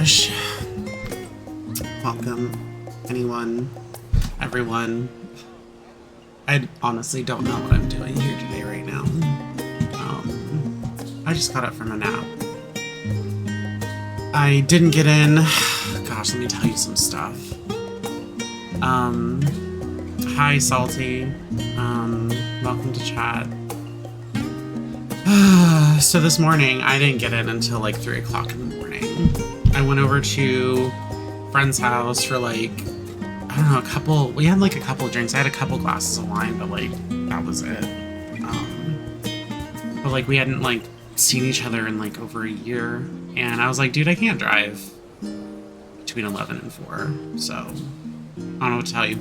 gosh. Welcome, anyone, everyone. I honestly don't know what I'm doing here today right now. I just got up from a nap. I didn't get in. Gosh, let me tell you some stuff. Hi, Salty. Welcome to chat. So this morning, I didn't get in until like 3 o'clock in the morning. I went over to a friend's house for like, I don't know, we had like a couple of drinks. I had a couple glasses of wine, but like, that was it. But like, we hadn't like seen each other in like over a year. And I was like, dude, I can't drive between 11 and 4. So, I don't know what to tell you.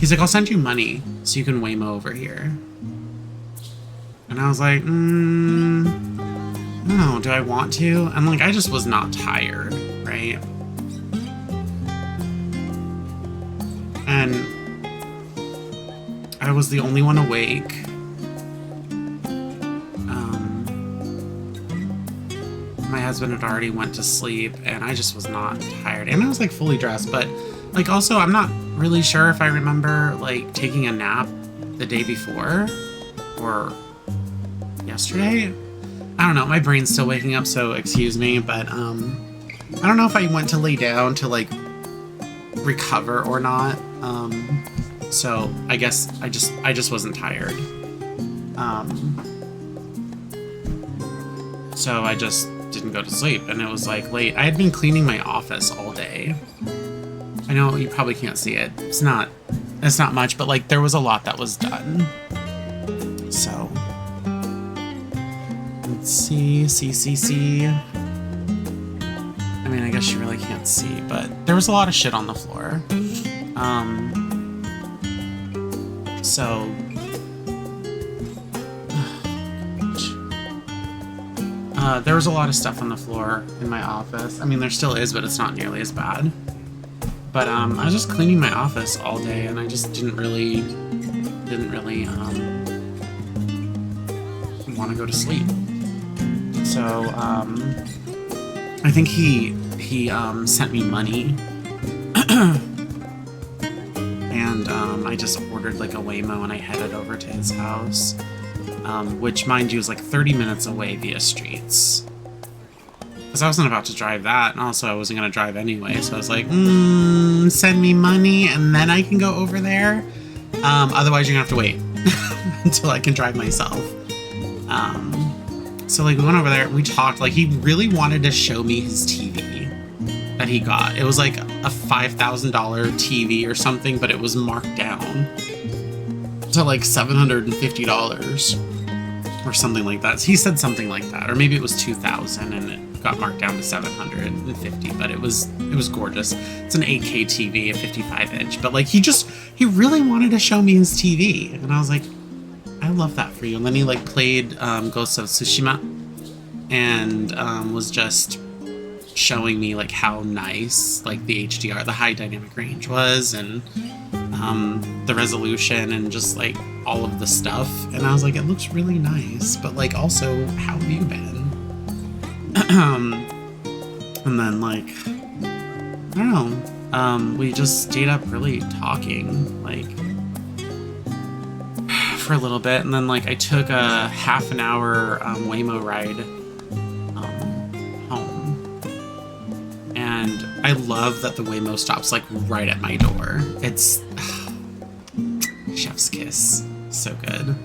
He's like, I'll send you money so you can Waymo over here. And I was like, no, do I want to? And like, I just was not tired, right? And I was the only one awake. My husband had already went to sleep and I just was not tired. And I was like fully dressed, but like also I'm not really sure if I remember like taking a nap the day before or yesterday. I don't know, my brain's still waking up, so excuse me, but I don't know if I went to lay down to like recover or not. So I guess I just wasn't tired. So I just didn't go to sleep, and it was like late. I had been cleaning my office all day. I know you probably can't see it. It's not much, but like there was a lot that was done. So let's see. I mean, I guess you really can't see, but there was a lot of shit on the floor. So there was a lot of stuff on the floor in my office. I mean, there still is, but it's not nearly as bad. But I was just cleaning my office all day, and I just didn't really want to go to sleep. So I think he sent me money, and I just ordered like a Waymo, and I headed over to his house. Which, mind you, is like 30 minutes away via streets. Because I wasn't about to drive that, and also I wasn't going to drive anyway, so I was like, send me money, and then I can go over there. Otherwise, you're going to have to wait until I can drive myself. So, like, we went over there, we talked, like, he really wanted to show me his TV that he got. It was like a $5,000 TV or something, but it was marked down to like $750 or something like that. So he said something like that, or maybe it was $2,000 and it got marked down to $750. But it was gorgeous. It's an 8K TV, a 55-inch. But like he really wanted to show me his TV, and I was like, I love that for you. And then he like played Ghost of Tsushima, and was just showing me like how nice like the HDR, the high dynamic range was, and the resolution, and just like all of the stuff. And I was like, it looks really nice, but like also, how have you been? And then like, I don't know, we just stayed up really talking like for a little bit, and then like I took a half an hour Waymo ride home. And I love that the Waymo stops like right at my door. It's chef's kiss. So good.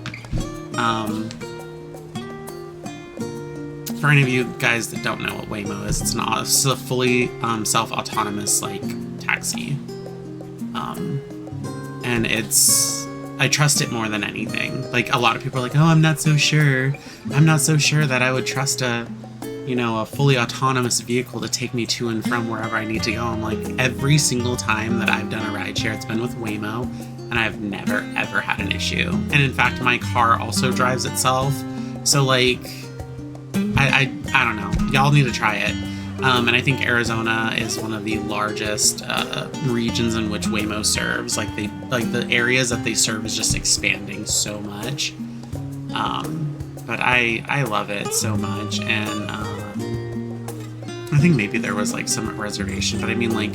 For any of you guys that don't know what Waymo is, it's a fully self-autonomous like taxi. And I trust it more than anything. Like a lot of people are like, oh, I'm not so sure that I would trust a fully autonomous vehicle to take me to and from wherever I need to go. I'm like, every single time that I've done a rideshare, it's been with Waymo, and I've never, ever had an issue. And in fact, my car also drives itself. So like, I don't know. Y'all need to try it. And I think Arizona is one of the largest regions in which Waymo serves. Like the areas that they serve is just expanding so much. But I love it so much, and I think maybe there was like some reservation, but I mean, like,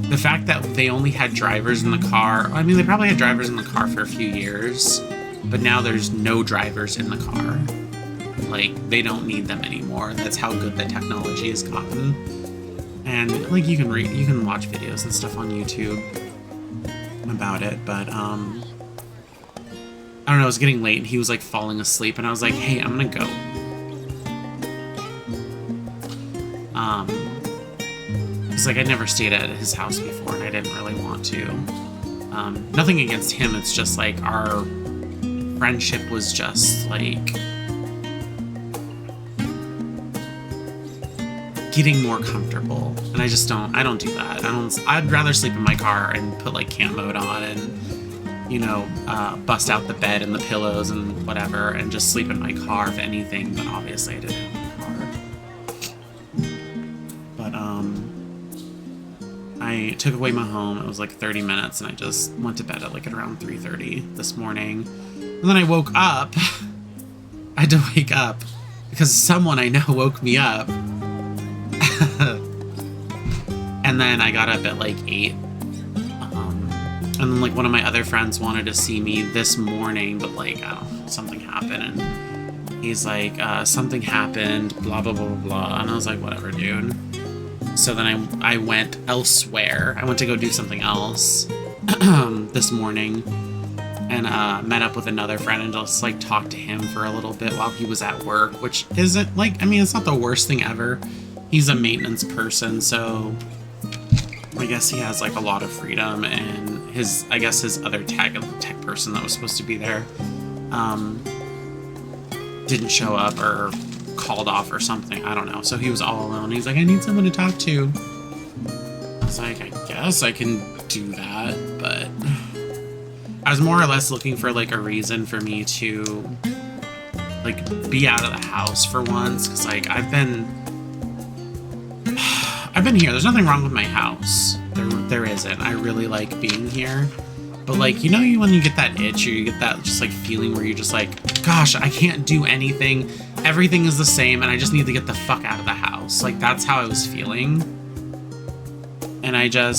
the fact that they only had drivers in the car, I mean, they probably had drivers in the car for a few years, but now there's no drivers in the car. Like, they don't need them anymore. That's how good the technology has gotten. And like, you can watch videos and stuff on YouTube about it, but I don't know, it was getting late and he was like falling asleep and I was like, hey, I'm gonna go. It's like, I'd never stayed at his house before and I didn't really want to. Nothing against him, it's just like our friendship was just like getting more comfortable, and I don't do that. I'd rather sleep in my car and put like camp mode on and, you know, bust out the bed and the pillows and whatever and just sleep in my car if anything, but obviously I didn't have a car. But I took away my home. It was like 30 minutes and I just went to bed at like around 3:30 this morning. And then I woke up. I had to wake up because someone I know woke me up. And then I got up at like 8. And then like one of my other friends wanted to see me this morning, but like, I don't know, something happened. And he's like, something happened, blah, blah, blah, blah, blah. And I was like, whatever, dude. So then I went elsewhere. I went to go do something else this morning. And met up with another friend and just like talked to him for a little bit while he was at work, which isn't like, I mean, it's not the worst thing ever. He's a maintenance person, so I guess he has like a lot of freedom, and his other tech person that was supposed to be there didn't show up or called off or something. I don't know. So he was all alone. He's like, I need someone to talk to. I was like, I guess I can do that, but I was more or less looking for like a reason for me to like be out of the house for once, because like I've been here. There's nothing wrong with my house. There isn't. I really like being here. But like, you know, when you get that itch or you get that just like feeling where you're just like, gosh, I can't do anything. Everything is the same and I just need to get the fuck out of the house. Like, that's how I was feeling. And I don't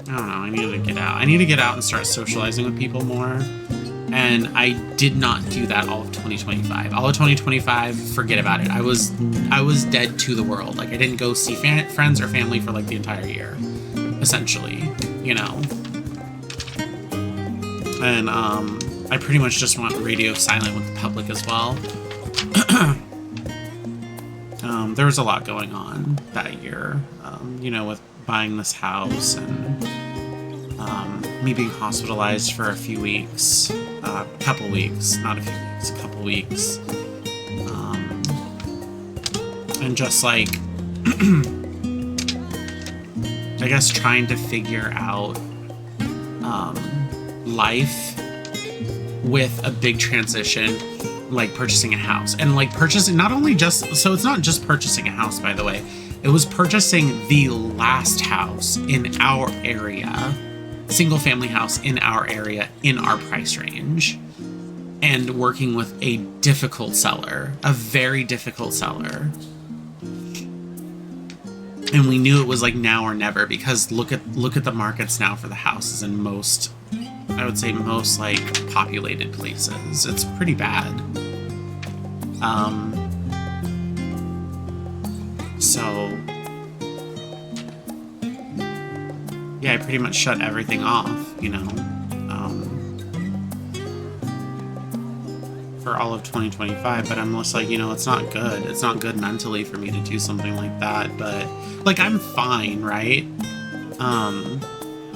know, I needed to get out. I need to get out and start socializing with people more. And I did not do that all of 2025. All of 2025, forget about it. I was dead to the world. Like, I didn't go see friends or family for like the entire year, essentially, you know. And I pretty much just went radio silent with the public as well. There was a lot going on that year, you know, with buying this house and me being hospitalized for a few weeks, a couple weeks, not a few weeks, a couple weeks, and just like, I guess trying to figure out life with a big transition, like purchasing a house, and like purchasing not only just, so it's not just purchasing a house, by the way, it was purchasing the last house in our area, single family house in our area, in our price range, and working with a difficult seller, a very difficult seller. And we knew it was like now or never, because look at the markets now for the houses in most, I would say most like populated places. It's pretty bad. So yeah, I pretty much shut everything off, you know, for all of 2025, but I'm just like, you know, it's not good. It's not good mentally for me to do something like that, but like, I'm fine, right?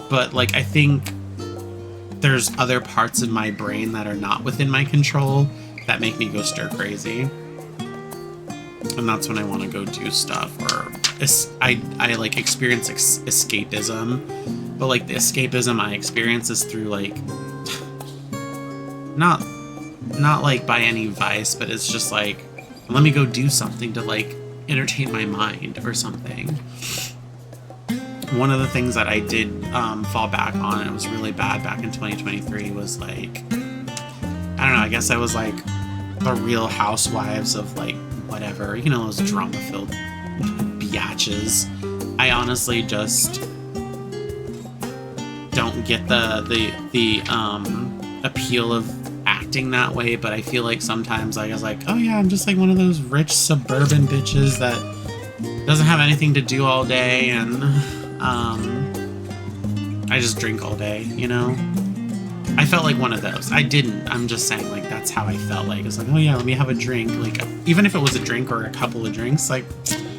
But like, I think there's other parts of my brain that are not within my control that make me go stir crazy. And that's when I want to go do stuff, or I like experience escapism, but like the escapism I experience is through like, not like by any vice, but it's just like, let me go do something to like entertain my mind or something. One of the things that I did fall back on, and it was really bad back in 2023, was like, I don't know, I guess I was like the Real Housewives of like whatever, you know, those drama-filled yatches. I honestly just don't get the appeal of acting that way, but I feel like sometimes I was like, oh yeah, I'm just like one of those rich suburban bitches that doesn't have anything to do all day, and I just drink all day, you know? I felt like one of those. I didn't. I'm just saying, like, that's how I felt. Like, it's like, oh yeah, let me have a drink. Like, even if it was a drink or a couple of drinks, like,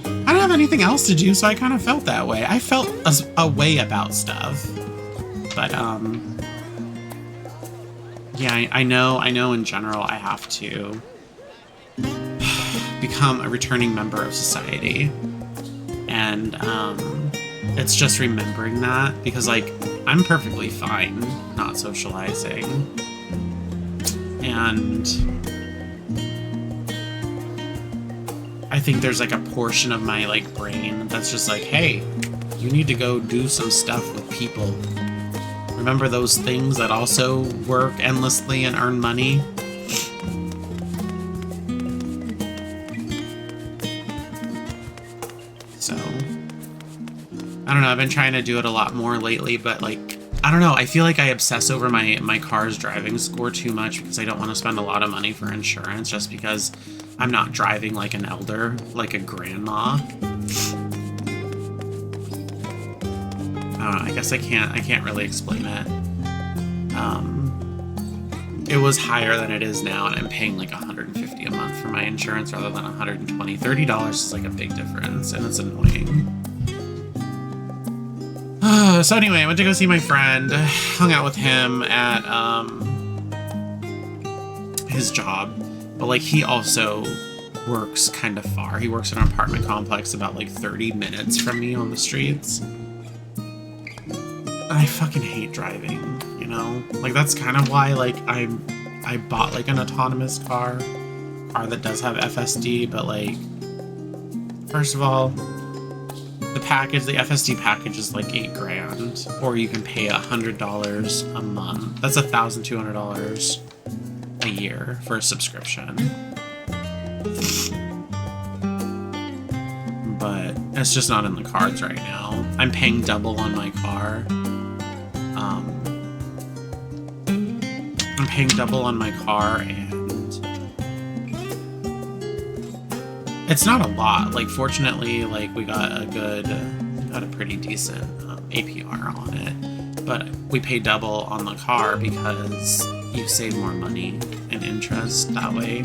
I don't have anything else to do, so I kind of felt that way. I felt a way about stuff. But, yeah, I know in general I have to become a returning member of society. And, it's just remembering that, because, like, I'm perfectly fine not socializing. And I think there's, like, a portion of my, like, brain that's just like, hey, you need to go do some stuff with people. Remember those things that also work endlessly and earn money? So, I don't know, I've been trying to do it a lot more lately, but, like, I don't know, I feel like I obsess over my car's driving score too much because I don't want to spend a lot of money for insurance just because I'm not driving like an elder, like a grandma. I don't know, I guess I can't really explain it. It was higher than it is now, and I'm paying like $150 a month for my insurance rather than $120. $30 is like a big difference, and it's annoying. So anyway, I went to go see my friend, hung out with him at his job, but like he also works kind of far. He works in an apartment complex about like 30 minutes from me on the streets. I fucking hate driving, you know? Like, that's kind of why, like, I bought, like, an autonomous car that does have FSD, but, like, first of all, the FSD package is, like, $8,000, or you can pay $100 a month. That's $1,200 a year for a subscription. But it's just not in the cards right now. I'm paying double on my car. I'm paying double on my car, and it's not a lot. Like, fortunately, like, we got a pretty decent APR on it, but we pay double on the car because you save more money in interest that way.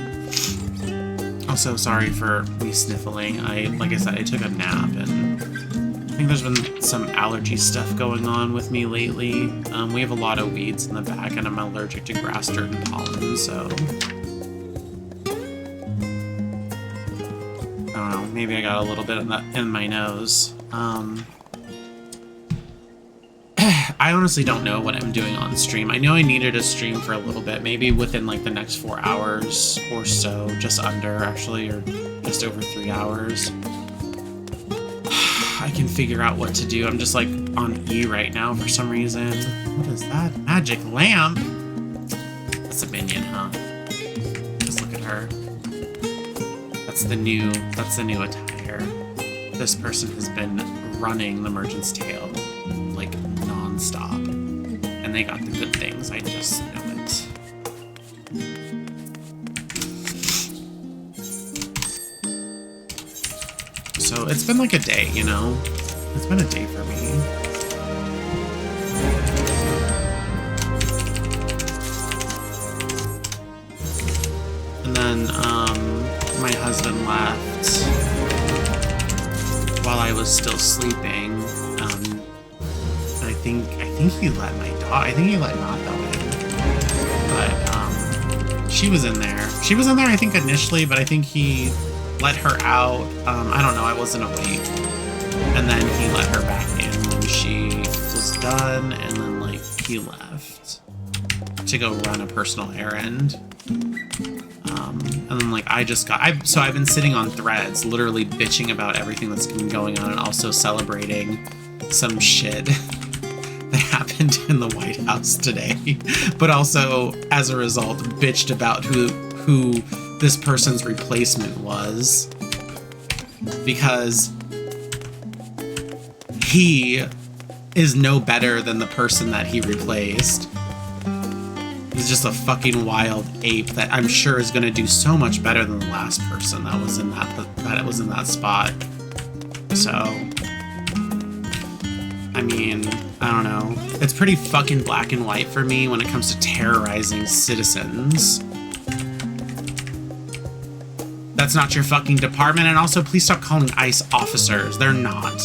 Also, sorry for me sniffling. Like I said, I took a nap, and I think there's been some allergy stuff going on with me lately. We have a lot of weeds in the back, and I'm allergic to grass, dirt, and pollen, so I don't know, maybe I got a little bit in my nose. I honestly don't know what I'm doing on stream. I know I needed a stream for a little bit, maybe within like the next 4 hours or so, just under actually, or just over 3 hours. I can figure out what to do. I'm just like on E right now for some reason. What is that? Magic lamp? That's a minion, huh? Just look at her. That's the new attire. This person has been running the Merchant's Tale like non-stop. And they got the good things, I just know it. So it's been like a day, you know? It's been a day for me. And then, my husband left while I was still sleeping. I think he let my dog, I think he let Natha in. But, she was in there. She was in there, I think, initially, but I think he let her out. I don't know, I wasn't awake. And then he let her back in when she was done, and then, like, he left to go run a personal errand. And then, like, so I've been sitting on threads, literally bitching about everything that's been going on, and also celebrating some shit that happened in the White House today. But also, as a result, bitched about who this person's replacement was, because he is no better than the person that he replaced. He's just a fucking wild ape that I'm sure is going to do so much better than the last person that was in that spot. So, I mean, I don't know. It's pretty fucking black and white for me when it comes to terrorizing citizens. That's not your fucking department, and also please stop calling ICE officers. They're not.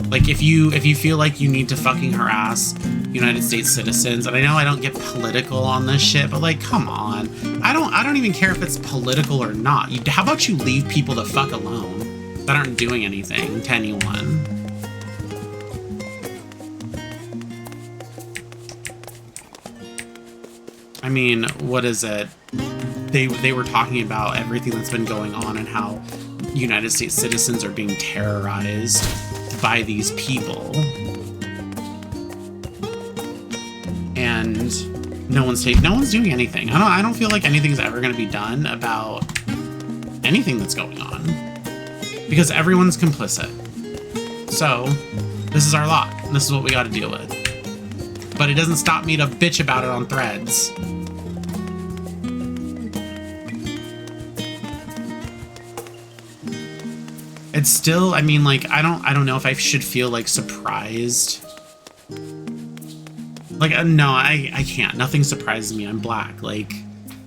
Like, if you feel like you need to fucking harass United States citizens, and I know I don't get political on this shit, but like, come on. I don't even care if it's political or not. How about you leave people the fuck alone that aren't doing anything to anyone? I mean, what is it? They were talking about everything that's been going on and how United States citizens are being terrorized by these people, and no one's doing anything. I don't feel like anything's ever going to be done about anything that's going on because everyone's complicit. So this is our lot, and this is what we got to deal with. But it doesn't stop me to bitch about it on Threads. It's still, I mean, like, I don't know if I should feel like surprised. Like, no, I can't. Nothing surprises me. I'm black. Like,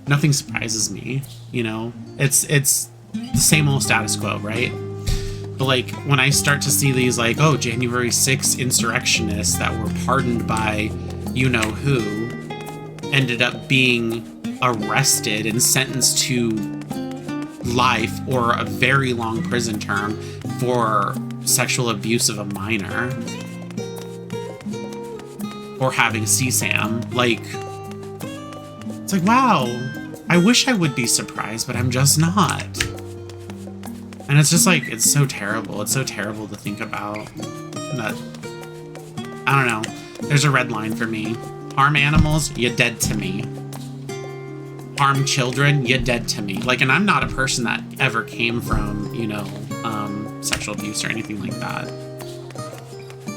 nothing surprises me. You know, it's the same old status quo, right? But like, when I start to see these, like, oh, January 6th insurrectionists that were pardoned by you know who ended up being arrested and sentenced to life or a very long prison term for sexual abuse of a minor or having CSAM, like, it's like, wow, I wish I would be surprised, but I'm just not. And it's just like, it's so terrible. It's so terrible to think about that. I don't know. There's a red line for me. Harm animals, you're dead to me. Harm children, you're dead to me. Like, and I'm not a person that ever came from, you know, sexual abuse or anything like that.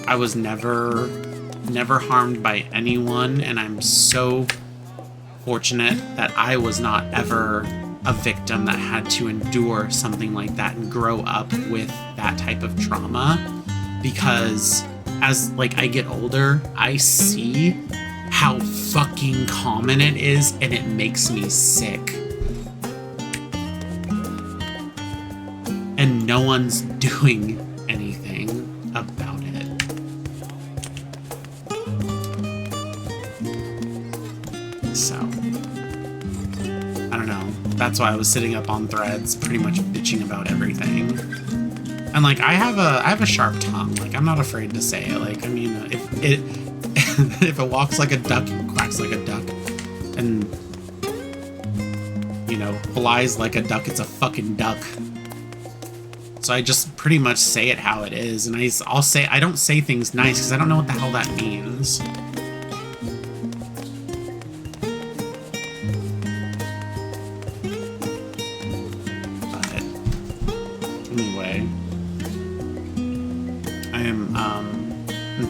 I was never harmed by anyone, and I'm so fortunate that I was not ever a victim that had to endure something like that and grow up with that type of trauma, because as like I get older, I see how fucking common it is, and it makes me sick. And no one's doing anything about it. So, I don't know. That's why I was sitting up on Threads pretty much bitching about everything. And like, I have a sharp tongue. Like, I'm not afraid to say it. Like, I mean, if it walks like a duck, it quacks like a duck. And, you know, flies like a duck, it's a fucking duck. So I just pretty much say it how it is. And I'll say, I don't say things nice because I don't know what the hell that means. But anyway, I'm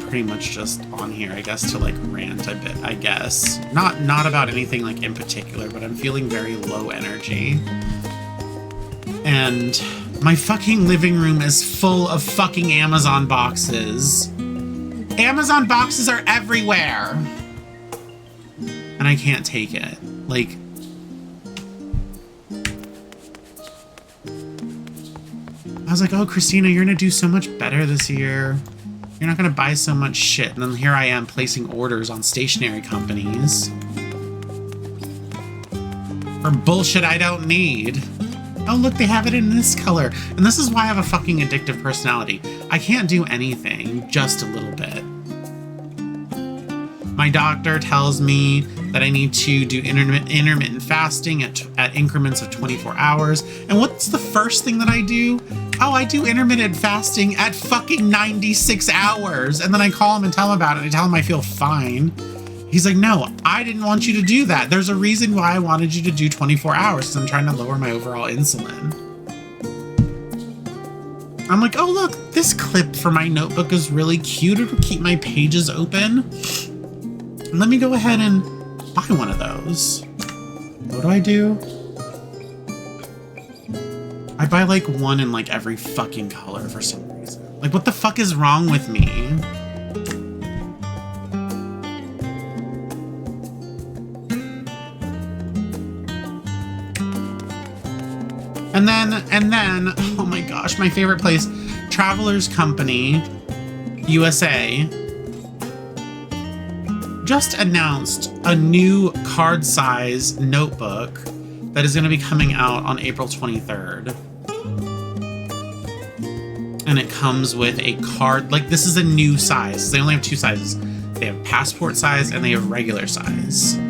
pretty much just on here, I guess, to like rant a bit, I guess. Not about anything like in particular, but I'm feeling very low energy. And my fucking living room is full of fucking Amazon boxes. Amazon boxes are everywhere. And I can't take it. Like, I was like, oh, Christina, you're gonna do so much better this year. You're not gonna buy so much shit. And then here I am placing orders on stationery companies for bullshit I don't need. Oh, look, they have it in this color. And this is why I have a fucking addictive personality. I can't do anything just a little bit. My doctor tells me that I need to do intermittent fasting at increments of 24 hours. And what's the first thing that I do? Oh, I do intermittent fasting at fucking 96 hours. And then I call him and tell him about it. I tell him I feel fine. He's like, no, I didn't want you to do that. There's a reason why I wanted you to do 24 hours, because I'm trying to lower my overall insulin. I'm like, oh, look, this clip for my notebook is really cute. It'll keep my pages open. Let me go ahead and buy one of those. What do? I buy like one in like every fucking color for some reason. Like, what the fuck is wrong with me? And then, oh my gosh, my favorite place, Travelers Company, USA, just announced a new card size notebook that is going to be coming out on April 23rd. And it comes with a card, like this is a new size. They only have 2 sizes. They have passport size and they have regular size. I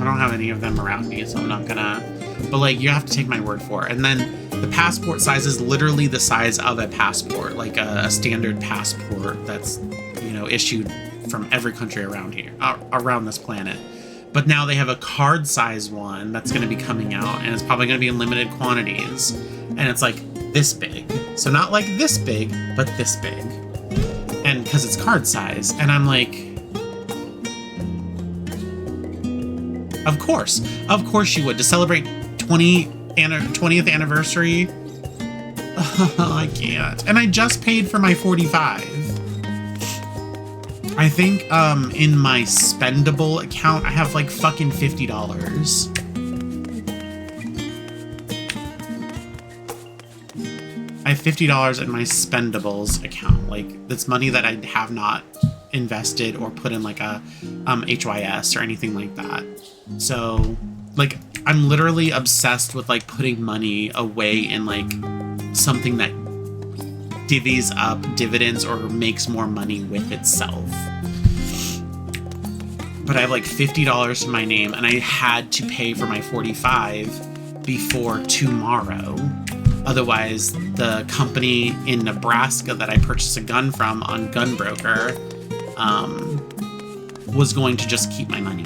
don't have any of them around me, so I'm not gonna, but like you have to take my word for it. And then the passport size is literally the size of a passport, like a standard passport that's, you know, issued from every country around here, around this planet. But now they have a card size one that's going to be coming out, and it's probably going to be in limited quantities. And it's like this big. So not like this big, but this big. And because it's card size. And I'm like, of course you would. To celebrate 20th anniversary. I can't. And I just paid for my 45. I think in my spendable account, I have like fucking $50. I have $50 in my spendables account. Like, that's money that I have not invested or put in like a HYS or anything like that. So, like, I'm literally obsessed with like putting money away in like something that divvies up dividends or makes more money with itself. But I have like $50 to my name, and I had to pay for my 45 before tomorrow. Otherwise, the company in Nebraska that I purchased a gun from on Gunbroker was going to just keep my money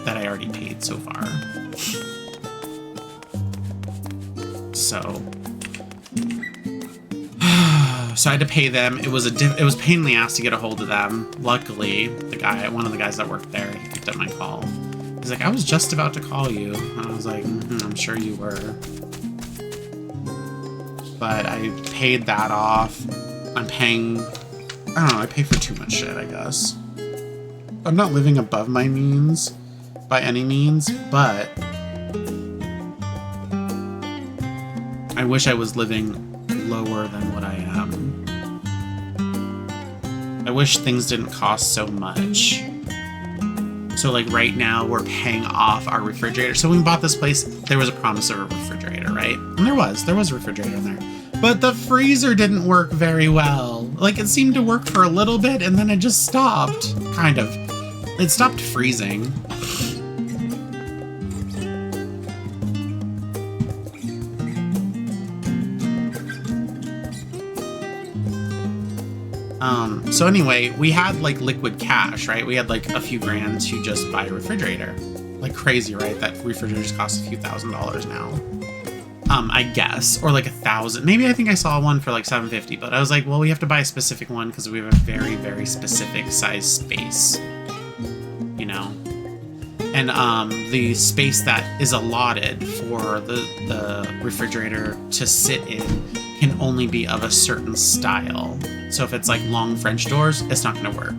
that I already paid so far. So I had to pay them. It was a pain in the ass to get a hold of them. Luckily, one of the guys that worked there, he picked up my call. He's like, I was just about to call you. And I was like, I'm sure you were. But I paid that off. I'm paying, I don't know, I pay for too much shit, I guess. I'm not living above my means by any means, but I wish I was living lower than what I am. I wish things didn't cost so much. So like right now we're paying off our refrigerator. So when we bought this place, there was a promise of a refrigerator, right? And there was a refrigerator in there. But the freezer didn't work very well. Like, it seemed to work for a little bit and then it just stopped. Kind of. It stopped freezing. So anyway, we had like liquid cash, right? We had like a few grand to just buy a refrigerator. Like crazy, right? That refrigerators cost a few $1,000s now. I guess, or like $1,000. Maybe I think I saw one for like $750, but I was like, well, we have to buy a specific one because we have a very, very specific size space, you know? And the space that is allotted for the refrigerator to sit in can only be of a certain style. So if it's like long French doors, it's not going to work.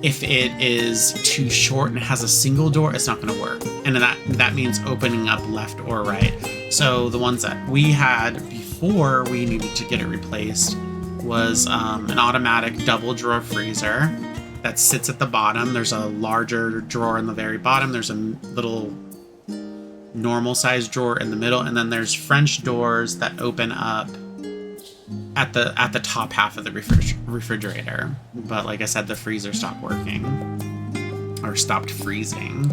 If it is too short and has a single door, it's not going to work. And that means opening up left or right. So the ones that we had before we needed to get it replaced was an automatic double drawer freezer that sits at the bottom. There's a larger drawer in the very bottom. There's a little normal sized drawer in the middle. And then there's French doors that open up at the top half of the refrigerator. But like I said, the freezer stopped working or stopped freezing.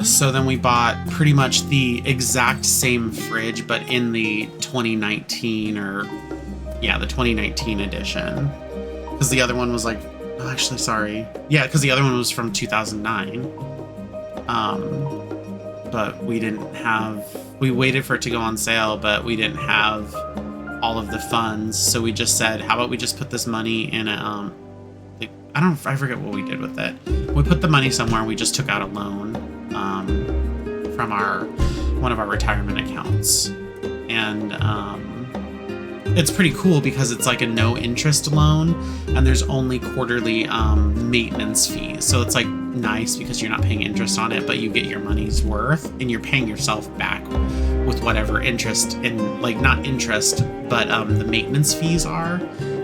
So then we bought pretty much the exact same fridge, but in the 2019 the 2019 edition. Because the other one was like, oh, actually, sorry. Yeah, because the other one was from 2009. but we didn't have, we waited for it to go on sale, but we didn't have all of the funds. So we just said, how about we just put this money in a, like, I forget what we did with it. We put the money somewhere. We just took out a loan from one of our retirement accounts. And it's pretty cool because it's like a no interest loan and there's only quarterly maintenance fees. So it's like nice because you're not paying interest on it, but you get your money's worth and you're paying yourself back with whatever interest in, like, not interest, but the maintenance fees are.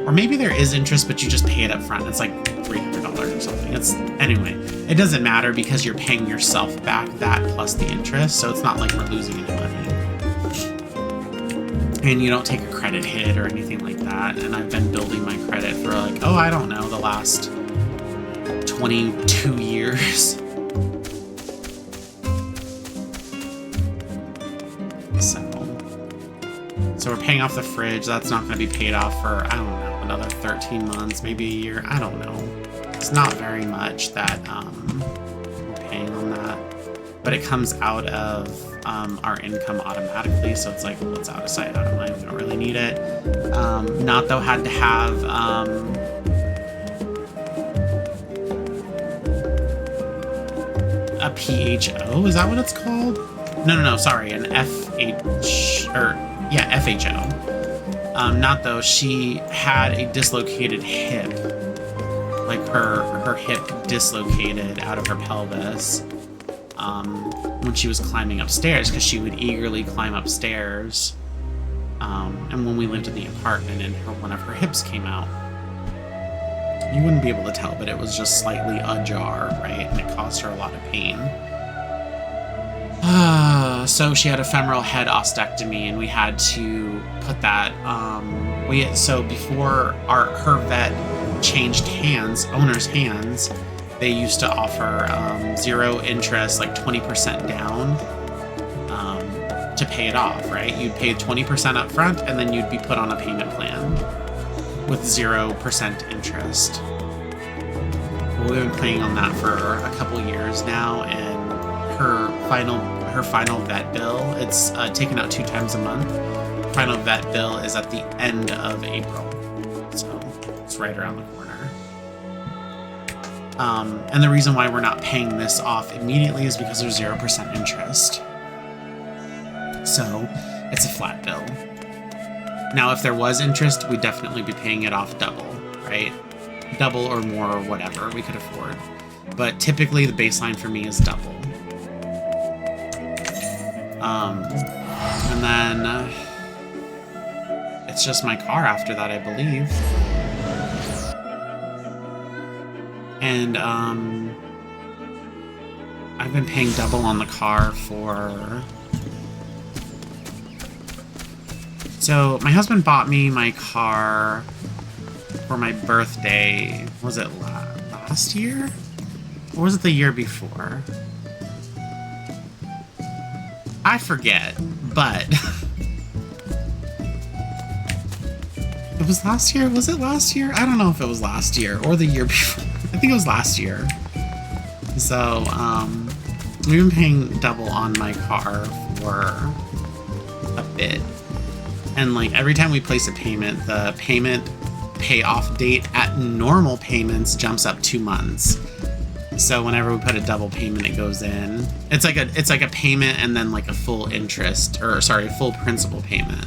Or maybe there is interest, but you just pay it up front. It's like $300 or something. Anyway, it doesn't matter because you're paying yourself back that plus the interest. So it's not like we're losing any money. And you don't take a credit hit or anything like that. And I've been building my credit for like, oh, I don't know, the last 22 years. So we're paying off the fridge. That's not going to be paid off for, I don't know, another 13 months, maybe a year. I don't know. It's not very much that we're paying on that. But it comes out of our income automatically. So it's like, well, it's out of sight, out of mind. We don't really need it. Not though had to have a PHO. Is that what it's called? No, sorry. An FHO. Not though. She had a dislocated hip. Like her hip dislocated out of her pelvis when she was climbing upstairs, because she would eagerly climb upstairs. And when we lived in the apartment and one of her hips came out, you wouldn't be able to tell, but it was just slightly ajar, right? And it caused her a lot of pain. So she had a femoral head ostectomy, and we had to put that. So before her vet changed owner's hands, they used to offer 0 interest, like 20% down, to pay it off, right? You'd pay 20% up front, and then you'd be put on a payment plan with 0% interest. Well, we've been playing on that for a couple years now, and her final vet bill, it's taken out 2 times a month. Final vet bill is at the end of April, so it's right around the corner. And the reason why we're not paying this off immediately is because there's 0% interest. So it's a flat bill. Now, if there was interest, we'd definitely be paying it off double, right? Double or more or whatever we could afford. But typically the baseline for me is double. And then it's just my car after that, I believe. And I've been paying double on the car for... So my husband bought me my car for my birthday. Was it last year? Or was it the year before? I forget, but it was last year. Was it last year? I don't know if it was last year or the year before. I think it was last year. So we've been paying double on my car for a bit. And like every time we place a payment, the payment payoff date at normal payments jumps up 2 months. So whenever we put a double payment, it goes in. It's like a payment and then like a full interest, or sorry, full principal payment.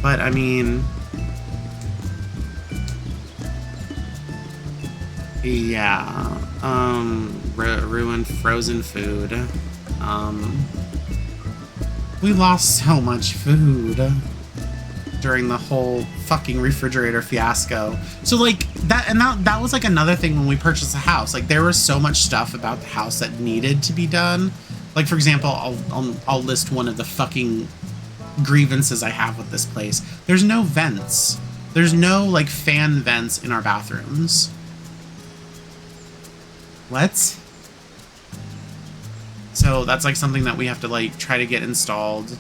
But I mean, yeah, ruined frozen food. We lost so much food during the whole fucking refrigerator fiasco. So like that was like another thing when we purchased a house. Like there was so much stuff about the house that needed to be done. Like for example, I'll list one of the fucking grievances I have with this place. There's no vents. There's no like fan vents in our bathrooms. What? So that's like something that we have to like try to get installed.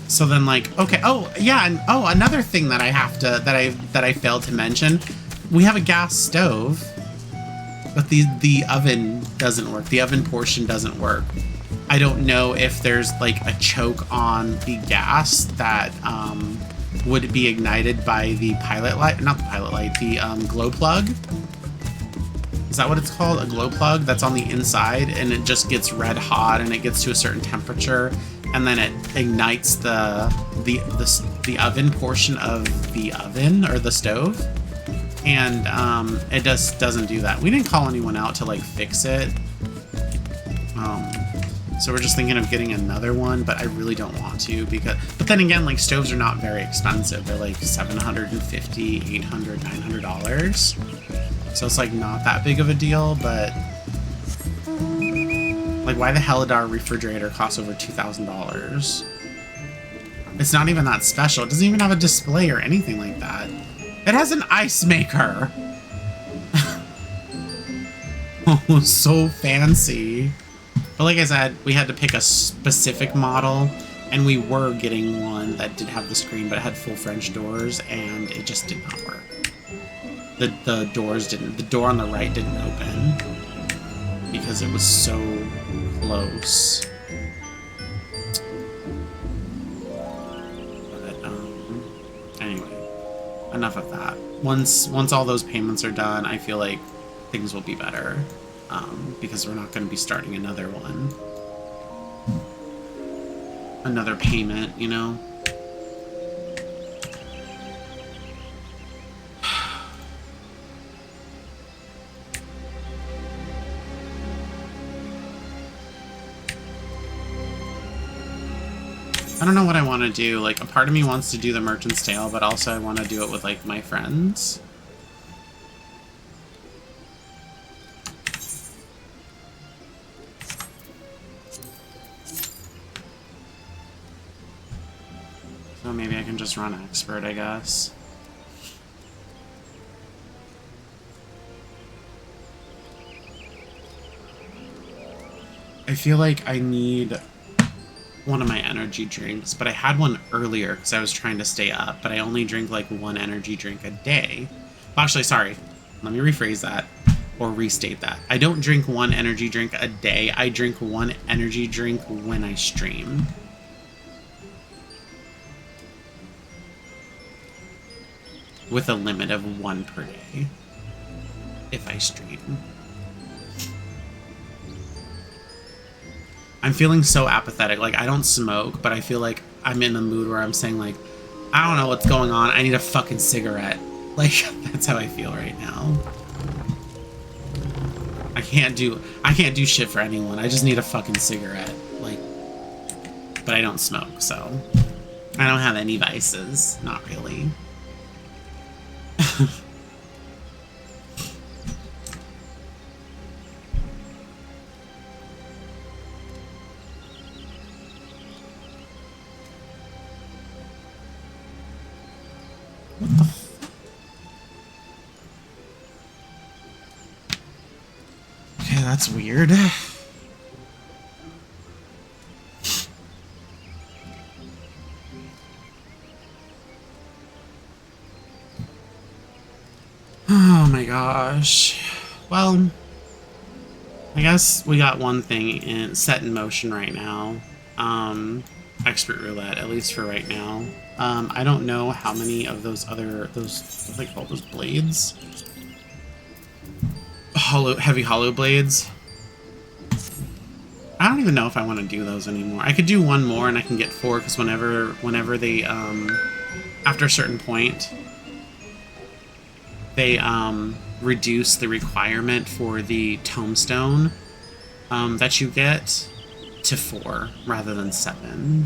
So then like, okay, oh yeah, and oh, another thing that I have to, that I failed to mention, we have a gas stove, but the oven doesn't work. The oven portion doesn't work. I don't know if there's like a choke on the gas that would be ignited by the pilot light, not the pilot light, the glow plug. Is that what it's called? A glow plug that's on the inside, and it just gets red hot and it gets to a certain temperature, and then it ignites the oven portion of the oven or the stove, and it just doesn't do that. We didn't call anyone out to like fix it. So we're just thinking of getting another one, but I really don't want to but then again, like stoves are not very expensive. They're like $750, $800, $900. So it's like not that big of a deal, but like why the hell did our refrigerator cost over $2,000? It's not even that special. It doesn't even have a display or anything like that. It has an ice maker. Oh, so fancy. But like I said, we had to pick a specific model, and we were getting one that did have the screen, but it had full French doors, and it just did not work. The doors didn't, the door on the right didn't open because it was so close. But anyway, enough of that. Once all those payments are done, I feel like things will be better. Because we're not going to be starting another one. Another payment, you know? I don't know what I want to do. Like, a part of me wants to do the Merchant's Tale, but also I want to do it with, like, my friends. So maybe I can just run expert, I guess. I feel like I need one of my energy drinks, but I had one earlier because I was trying to stay up, but I only drink like one energy drink a day. Well, actually, sorry. Let me rephrase that or restate that. I don't drink one energy drink a day. I drink one energy drink when I stream. With a limit of 1 per day if I stream. I'm feeling so apathetic. Like, I don't smoke, but I feel like I'm in a mood where I'm saying, like, I don't know what's going on. I need a fucking cigarette. Like, that's how I feel right now. I can't do shit for anyone. I just need a fucking cigarette. Like, but I don't smoke, so I don't have any vices. Not really. What the fuck? Okay, that's weird. Oh my gosh. Well, I guess we got one thing set in motion right now. Expert roulette, at least for right now. I don't know how many of those what do they call those blades? Heavy hollow blades. I don't even know if I want to do those anymore. I could do one more and I can get 4, because whenever they, after a certain point, they reduce the requirement for the tombstone that you get to 4 rather than 7.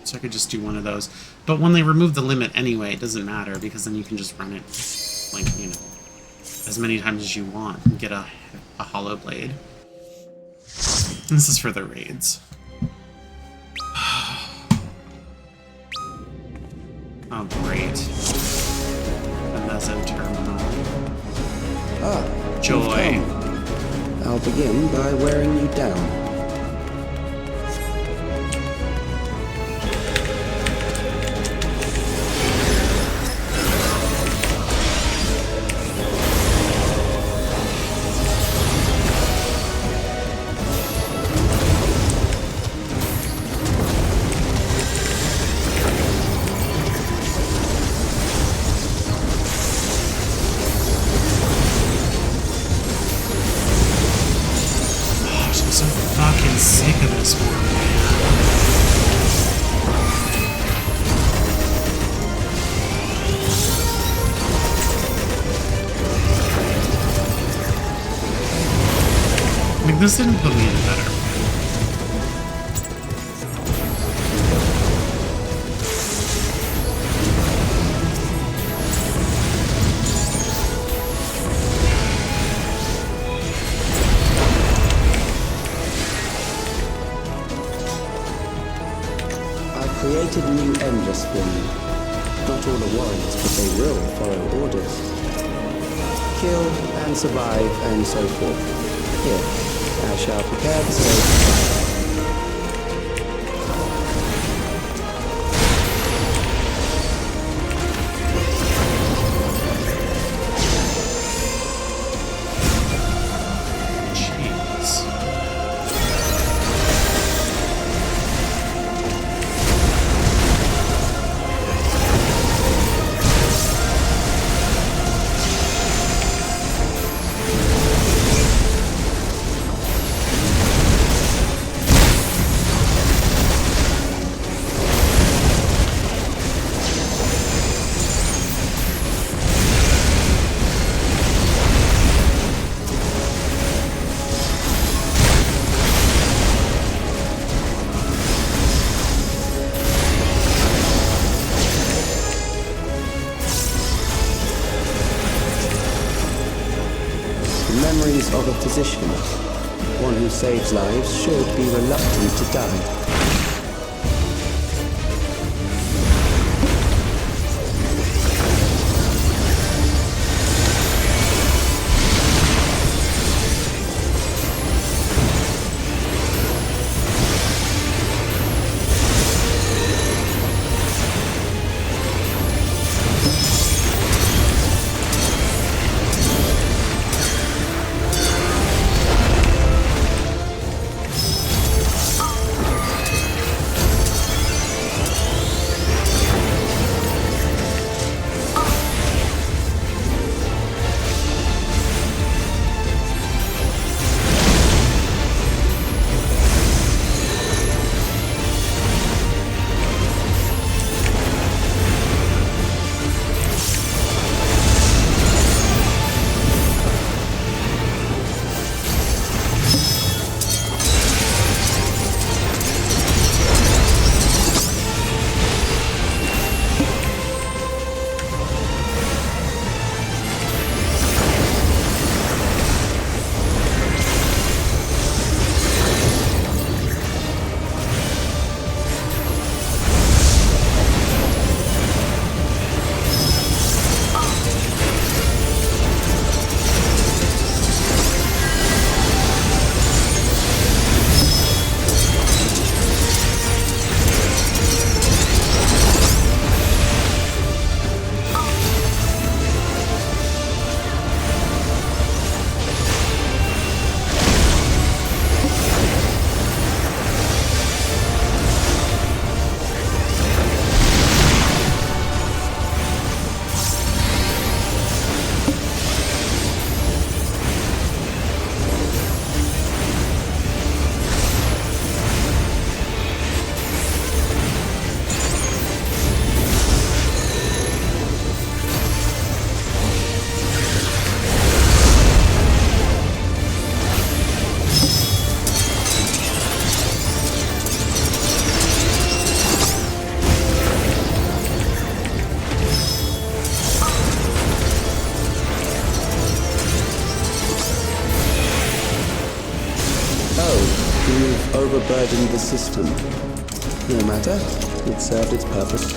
So I could just do one of those. But when they remove the limit anyway, it doesn't matter, because then you can just run it, like, you know, as many times as you want and get a hollow blade. This is for the raids. Oh, great. The Meso Terminal. Joy. I'll begin by wearing you down. Sick of this one, man. Like, this didn't put me in better. Created new endless for you. Not all the warriors, but they will follow orders. Kill and survive and so forth. Here, I shall prepare the stage. Memories of a physician. One who saves lives should be reluctant to die. Overburdened the system. No matter, it served its purpose.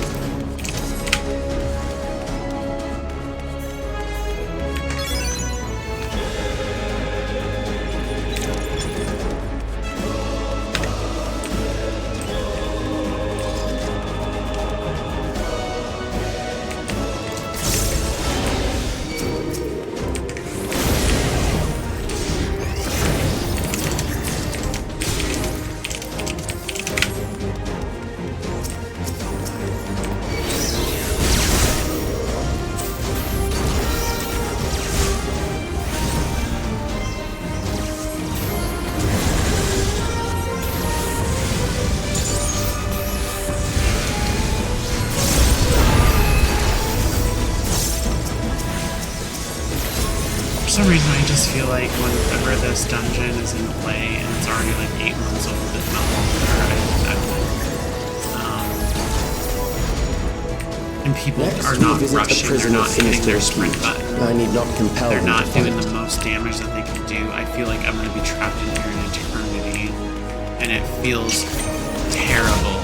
some reason I just feel like whenever this dungeon is in play and it's already like 8 months old, if not longer, and people Next, are we not visit a rushing, they're prison not of hitting sinister their sprint repute. button, I need not compel they're them not to doing fight. the most damage that they can do. I feel like I'm going to be trapped in here in eternity, and it feels terrible.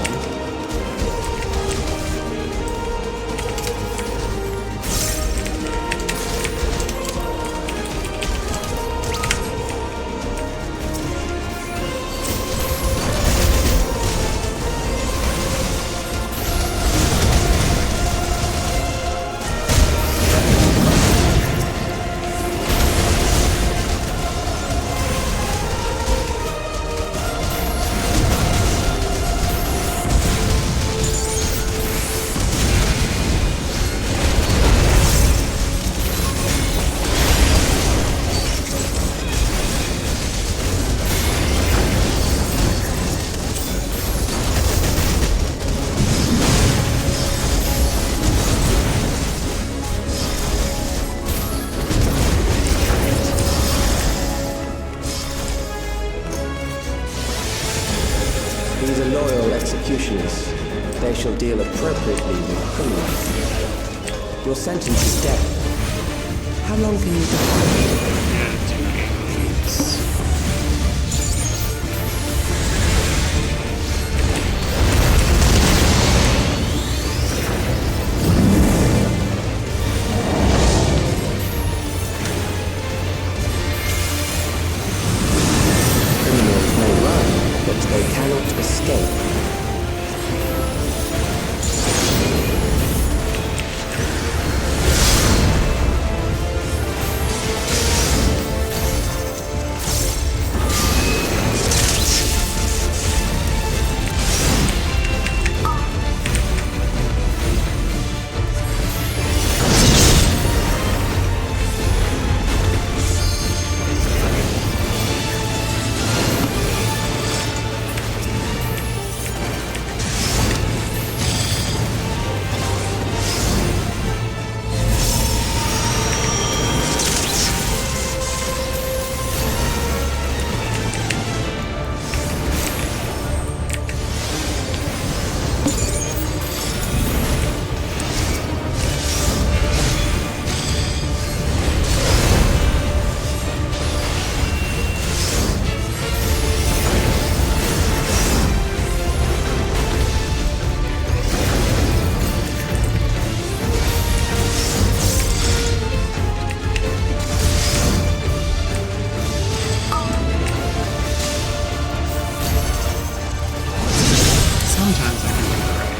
These are loyal executioners. They shall deal appropriately with criminals. Your sentence is death. How long can you die? Criminals may run, but they cannot escape. Sometimes I can do it right.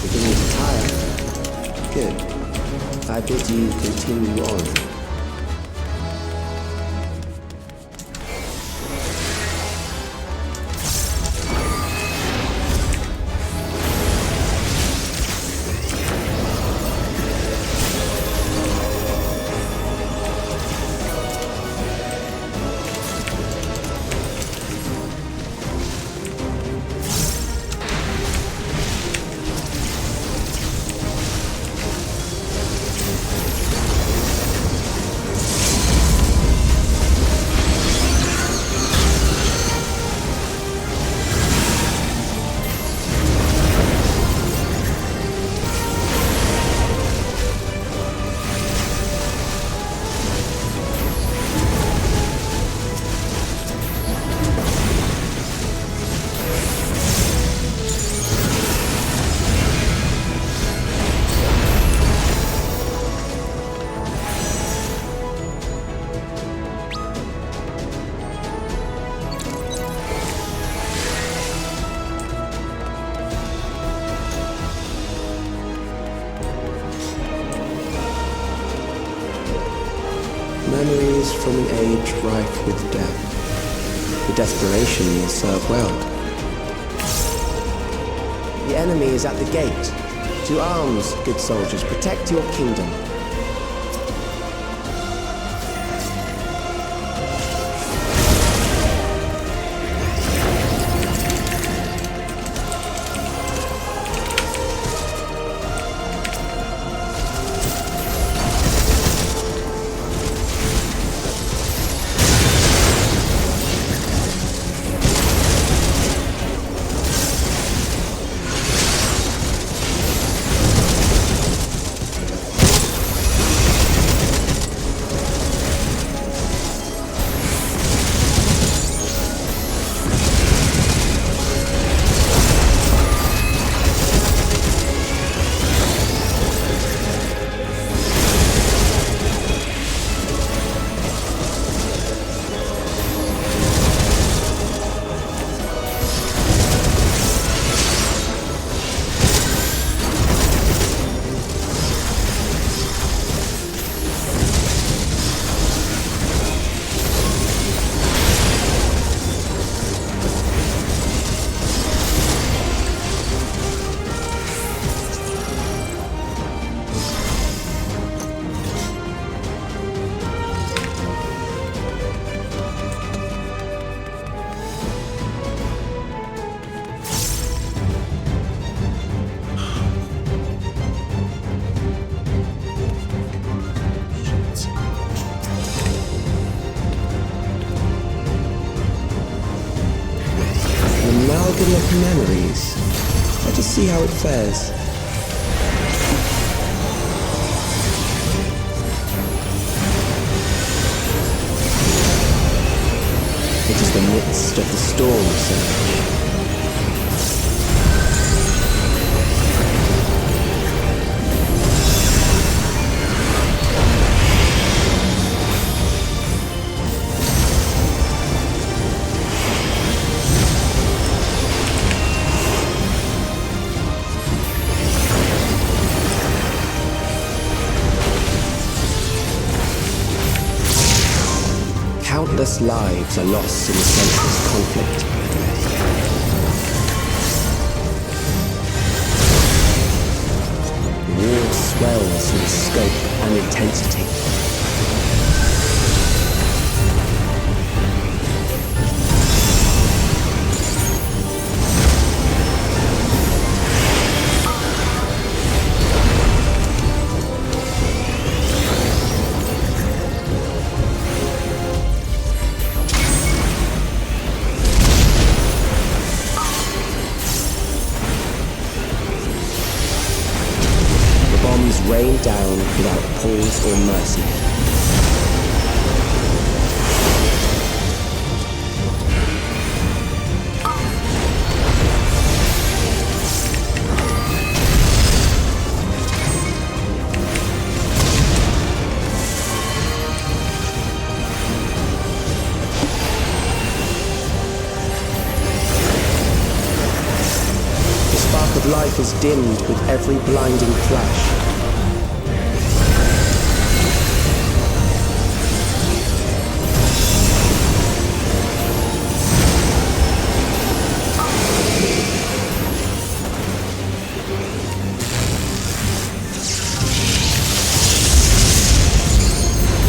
Beginning to tire? Good. I bid you continue on. emerges from an age rife with death. The desperation will serve well. The enemy is at the gate. To arms, good soldiers, protect your kingdom. Of memories. Let us see how it fares. It is the midst of the storm surge. Countless lives are lost in the senseless conflict. The war swells in scope and intensity. Rain down without pause or mercy. The spark of life is dimmed with every blinding flash.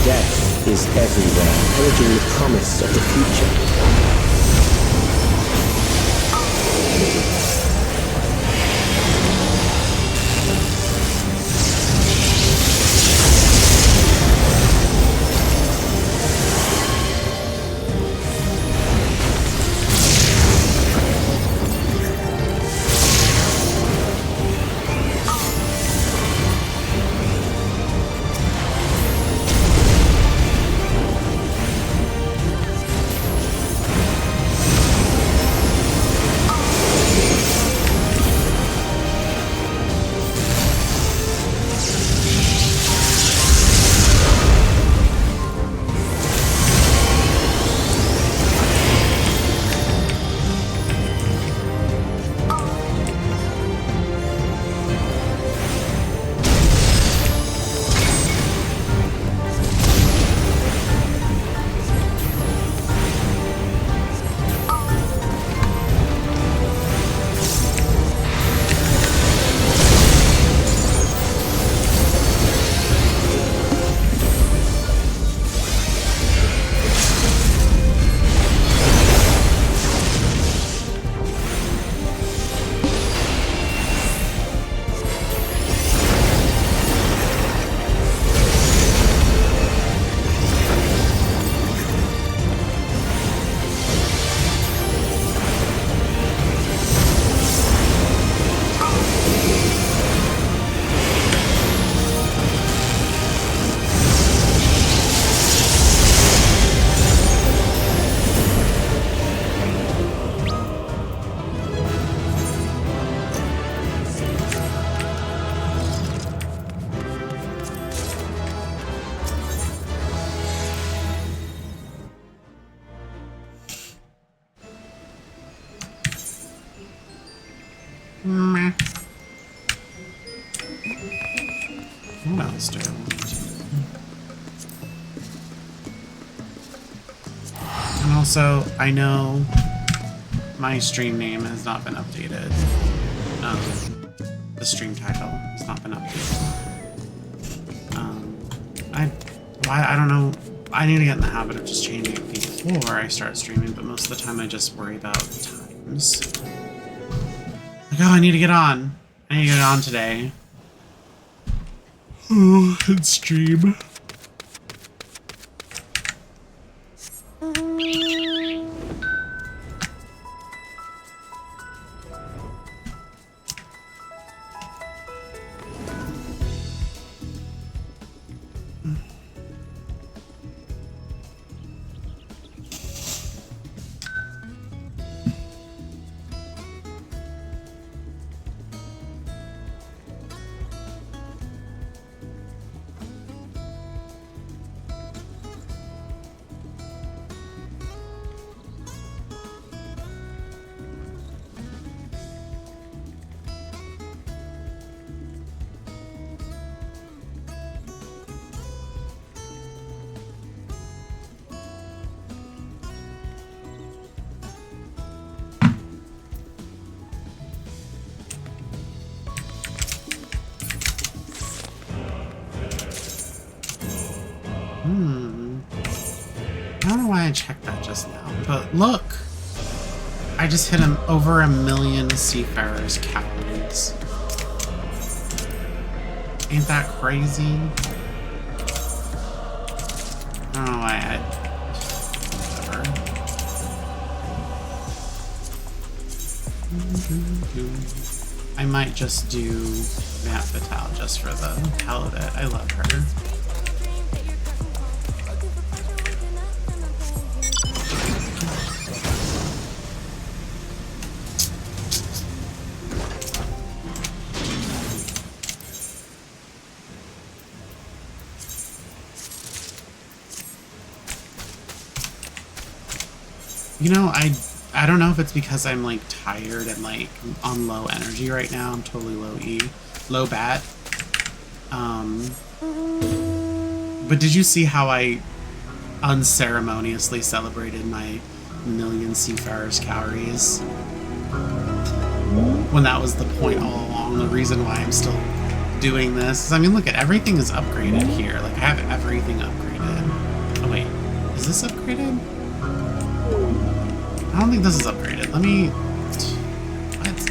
Death is everywhere, pillaging the promise of the future. And also, I know my stream name has not been updated. The stream title has not been updated. I don't know. I need to get in the habit of just changing it before I start streaming, but most of the time I just worry about times. Like, oh, I need to get on. I need to get on today. Oh, and stream. I don't know why I checked that just now, but look! I just hit over 1 million seafarers' calories. Ain't that crazy? I don't know why I... whatever. I might just do Matt Vital just for the hell of it. I love her. You know, I don't know if it's because I'm like tired and like on low energy right now. I'm totally low bat. But did you see how I unceremoniously celebrated my 1 million seafarers' calories? When that was the point all along, the reason why I'm still doing this. I mean, look at everything is upgraded here. Like I have everything upgraded. Oh wait, is this upgraded? I don't think this is upgraded. Let me... what?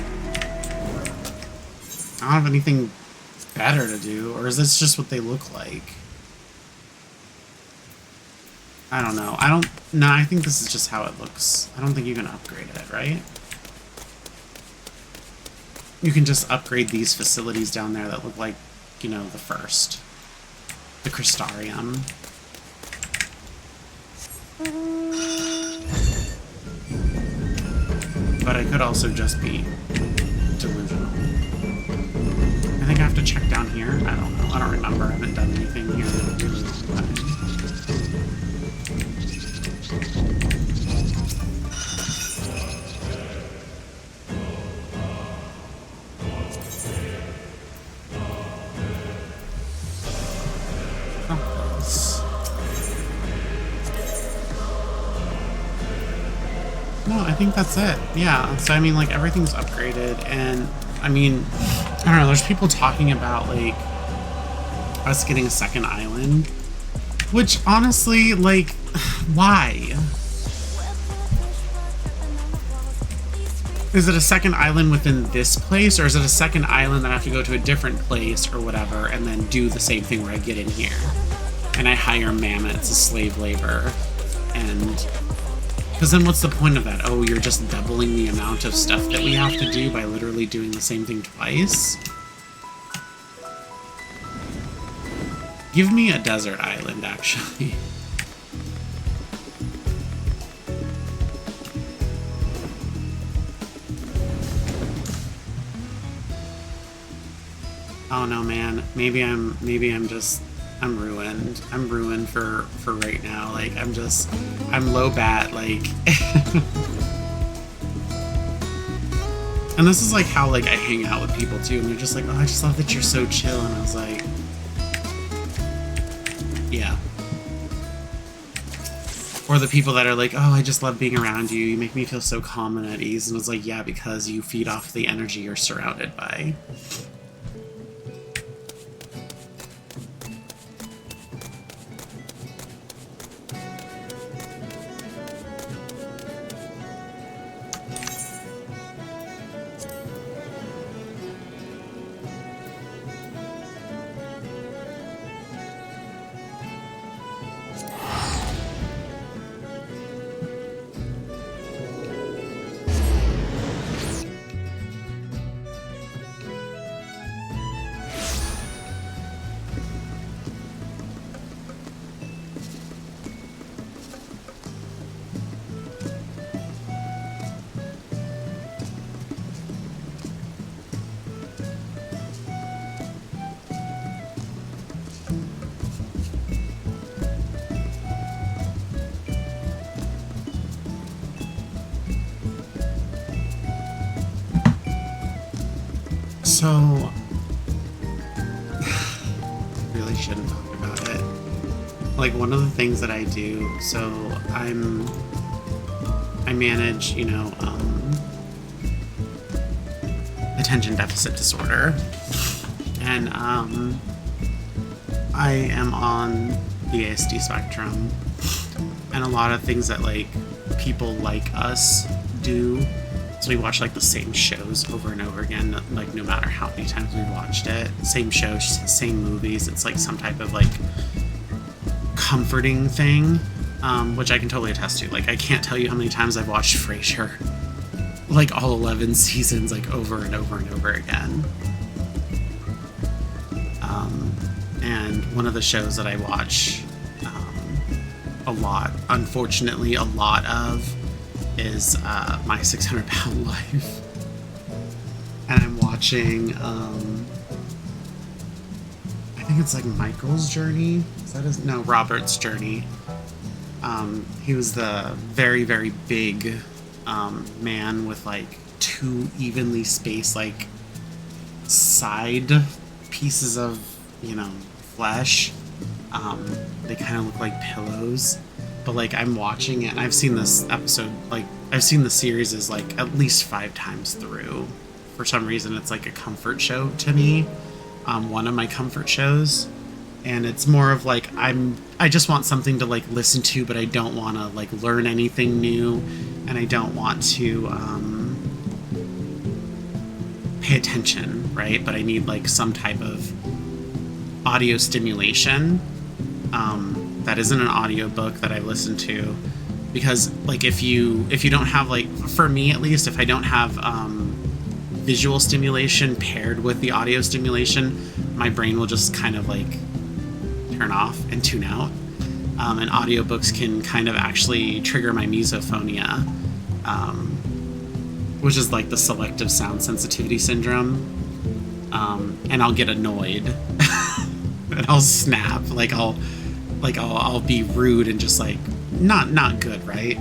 I don't have anything better to do, or is this just what they look like? I don't know. No, I think this is just how it looks. I don't think you can upgrade it, right? You can just upgrade these facilities down there that look like, you know, the first. The Crystarium. But I could also just be delusional. I think I have to check down here. I don't know. I don't remember. I haven't done anything here in a really long time. No, I think that's it. Yeah, so I mean, like, everything's upgraded, and I mean, I don't know, there's people talking about, like, us getting a second island, which, honestly, like, why? Is it a second island within this place, or is it a second island that I have to go to a different place, or whatever, and then do the same thing where I get in here, and I hire mammoths as slave labor, and... because then what's the point of that? Oh, you're just doubling the amount of stuff that we have to do by literally doing the same thing twice? Give me a desert island, actually. Oh no, man. Maybe I'm ruined. I'm ruined for right now. Like, I'm low bat, like. And this is like how, like, I hang out with people too, and they're just like, oh, I just love that you're so chill, and I was like, Yeah. Or the people that are like, oh, I just love being around you. You make me feel so calm and at ease. And it's like, yeah, because you feed off the energy you're surrounded by. So, really shouldn't talk about it. Like, one of the things that I do, so I manage, you know, attention deficit disorder. And, I am on the ASD spectrum. And a lot of things that, like, people like us do. So we watch like the same shows over and over again, like no matter how many times we've watched it. Same shows, same movies. It's like some type of like comforting thing, which I can totally attest to. Like I can't tell you how many times I've watched Frasier, like all 11 seasons, like over and over and over again. And one of the shows that I watch a lot, unfortunately, a lot of, is My 600-Pound Life. And I'm watching, I think it's like Michael's journey. Is that his? No, Robert's journey. He was the very, very big man with like two evenly spaced like side pieces of, you know, flesh. They kind of look like pillows. But like I'm watching it and I've seen this episode, like I've seen the series is like at least 5 times through. For some reason it's like a comfort show to me. One of my comfort shows. And it's more of like I just want something to like listen to, but I don't want to like learn anything new, and I don't want to pay attention, right? But I need like some type of audio stimulation. That isn't an audiobook that I listen to, because like if you don't have, like, for me at least, if I don't have visual stimulation paired with the audio stimulation, my brain will just kind of like turn off and tune out. And audiobooks can kind of actually trigger my misophonia, which is like the selective sound sensitivity syndrome. And I'll get annoyed and I'll snap, I'll be rude and just like not good, right?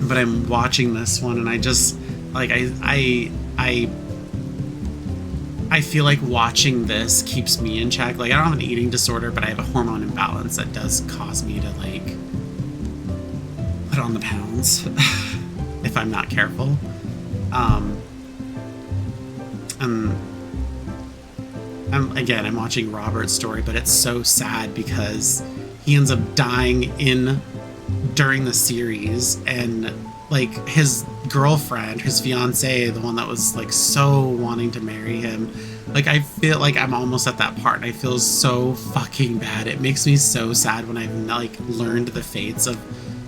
But I'm watching this one and I just like I feel like watching this keeps me in check. Like I don't have an eating disorder, but I have a hormone imbalance that does cause me to like put on the pounds if I'm not careful. I'm watching Robert's story, but it's so sad because he ends up dying during the series, and like his girlfriend, his fiance, the one that was like so wanting to marry him, like I feel like I'm almost at that part and I feel so fucking bad. It makes me so sad when I've like learned the fates of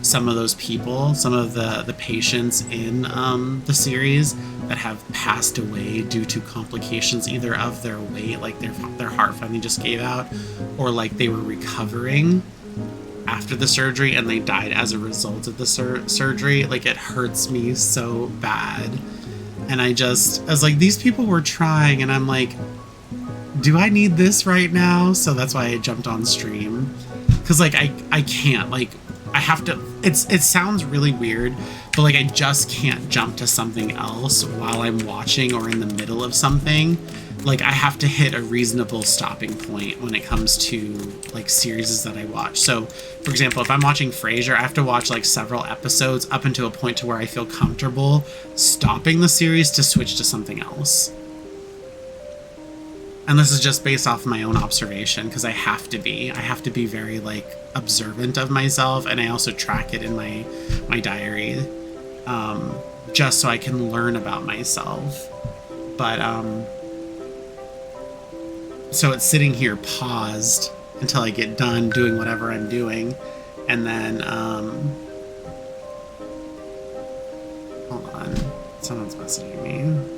some of those people, some of the patients in the series that have passed away due to complications either of their weight, like their heart finally just gave out, or like they were recovering after the surgery and they died as a result of the surgery. Like it hurts me so bad. And I was like, these people were trying, and I'm like, do I need this right now? So that's why I jumped on stream, because like I can't, like I have to, it sounds really weird, but like I just can't jump to something else while I'm watching or in the middle of something, like I have to hit a reasonable stopping point when it comes to like series that I watch. So for example, if I'm watching Frasier, I have to watch like several episodes up until a point to where I feel comfortable stopping the series to switch to something else. And this is just based off my own observation, because I have to be very like observant of myself, and I also track it in my diary, just so I can learn about myself. But so it's sitting here paused until I get done doing whatever I'm doing, and then hold on, someone's messaging me.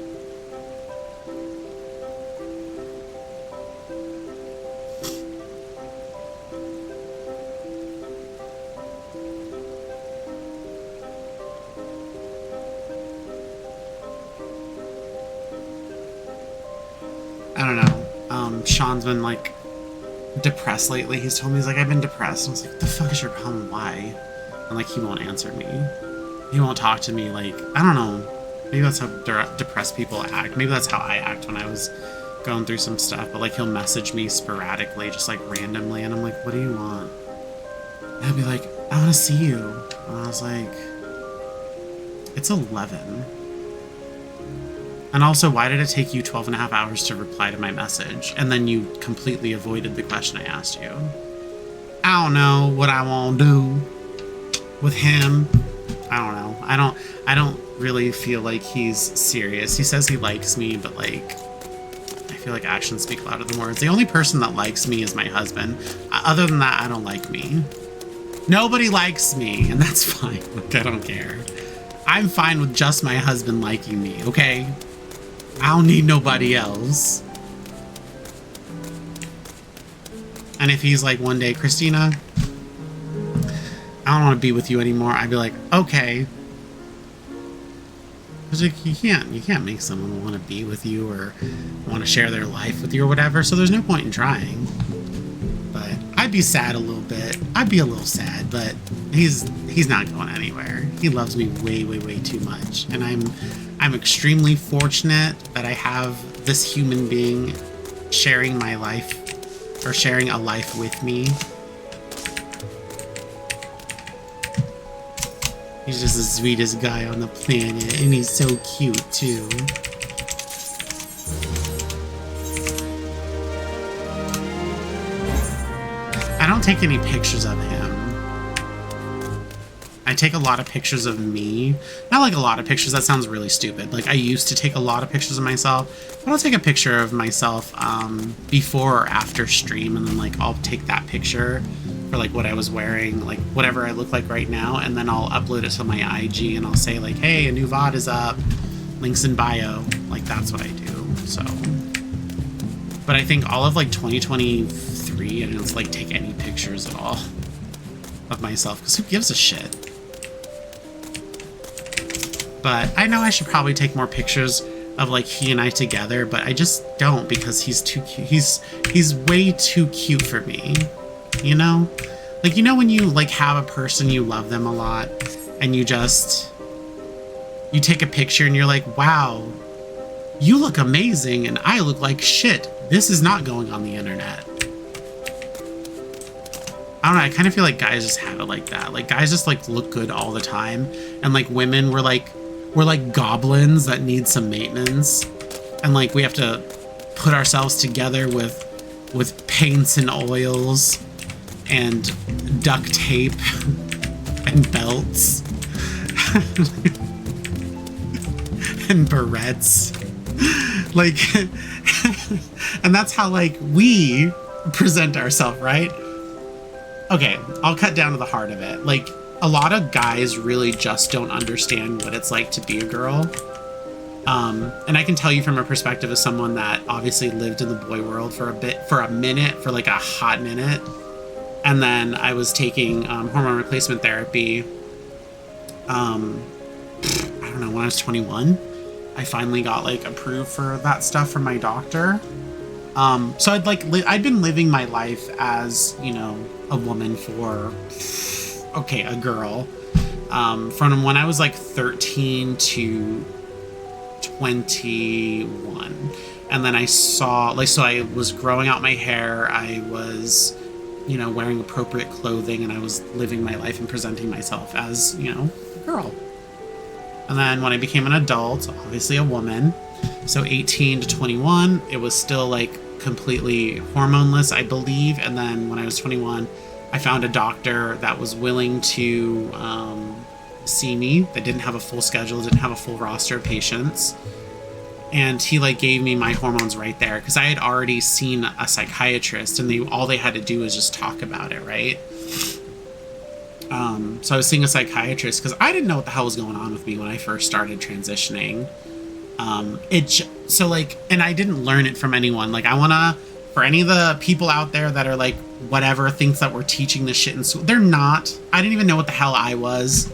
I don't know. Sean's been like depressed lately. He's told me, he's like, I've been depressed. And I was like, what the fuck is your problem? Why? And like, he won't answer me. He won't talk to me. Like, I don't know. Maybe that's how depressed people act. Maybe that's how I act when I was going through some stuff. But like, he'll message me sporadically, just like randomly. And I'm like, what do you want? And he'll be like, I want to see you. And I was like, it's 11. And also, why did it take you 12 and a half hours to reply to my message? And then you completely avoided the question I asked you. I don't know what I want to do with him. I don't know. I don't really feel like he's serious. He says he likes me, but like, I feel like actions speak louder than words. The only person that likes me is my husband. Other than that, I don't like me. Nobody likes me, and that's fine. Like, I don't care. I'm fine with just my husband liking me, okay? I don't need nobody else. And if he's like one day, Christina, I don't want to be with you anymore, I'd be like, okay. Because like, you can't make someone want to be with you or want to share their life with you or whatever, so there's no point in trying. But I'd be sad a little bit. I'd be a little sad, but he's not going anywhere. He loves me way, way, way too much. And I'm extremely fortunate that I have this human being sharing my life, or sharing a life with me. He's just the sweetest guy on the planet, and he's so cute too. I don't take any pictures of him. I take a lot of pictures of me. Not like a lot of pictures, that sounds really stupid. Like, I used to take a lot of pictures of myself, but I'll take a picture of myself before or after stream, and then like I'll take that picture for like what I was wearing, like whatever I look like right now, and then I'll upload it to my IG and I'll say like, hey, a new VOD is up, links in bio. Like, that's what I do. So, but I think all of like 2023, I didn't like take any pictures at all of myself, because who gives a shit? But I know I should probably take more pictures of like he and I together, but I just don't, because he's too cute. He's way too cute for me, you know? Like, you know when you like have a person, you love them a lot, and you take a picture and you're like, wow, you look amazing and I look like shit. This is not going on the internet. I don't know, I kind of feel like guys just have it like that. Like, guys just like look good all the time, and like women, we're like goblins that need some maintenance, and like we have to put ourselves together with paints and oils and duct tape and belts and barrettes, like and that's how like we present ourselves, right? Okay, I'll cut down to the heart of it. Like, a lot of guys really just don't understand what it's like to be a girl. And I can tell you from a perspective of someone that obviously lived in the boy world for like a hot minute. And then I was taking hormone replacement therapy. I don't know, when I was 21, I finally got like approved for that stuff from my doctor. So I'd been living my life as, you know, a woman for, okay, a girl, from when I was like 13 to 21. And then I saw, like, so I was growing out my hair. I was, you know, wearing appropriate clothing, and I was living my life and presenting myself as, you know, a girl. And then when I became an adult, obviously a woman, so 18 to 21, it was still like completely hormoneless, I believe. And then when I was 21, I found a doctor that was willing to see me, that didn't have a full schedule, didn't have a full roster of patients. And he like gave me my hormones right there, because I had already seen a psychiatrist, and all they had to do was just talk about it, right? So I was seeing a psychiatrist because I didn't know what the hell was going on with me when I first started transitioning. So like, and I didn't learn it from anyone. Like, I wanna, for any of the people out there that are like, whatever, thinks that we're teaching this shit in school, they're not. I didn't even know what the hell I was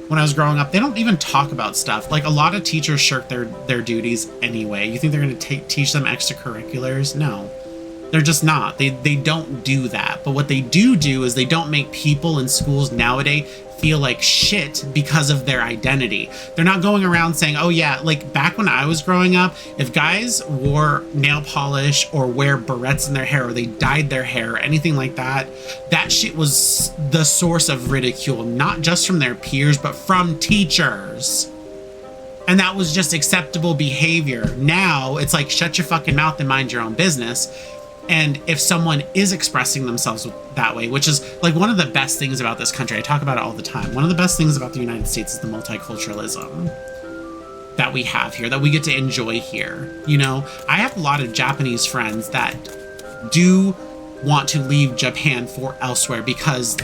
when I was growing up. They don't even talk about stuff. Like, a lot of teachers shirk their duties anyway. You think they're going to teach them extracurriculars? No, they're just not. They don't do that. But what they do is they don't make people in schools nowadays feel like shit because of their identity. They're not going around saying, oh yeah, like back when I was growing up, if guys wore nail polish or wear barrettes in their hair, or they dyed their hair or anything like that, that shit was the source of ridicule, not just from their peers, but from teachers. And that was just acceptable behavior. Now it's like, shut your fucking mouth and mind your own business. And if someone is expressing themselves that way, which is like one of the best things about this country, I talk about it all the time. One of the best things about the United States is the multiculturalism that we have here, that we get to enjoy here. You know, I have a lot of Japanese friends that do want to leave Japan for elsewhere, because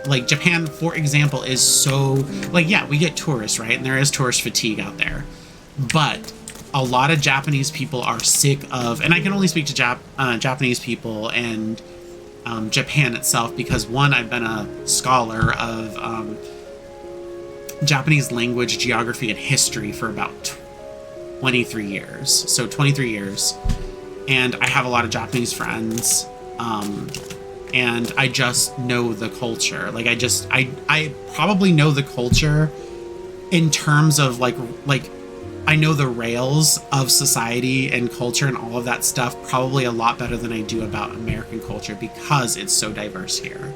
like Japan, for example, is so like, yeah, we get tourists, right? And there is tourist fatigue out there, but a lot of Japanese people are sick of, and I can only speak to Japanese people and Japan itself, because one, I've been a scholar of Japanese language, geography, and history for about 23 years. So 23 years. And I have a lot of Japanese friends. And I just know the culture. Like, I probably know the culture in terms of like I know the rails of society and culture and all of that stuff probably a lot better than I do about American culture, because it's so diverse here.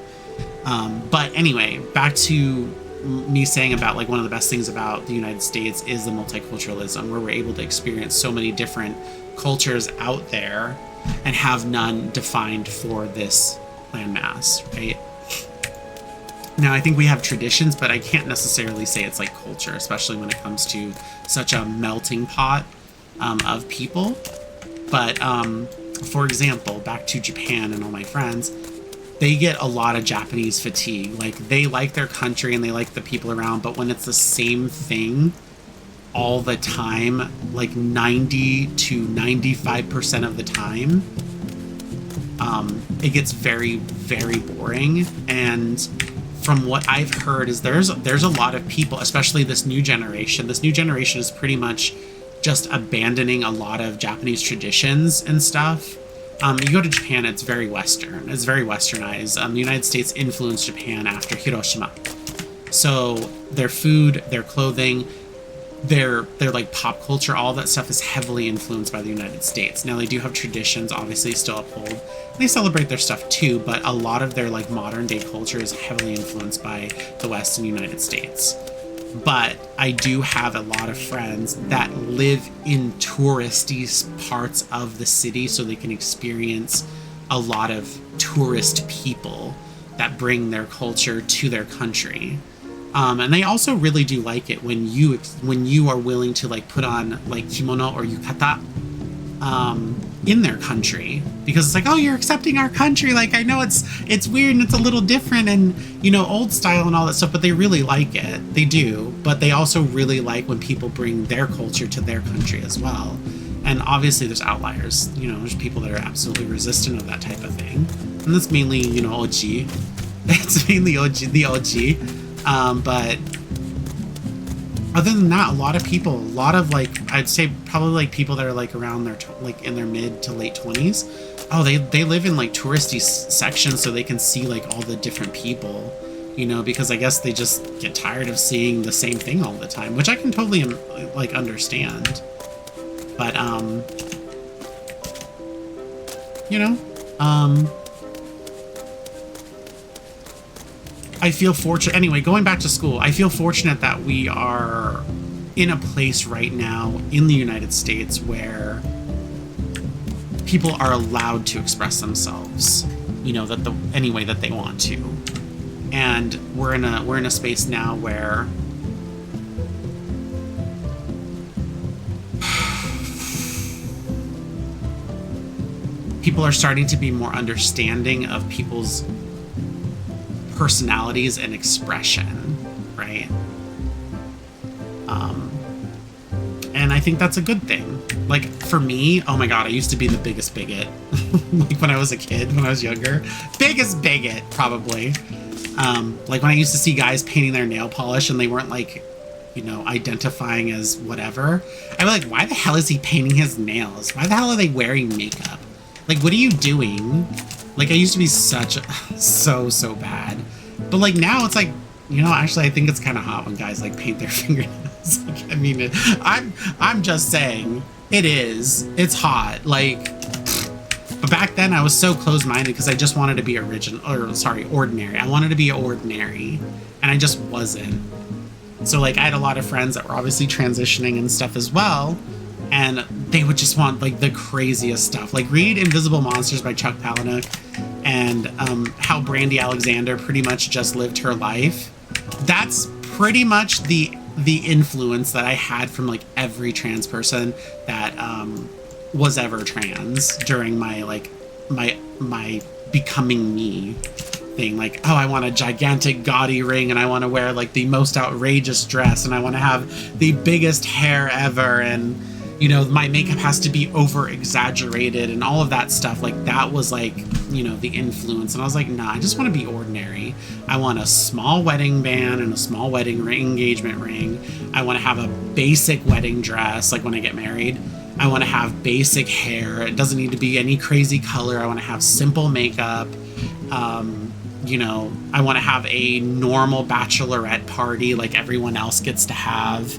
But anyway, back to me saying about like one of the best things about the United States is the multiculturalism, where we're able to experience so many different cultures out there and have none defined for this landmass, right? Now, I think we have traditions, but I can't necessarily say it's like culture, especially when it comes to such a melting pot of people. But for example, back to Japan and all my friends, they get a lot of Japanese fatigue. Like, they like their country and they like the people around, but when it's the same thing all the time, like 90 to 95% of the time, it gets very, very boring. And from what I've heard is there's a lot of people, especially this new generation. This new generation is pretty much just abandoning a lot of Japanese traditions and stuff. You go to Japan, it's very Western. It's very Westernized. The United States influenced Japan after Hiroshima. So their food, their clothing, their like pop culture, all that stuff is heavily influenced by the United States. Now, they do have traditions, obviously, still uphold. They celebrate their stuff too, but a lot of their like modern day culture is heavily influenced by the West and United States. But I do have a lot of friends that live in touristy parts of the city, so they can experience a lot of tourist people that bring their culture to their country. And they also really do like it when you are willing to like put on like kimono or yukata in their country, because it's like, oh, you're accepting our country. Like, I know it's weird and it's a little different and, you know, old style and all that stuff, but they really like it. They do, but they also really like when people bring their culture to their country as well. And obviously there's outliers, you know, there's people that are absolutely resistant of that type of thing. And that's mainly, you know, OG. It's mainly the OG. But other than that, a lot of like, I'd say probably like people that are like around their, like in their mid to late 20s. Oh, they live in like touristy sections so they can see like all the different people, you know, because I guess they just get tired of seeing the same thing all the time, which I can totally like understand. But you know? I feel fortunate. Anyway, going back to school, I feel fortunate that we are in a place right now in the United States where people are allowed to express themselves, you know, that any way that they want to. And we're in a space now where people are starting to be more understanding of people's personalities and expression, right? And I think that's a good thing. Like, for me, oh my god, I used to be the biggest bigot. Like, when I was a kid, when I was younger. Biggest bigot, probably. Like, when I used to see guys painting their nail polish and they weren't, like, you know, identifying as whatever, I'd be like, why the hell is he painting his nails? Why the hell are they wearing makeup? Like, what are you doing? Like, I used to be so bad. But, like, now it's like, you know, actually, I think it's kind of hot when guys, like, paint their fingernails. Like, I mean, I'm just saying, it is. It's hot. Like, but back then I was so closed-minded because I just wanted to be ordinary. I wanted to be ordinary, and I just wasn't. So, like, I had a lot of friends that were obviously transitioning and stuff as well, and they would just want, like, the craziest stuff. Like, read Invisible Monsters by Chuck Palahniuk, and how Brandy Alexander pretty much just lived her life. That's pretty much the influence that I had from, like, every trans person that was ever trans during my, like, my becoming me thing. Like, oh, I want a gigantic gaudy ring, and I want to wear, like, the most outrageous dress, and I want to have the biggest hair ever, and, you know, my makeup has to be over exaggerated and all of that stuff. Like, that was, like, you know, the influence. And I was like, nah, I just want to be ordinary. I want a small wedding band and a small wedding ring, engagement ring. I want to have a basic wedding dress, like, when I get married. I want to have basic hair. It doesn't need to be any crazy color. I want to have simple makeup. You know, I want to have a normal bachelorette party like everyone else gets to have.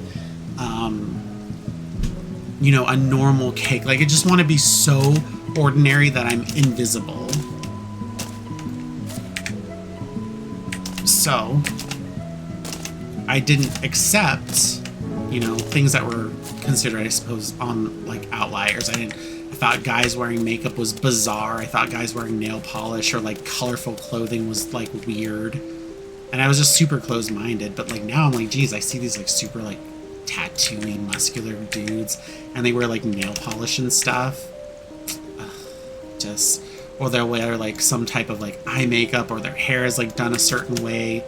You know, a normal cake. Like, I just want to be so ordinary that I'm invisible. So, I didn't accept, you know, things that were considered, I suppose, on, like, outliers. I thought guys wearing makeup was bizarre. I thought guys wearing nail polish or, like, colorful clothing was, like, weird. And I was just super closed-minded. But, like, now I'm like, geez, I see these, like, super, like, tattooey, muscular dudes, and they wear, like, nail polish and stuff. Just, or they'll wear, like, some type of, like, eye makeup, or their hair is, like, done a certain way.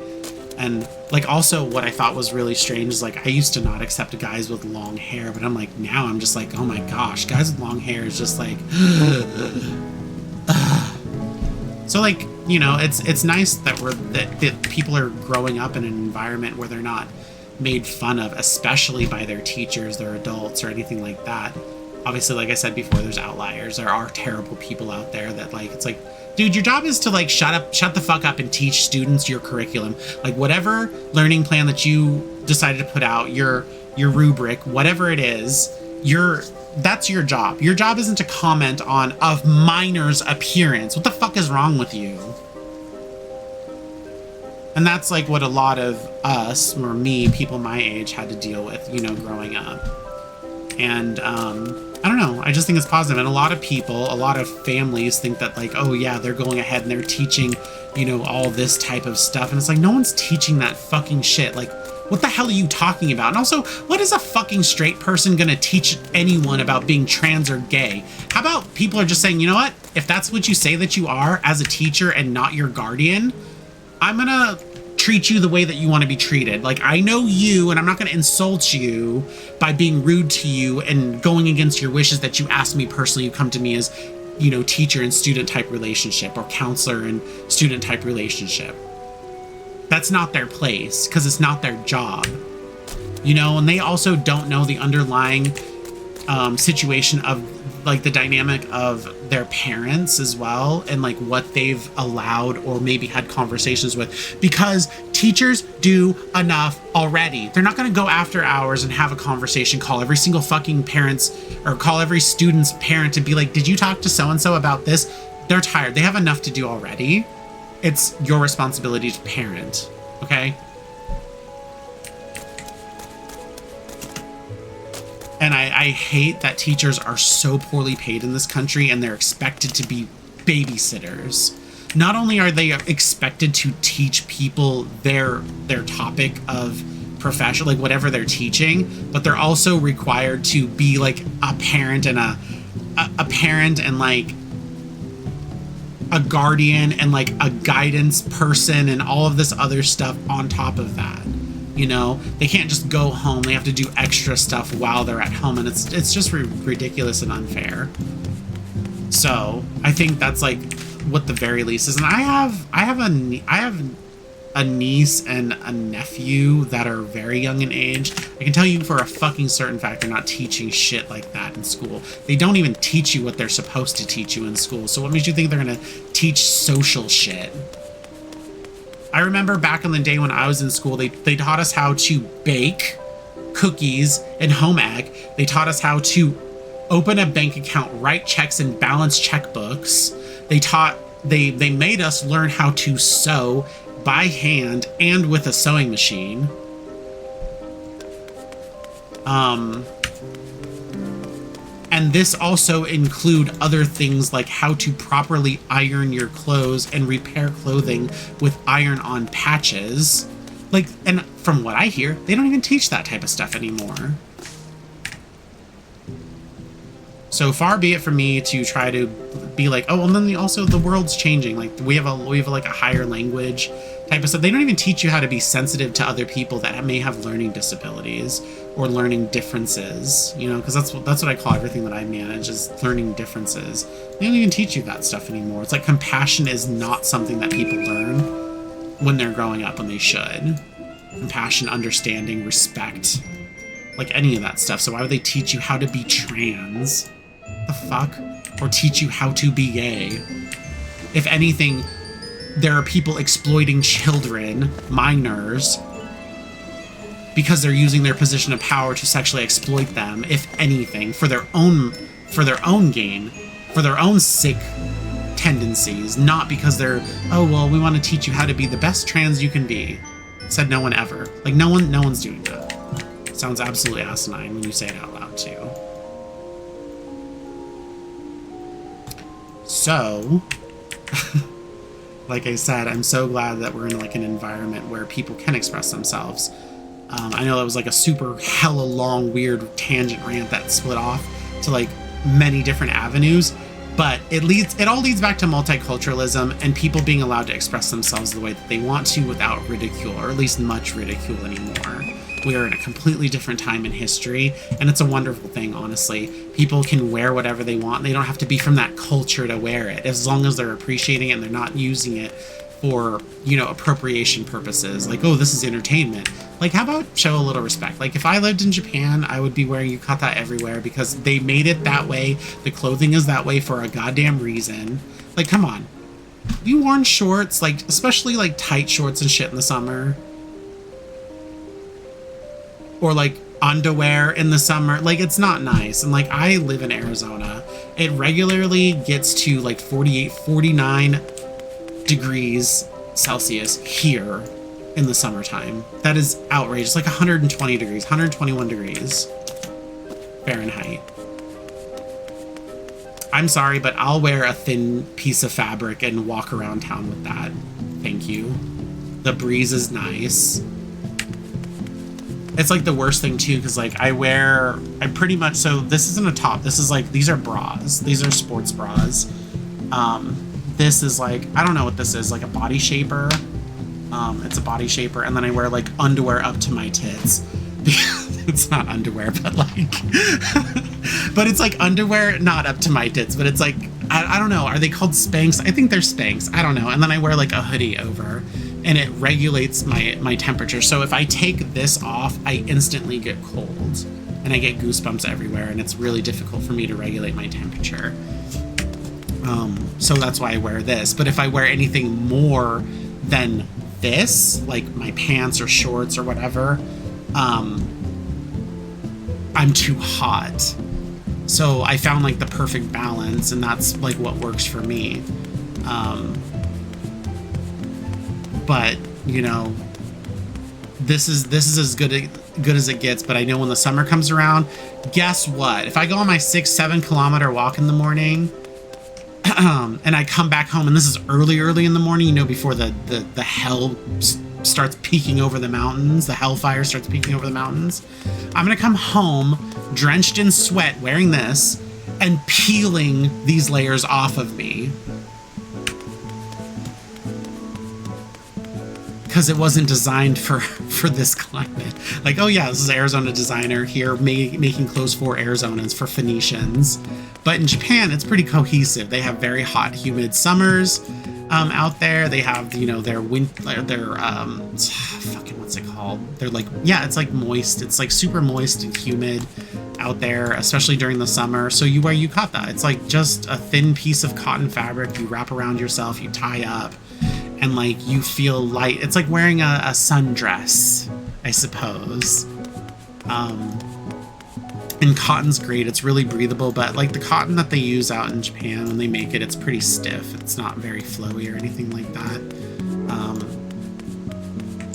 And, like, also what I thought was really strange is, like, I used to not accept guys with long hair, but I'm like, now I'm just like, oh my gosh, guys with long hair is just like, so, like, you know, it's nice that that people are growing up in an environment where they're not made fun of, especially by their teachers, their adults, or anything like that. Obviously, like I said before, there's outliers. There are terrible people out there that, like, it's like, dude, your job is to, like, shut the fuck up and teach students your curriculum. Like, whatever learning plan that you decided to put out, your rubric, whatever it is, that's your job. Your job isn't to comment on a minor's appearance. What the fuck is wrong with you? And that's, like, what a lot of us, or me, people my age, had to deal with, you know, growing up. And, I don't know. I just think it's positive. And a lot of people, a lot of families think that, like, oh yeah, they're going ahead and they're teaching, you know, all this type of stuff. And it's like, no one's teaching that fucking shit. Like, what the hell are you talking about? And also, what is a fucking straight person gonna teach anyone about being trans or gay? How about people are just saying, you know what? If that's what you say that you are as a teacher and not your guardian, I'm gonna treat you the way that you want to be treated. Like, I know you, and I'm not going to insult you by being rude to you and going against your wishes that you ask me personally. You come to me as, you know, teacher and student type relationship, or counselor and student type relationship. That's not their place, because it's not their job, you know. And they also don't know the underlying situation of like the dynamic of their parents as well, and like what they've allowed or maybe had conversations with, because teachers do enough already. They're not going to go after hours and have a conversation, call every single fucking parent's or call every student's parent and be like, did you talk to so-and-so about this? They're tired. They have enough to do already. It's your responsibility to parent. Okay. And I hate that teachers are so poorly paid in this country and they're expected to be babysitters. Not only are they expected to teach people their topic of profession, like whatever they're teaching, but they're also required to be like a parent and a parent and like a guardian and like a guidance person and all of this other stuff on top of that. You know, they can't just go home. They have to do extra stuff while they're at home, and it's just ridiculous and unfair. So I think that's like what the very least is. And I have a niece and a nephew that are very young in age. I can tell you for a fucking certain fact they're not teaching shit like that in school. They don't even teach you what they're supposed to teach you in school. So what makes you think they're gonna teach social shit? I remember back in the day when I was in school, they taught us how to bake cookies and home ec. They taught us how to open a bank account, write checks, and balance checkbooks. They made us learn how to sew by hand and with a sewing machine. And this also include other things like how to properly iron your clothes and repair clothing with iron-on patches. Like, and from what I hear, they don't even teach that type of stuff anymore. So far be it from me to try to be like, oh, and then also the world's changing. Like we have like a higher language type of stuff. They don't even teach you how to be sensitive to other people that may have learning disabilities or learning differences, you know, because that's what I call everything that I manage is learning differences. They don't even teach you that stuff anymore. It's like compassion is not something that people learn when they're growing up, when they should. Compassion, understanding, respect, like any of that stuff. So why would they teach you how to be trans? The fuck? Or teach you how to be gay? If anything, there are people exploiting children, minors, because they're using their position of power to sexually exploit them, if anything, for their own gain, for their own sick tendencies, not because they're, oh, well, we want to teach you how to be the best trans you can be. Said no one ever. Like, no one's doing that. Sounds absolutely asinine when you say it out loud, too. So, like I said, I'm so glad that we're in like an environment where people can express themselves. I know that was like a super hella long, weird tangent rant that split off to like many different avenues, but it all leads back to multiculturalism and people being allowed to express themselves the way that they want to without ridicule, or at least much ridicule anymore. We are in a completely different time in history, and it's a wonderful thing, honestly. People can wear whatever they want. They don't have to be from that culture to wear it, as long as they're appreciating it and they're not using it for, you know, appropriation purposes. Like, oh, this is entertainment. Like, how about show a little respect? Like, if I lived in Japan, I would be wearing yukata everywhere because they made it that way. The clothing is that way for a goddamn reason. Like, come on. Have you worn shorts, like, especially like tight shorts and shit in the summer? Or like underwear in the summer? Like, it's not nice. And like, I live in Arizona. It regularly gets to like 48, 49 degrees Celsius here in the summertime. That is outrageous. Like 120 degrees, 121 degrees Fahrenheit. I'm sorry, but I'll wear a thin piece of fabric and walk around town with that. Thank you. The breeze is nice. It's like the worst thing too, because like I pretty much, so this isn't a top, this is like, these are bras. These are sports bras. This is like, I don't know what this is, like a body shaper. It's a body shaper, and then I wear like underwear up to my tits. It's not underwear, but like, but it's like underwear not up to my tits, but it's like, I don't know, are they called Spanx? I think they're Spanx, I don't know. And then I wear like a hoodie over, and it regulates my temperature. So if I take this off, I instantly get cold. and I get goosebumps everywhere, and it's really difficult for me to regulate my temperature. So that's why I wear this. But if I wear anything more than this, like my pants or shorts or whatever, I'm too hot. So I found like the perfect balance, and that's like what works for me. But you know, this is as good as it gets. But I know when the summer comes around, guess what? If I go on my 6-7 kilometer walk in the morning, and I come back home, and this is early in the morning, you know, before the hell starts peeking over the mountains, the hellfire starts peeking over the mountains, I'm gonna come home drenched in sweat wearing this and peeling these layers off of me, because it wasn't designed for this climate. Like, oh yeah, this is Arizona designer here making clothes for Arizonans, for Phoenicians. But in Japan, it's pretty cohesive. They have very hot, humid summers out there. They have, you know, their fucking, what's it called? They're like, yeah, it's like moist. It's like super moist and humid out there, especially during the summer. So you wear yukata. It's like just a thin piece of cotton fabric you wrap around yourself, you tie up, and like you feel light. It's like wearing a sundress, I suppose. And cotton's great. It's really breathable, but like the cotton that they use out in Japan when they make it, it's pretty stiff. It's not very flowy or anything like that.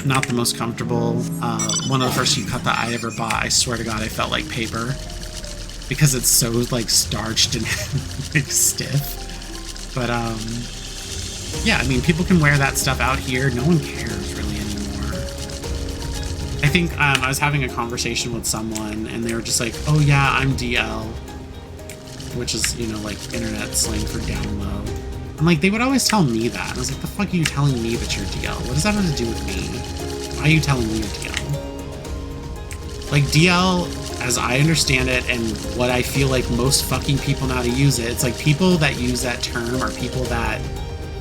Not the most comfortable. One of the first yukata I ever bought, I swear to God, I felt like paper because it's so like starched and like stiff. But yeah, I mean, people can wear that stuff out here. No one cares really anymore. I think I was having a conversation with someone, and they were just like, oh yeah, I'm DL, which is, you know, like internet slang for down low. And like, they would always tell me that. And I was like, the fuck are you telling me that you're DL? What does that have to do with me? Why are you telling me you're DL? Like, DL, as I understand it, and what I feel like most fucking people know how to use it, it's like people that use that term are people that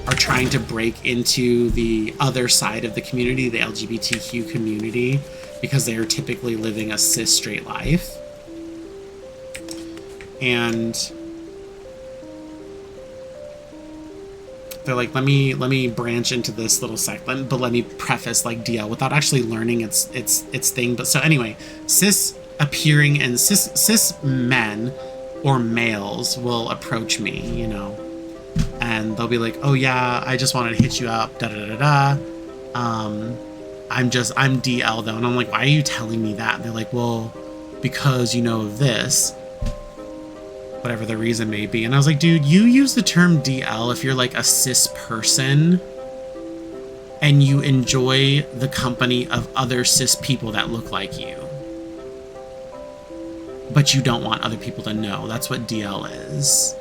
are trying to break into the other side of the community, the LGBTQ community, because they are typically living a cis straight life. And they're like, let me branch into this little segment, but let me preface like DL without actually learning its thing. But so anyway, cis appearing and cis men or males will approach me, you know, and they'll be like, oh yeah, I just wanted to hit you up, da da da da. I'm DL though. And I'm like, why are you telling me that? And they're like, well, because you know this, whatever the reason may be. And I was like, dude, you use the term DL if you're like a cis person and you enjoy the company of other cis people that look like you, but you don't want other people to know. That's what DL is.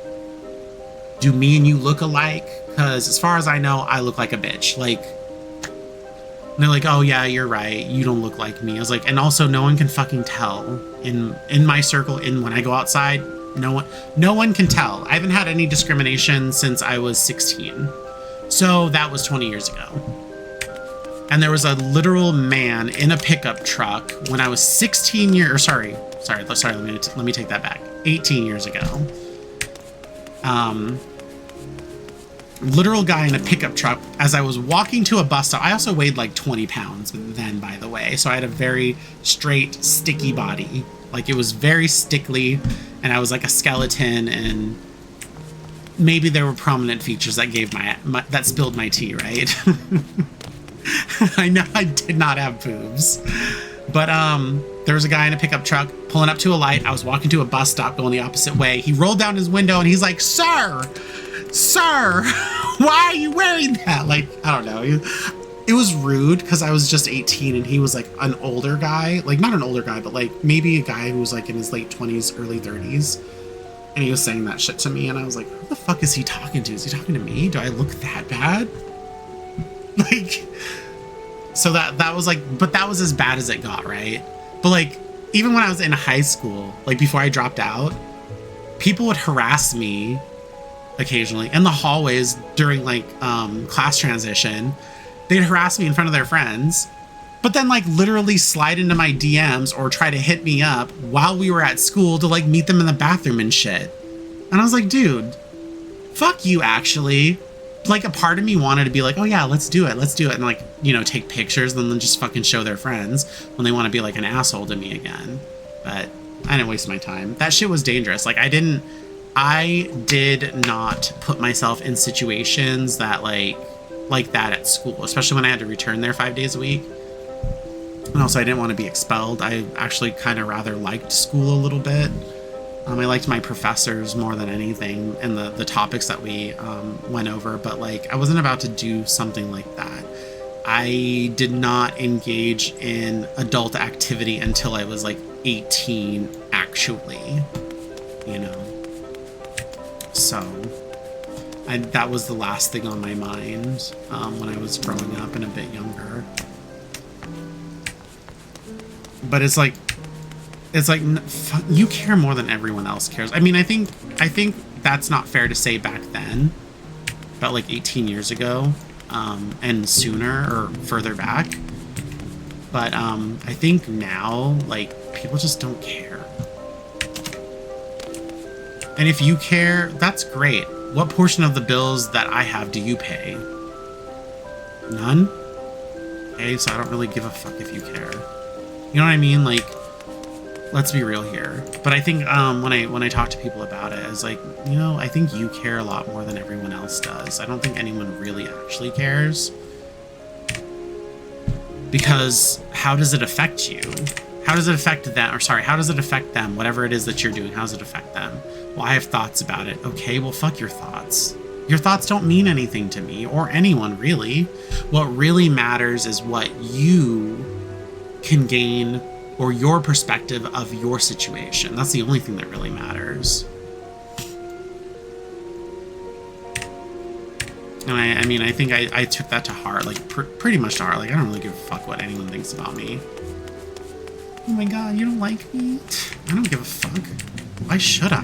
Do me and you look alike? Because as far as I know, I look like a bitch. Like, and they're like, oh yeah, you're right, you don't look like me. I was like, and also no one can fucking tell in my circle, when I go outside, no one can tell. I haven't had any discrimination since I was 16. So that was 20 years ago. And there was a literal man in a pickup truck when I was 16 years, sorry, let me take that back. 18 years ago. Literal guy in a pickup truck as I was walking to a bus stop. I also weighed like 20 pounds then, by the way. So I had a very straight, sticky body. Like, it was very stickly, and I was like a skeleton, and maybe there were prominent features that gave that spilled my tea, right? I know I did not have boobs. But there was a guy in a pickup truck pulling up to a light. I was walking to a bus stop going the opposite way. He rolled down his window and he's like, Sir, why are you wearing that? Like, I don't know. It was rude because I was just 18 and he was like an older guy. Like, not an older guy, but like maybe a guy who was like in his late 20s, early 30s. And he was saying that shit to me. And I was like, who the fuck is he talking to? Is he talking to me? Do I look that bad? Like, so that was like, but that was as bad as it got, right? But like, even when I was in high school, like before I dropped out, people would harass me occasionally in the hallways during like class transition. They'd harass me in front of their friends but then like literally slide into my DMs or try to hit me up while we were at school to like meet them in the bathroom and shit. And I was like, dude, fuck you, actually. Like, a part of me wanted to be like, oh yeah, let's do it. And like, you know, take pictures and then just fucking show their friends when they want to be like an asshole to me again. But I didn't waste my time. That shit was dangerous. Like, I did not put myself in situations that like that at school, especially when I had to return there 5 days a week. And also I didn't want to be expelled. I actually kind of rather liked school a little bit. I liked my professors more than anything and the topics that we went over, but like I wasn't about to do something like that. I did not engage in adult activity until I was like 18, actually, you know. So that was the last thing on my mind when I was growing up and a bit younger. But it's like you care more than everyone else cares. I mean, I think that's not fair to say back then, about like 18 years ago, and sooner or further back. But I think now, like, people just don't care. And if you care, that's great. What portion of the bills that I have do you pay? None? Okay, so I don't really give a fuck if you care. You know what I mean? Like, let's be real here. But I think when I talk to people about it, it's like, you know, I think you care a lot more than everyone else does. I don't think anyone really actually cares. Because how does it affect you? How does it affect them? Or sorry, how does it affect them? Whatever it is that you're doing, how does it affect them? Well, I have thoughts about it. Okay, well, fuck your thoughts. Your thoughts don't mean anything to me or anyone, really. What really matters is what you can gain or your perspective of your situation. That's the only thing that really matters. And I mean, I think I took that to heart, like pretty much to heart. Like, I don't really give a fuck what anyone thinks about me. Oh my God, you don't like me? I don't give a fuck. Why should I?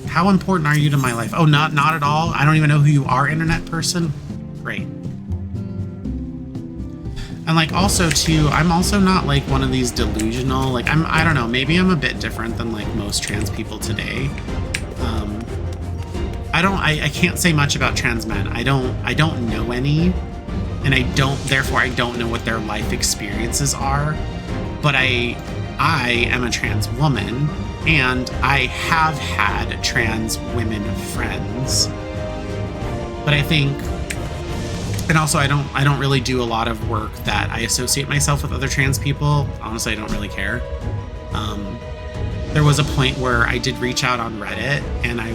How important are you to my life? Oh, not at all? I don't even know who you are, internet person? Great. And like also too, I'm also not like one of these delusional, like I don't know, maybe I'm a bit different than like most trans people today. I can't say much about trans men. I don't know any, and therefore I don't know what their life experiences are, but I am a trans woman and I have had trans women friends. But I think, and also I don't really do a lot of work that I associate myself with other trans people. Honestly, I don't really care. There was a point where I did reach out on Reddit and I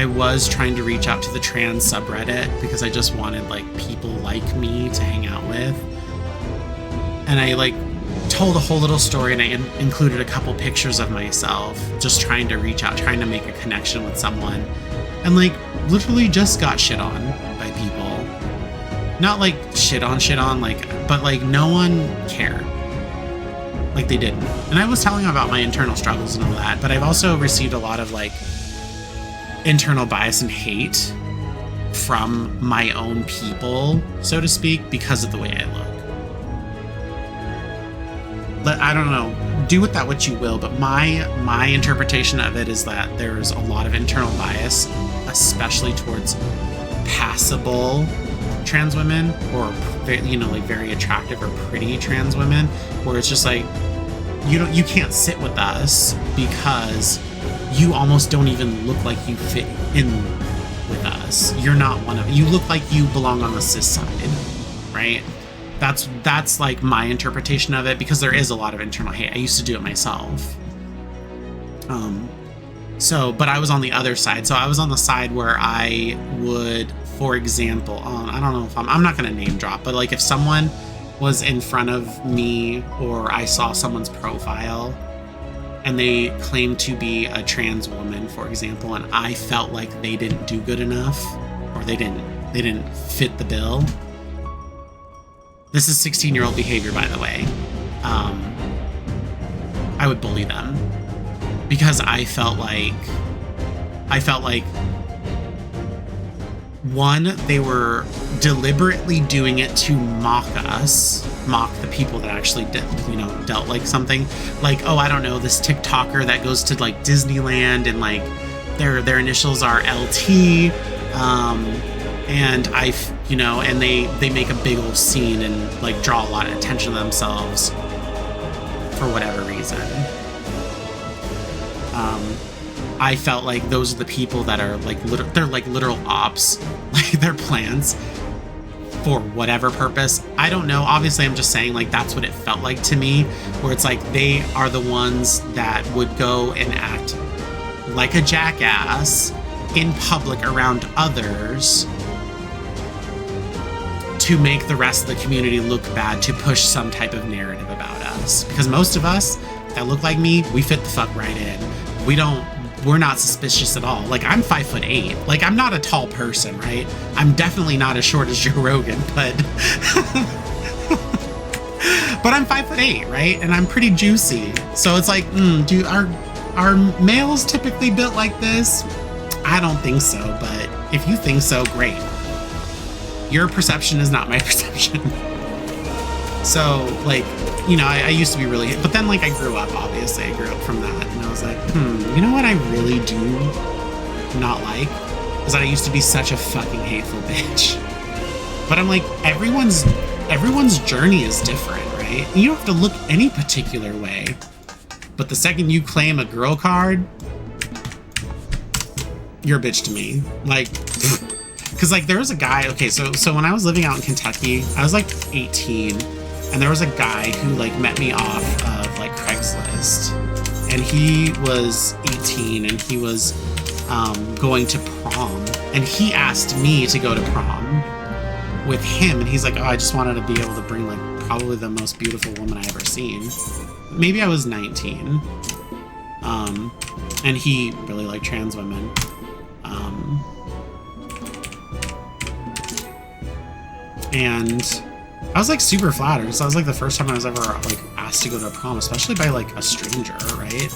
was trying to reach out to the trans subreddit because I just wanted like people like me to hang out with. And I like told a whole little story and I included a couple pictures of myself, just trying to reach out, trying to make a connection with someone, and like literally just got shit on by people. Not like shit on, like, but like no one cared. Like they didn't. And I was telling them about my internal struggles and all that, but I've also received a lot of like internal bias and hate from my own people, so to speak, because of the way I look. I don't know, do with that what you will, but my interpretation of it is that there's a lot of internal bias, especially towards passable trans women, or, you know, like very attractive or pretty trans women, where it's just like, you can't sit with us because you almost don't even look like you fit in with us. You're not one of, you look like you belong on the cis side, right? That's like my interpretation of it, because there is a lot of internal hate. I used to do it myself. But I was on the other side. So I was on the side where I would, for example, I don't know if I'm not going to name drop, but like if someone was in front of me or I saw someone's profile and they claimed to be a trans woman, for example, and I felt like they didn't do good enough or they didn't fit the bill. This is 16-year-old behavior, by the way. I would bully them because I felt like one, they were deliberately doing it to mock us, mock the people that actually did, dealt like something like, oh, I don't know, this TikToker that goes to like Disneyland and like their initials are LT, and and they make a big old scene and like draw a lot of attention to themselves for whatever reason. I felt like those are the people that are like they're like literal ops, like they're plans for whatever purpose. I don't know. Obviously, I'm just saying like that's what it felt like to me, where it's like they are the ones that would go and act like a jackass in public around others to make the rest of the community look bad, to push some type of narrative about us. Because most of us that look like me, we fit the fuck right in. We're not suspicious at all. Like, I'm 5'8". Like, I'm not a tall person, right? I'm definitely not as short as Joe Rogan, but but I'm 5'8", right? And I'm pretty juicy. So it's like, are males typically built like this? I don't think so, but if you think so, great. Your perception is not my perception. So, like, I used to be really, but then, like, I grew up, obviously. I grew up from that, and I was like, you know what I really do not like? Is that I used to be such a fucking hateful bitch. But I'm like, everyone's journey is different, right? And you don't have to look any particular way. But the second you claim a girl card, you're a bitch to me. Like, because, like, there was a guy, okay, so when I was living out in Kentucky, I was, like, 18, and there was a guy who, like, met me off of, like, Craigslist, and he was 18, and he was going to prom, and he asked me to go to prom with him, and he's like, oh, I just wanted to be able to bring, like, probably the most beautiful woman I ever seen. Maybe I was 19, and he really liked trans women. And I was like super flattered. So that was like the first time I was ever like asked to go to a prom, especially by like a stranger, right?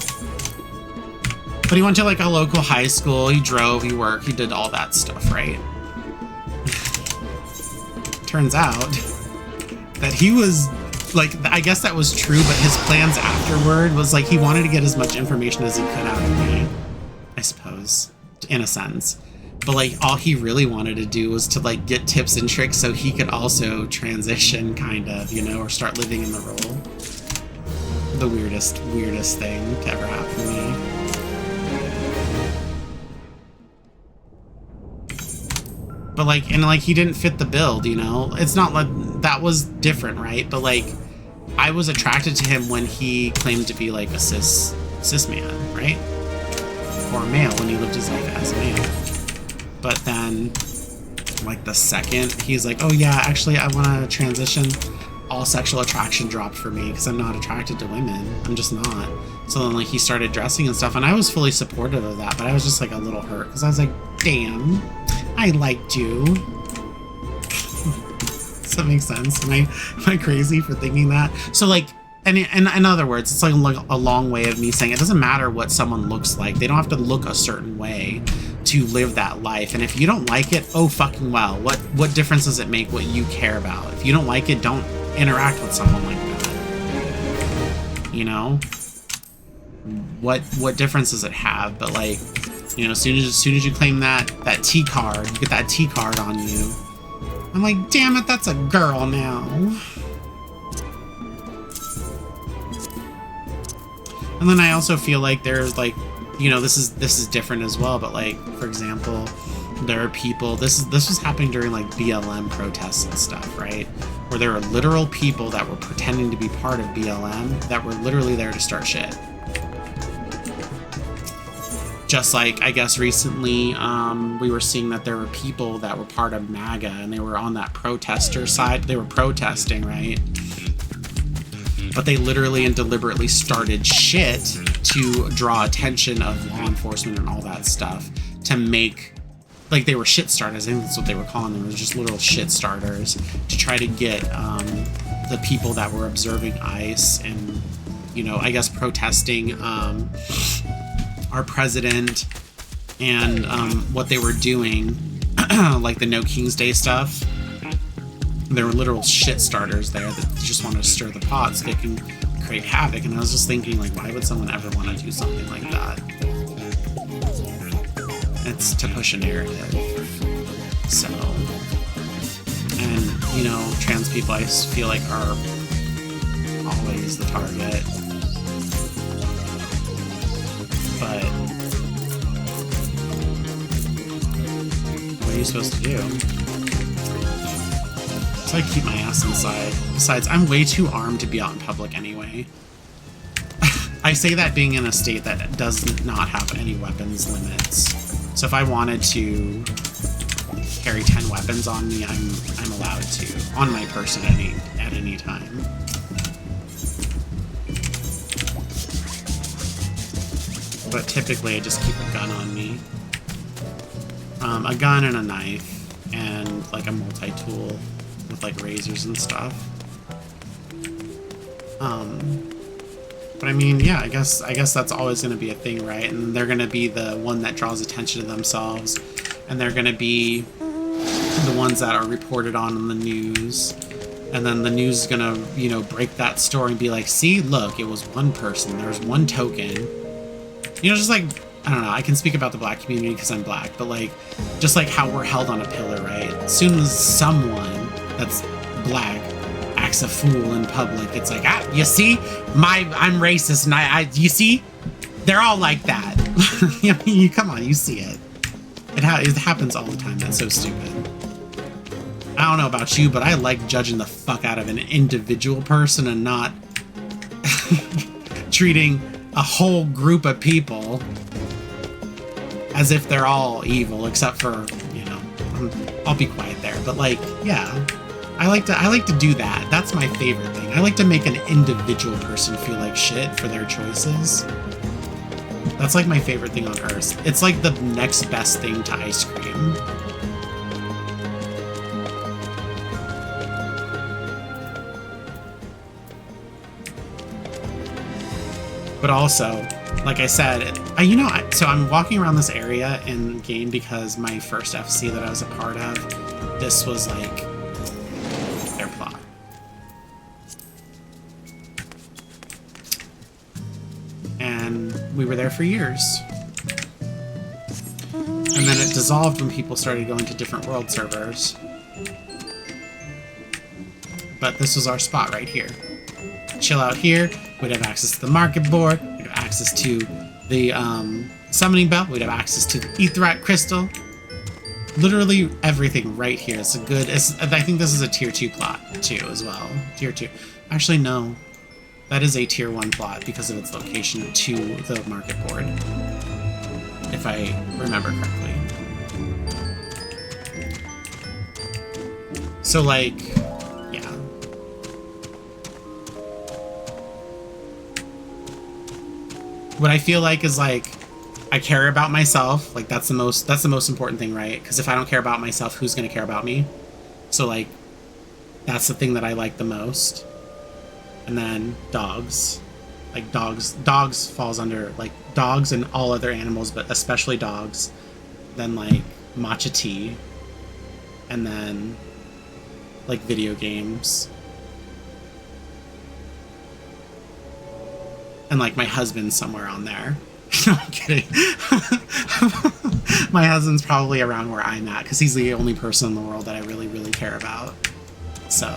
But he went to like a local high school. He drove, he worked, he did all that stuff, right? Turns out that he was like, I guess that was true, but his plans afterward was like he wanted to get as much information as he could out of me, I suppose, in a sense. But like all he really wanted to do was to like get tips and tricks so he could also transition kind of, or start living in the role. The weirdest thing to ever happen to me. But like, and like he didn't fit the build, It's not like that was different, right? But like I was attracted to him when he claimed to be like a cis man, right? Or a male when he lived his life as a male. But then, like, the second he's like, oh yeah, actually I want to transition, all sexual attraction dropped for me because I'm not attracted to women. I'm just not. So then, like, he started dressing and stuff, and I was fully supportive of that, but I was just, like, a little hurt because I was like, damn, I liked you. Does that make sense? Am I crazy for thinking that? So, like, and in other words, it's like a long way of me saying it doesn't matter what someone looks like. They don't have to look a certain way to live that life. And if you don't like it, oh fucking well. What difference does it make what you care about? If you don't like it, don't interact with someone like that. What difference does it have? But like, as soon as you claim that T card, you get that T card on you. I'm like, damn it, that's a girl now. And then I also feel like there's like, this is different as well, but like, for example, there are people, this was happening during like BLM protests and stuff, right? Where there are literal people that were pretending to be part of BLM that were literally there to start shit. Just like, I guess recently, we were seeing that there were people that were part of MAGA and they were on that protester side. They were protesting, right? But they literally and deliberately started shit to draw attention of law enforcement and all that stuff to make, like, they were shit starters. I think that's what they were calling them. It was just little shit starters to try to get the people that were observing ICE and, I guess protesting our president and what they were doing like the No King's Day stuff. There were literal shit starters there that just wanted to stir the pot so they can create havoc. And I was just thinking, like, why would someone ever want to do something like that? It's to push a narrative. So, and, you know, trans people I feel like are always the target. But what are you supposed to do? So I keep my ass inside. Besides, I'm way too armed to be out in public anyway. I say that being in a state that does not have any weapons limits. So if I wanted to carry 10 weapons on me, I'm allowed to on my person at any time. But typically I just keep a gun on me. A gun and a knife and like a multi-tool with like razors and stuff. But I mean, yeah, I guess that's always going to be a thing, right? And they're going to be the one that draws attention to themselves, and they're going to be the ones that are reported on the news, and then the news is going to, you know, break that story and be like, see, look, it was one person, there was one token. You know, just like, I don't know, I can speak about the black community because I'm black, but like, just like how we're held on a pillar, right? As soon as someone that's black acts a fool in public, it's like, ah, you see, I'm racist, and I you see, they're all like that. I mean, come on, you see it. It happens all the time. That's so stupid. I don't know about you, but I like judging the fuck out of an individual person and not treating a whole group of people as if they're all evil, except for, you know, I'll be quiet there, but like, yeah, I like to do that. That's my favorite thing. I like to make an individual person feel like shit for their choices. That's like my favorite thing on earth. It's like the next best thing to ice cream. But also, like I said, so I'm walking around this area in game because my first FC that I was a part of, this was like their plot. And we were there for years. And then it dissolved when people started going to different world servers. But this was our spot right here. Chill out here. We'd have access to the market board. We'd have access to the summoning bell. We'd have access to the Aetheryte crystal. Literally everything right here. It's a good. I think this is a tier 2 plot too, as well. Tier 2. Actually, no. That is a tier 1 plot because of its location to the market board, if I remember correctly. So, like, yeah. What I feel like is, like, I care about myself. Like, that's the most important thing, right? Because if I don't care about myself, who's going to care about me? So, like, that's the thing that I like the most. And then dogs. Like, dogs falls under, like, dogs and all other animals, but especially dogs. Then, like, matcha tea. And then, like, video games. And, like, my husband's somewhere on there. No, I'm kidding. My husband's probably around where I'm at, because he's the only person in the world that I really, really care about. So,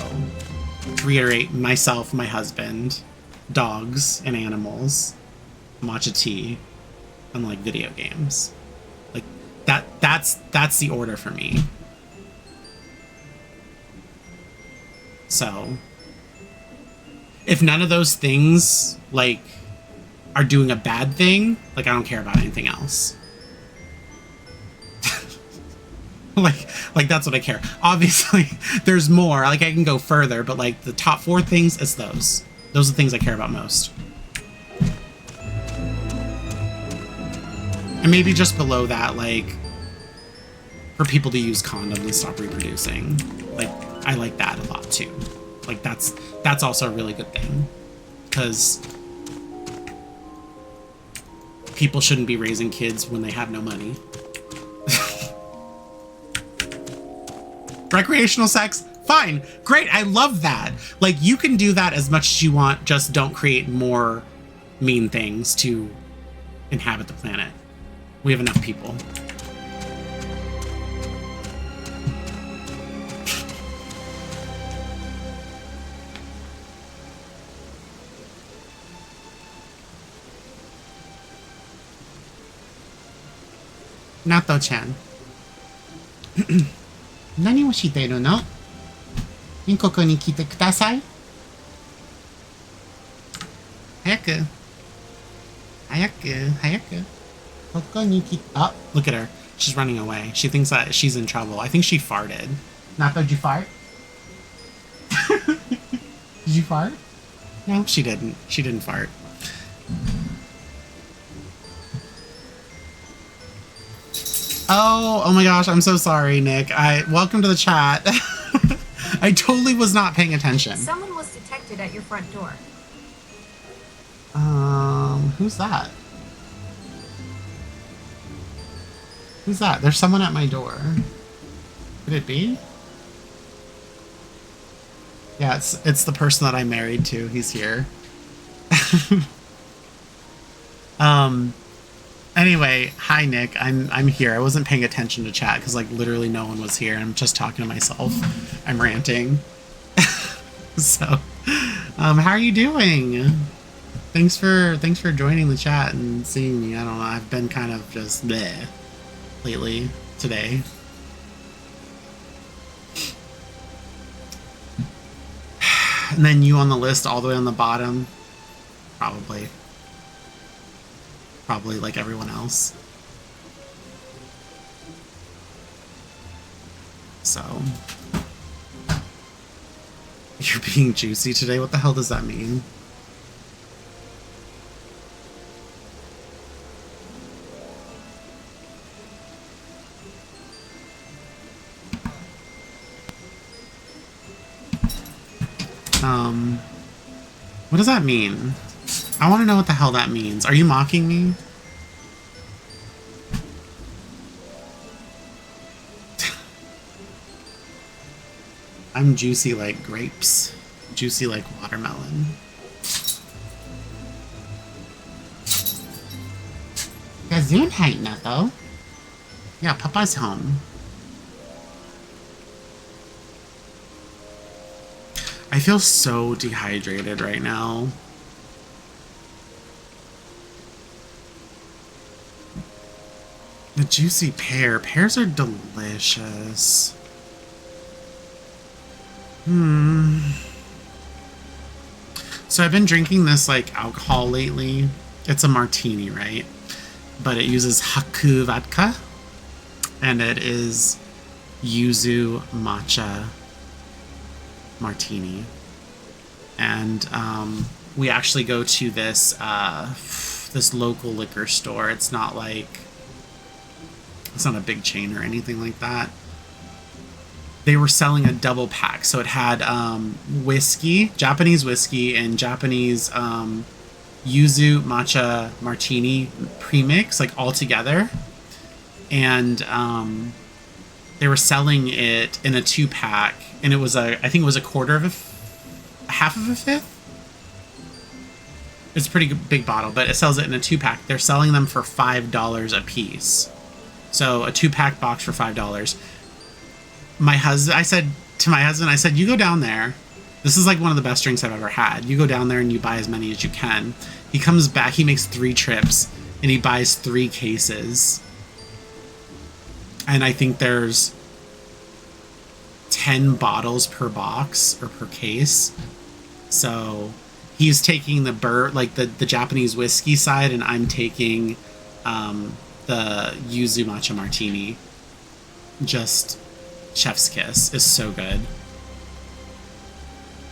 to reiterate, myself, my husband, dogs and animals, matcha tea, and, like, video games. Like, that's the order for me. So, if none of those things, like, are doing a bad thing, like, I don't care about anything else. like that's what I care. Obviously, there's more. Like, I can go further, but, like, the top 4 things, it's those. Those are the things I care about most. And maybe just below that, like, for people to use condoms and stop reproducing. Like, I like that a lot, too. Like, that's also a really good thing. Because people shouldn't be raising kids when they have no money. Recreational sex, fine, great, I love that. Like, you can do that as much as you want, just don't create more mean things to inhabit the planet. We have enough people. Nato-chan. 何をしているの？ここに来てください。早く。早く。早く。ここに来て。Oh, look at her. She's running away. She thinks that she's in trouble. I think she farted. Nato, did you fart? Did you fart? No, she didn't. She didn't fart. Oh my gosh, I'm so sorry, Nick. Welcome to the chat. I totally was not paying attention. Someone was detected at your front door. Who's that? Who's that? There's someone at my door. Could it be? Yeah, it's the person that I'm married to. He's here. Anyway, hi Nick. I'm here. I wasn't paying attention to chat because like literally no one was here. I'm just talking to myself. I'm ranting. So, how are you doing? Thanks for joining the chat and seeing me. I don't know. I've been kind of just bleh lately today. And then you on the list all the way on the bottom. Probably like everyone else. So, you're being juicy today? What the hell does that mean? What does that mean? I want to know what the hell that means. Are you mocking me? I'm juicy like grapes. Juicy like watermelon. Gesundheit, Nato. Yeah, Papa's home. I feel so dehydrated right now. The juicy pear. Pears are delicious. So I've been drinking this like alcohol lately. It's a martini, right? But it uses Haku vodka. And it is yuzu matcha martini. And we actually go to this this local liquor store. It's not a big chain or anything like that. They were selling a double pack, so it had whiskey, Japanese whiskey, and Japanese yuzu matcha martini premix, like all together. And they were selling it in a 2-pack, and it was I think it was half of a fifth. It's a pretty big bottle, but it sells it in a 2-pack. They're selling them for $5 a piece. So a 2-pack box for $5. I said to my husband, you go down there. This is like one of the best drinks I've ever had. You go down there and you buy as many as you can. He comes back, he makes 3 trips, and he buys 3 cases. And I think there's 10 bottles per box or per case. So he's taking the Japanese whiskey side, and I'm taking the yuzu matcha martini. Just chef's kiss. Is so good.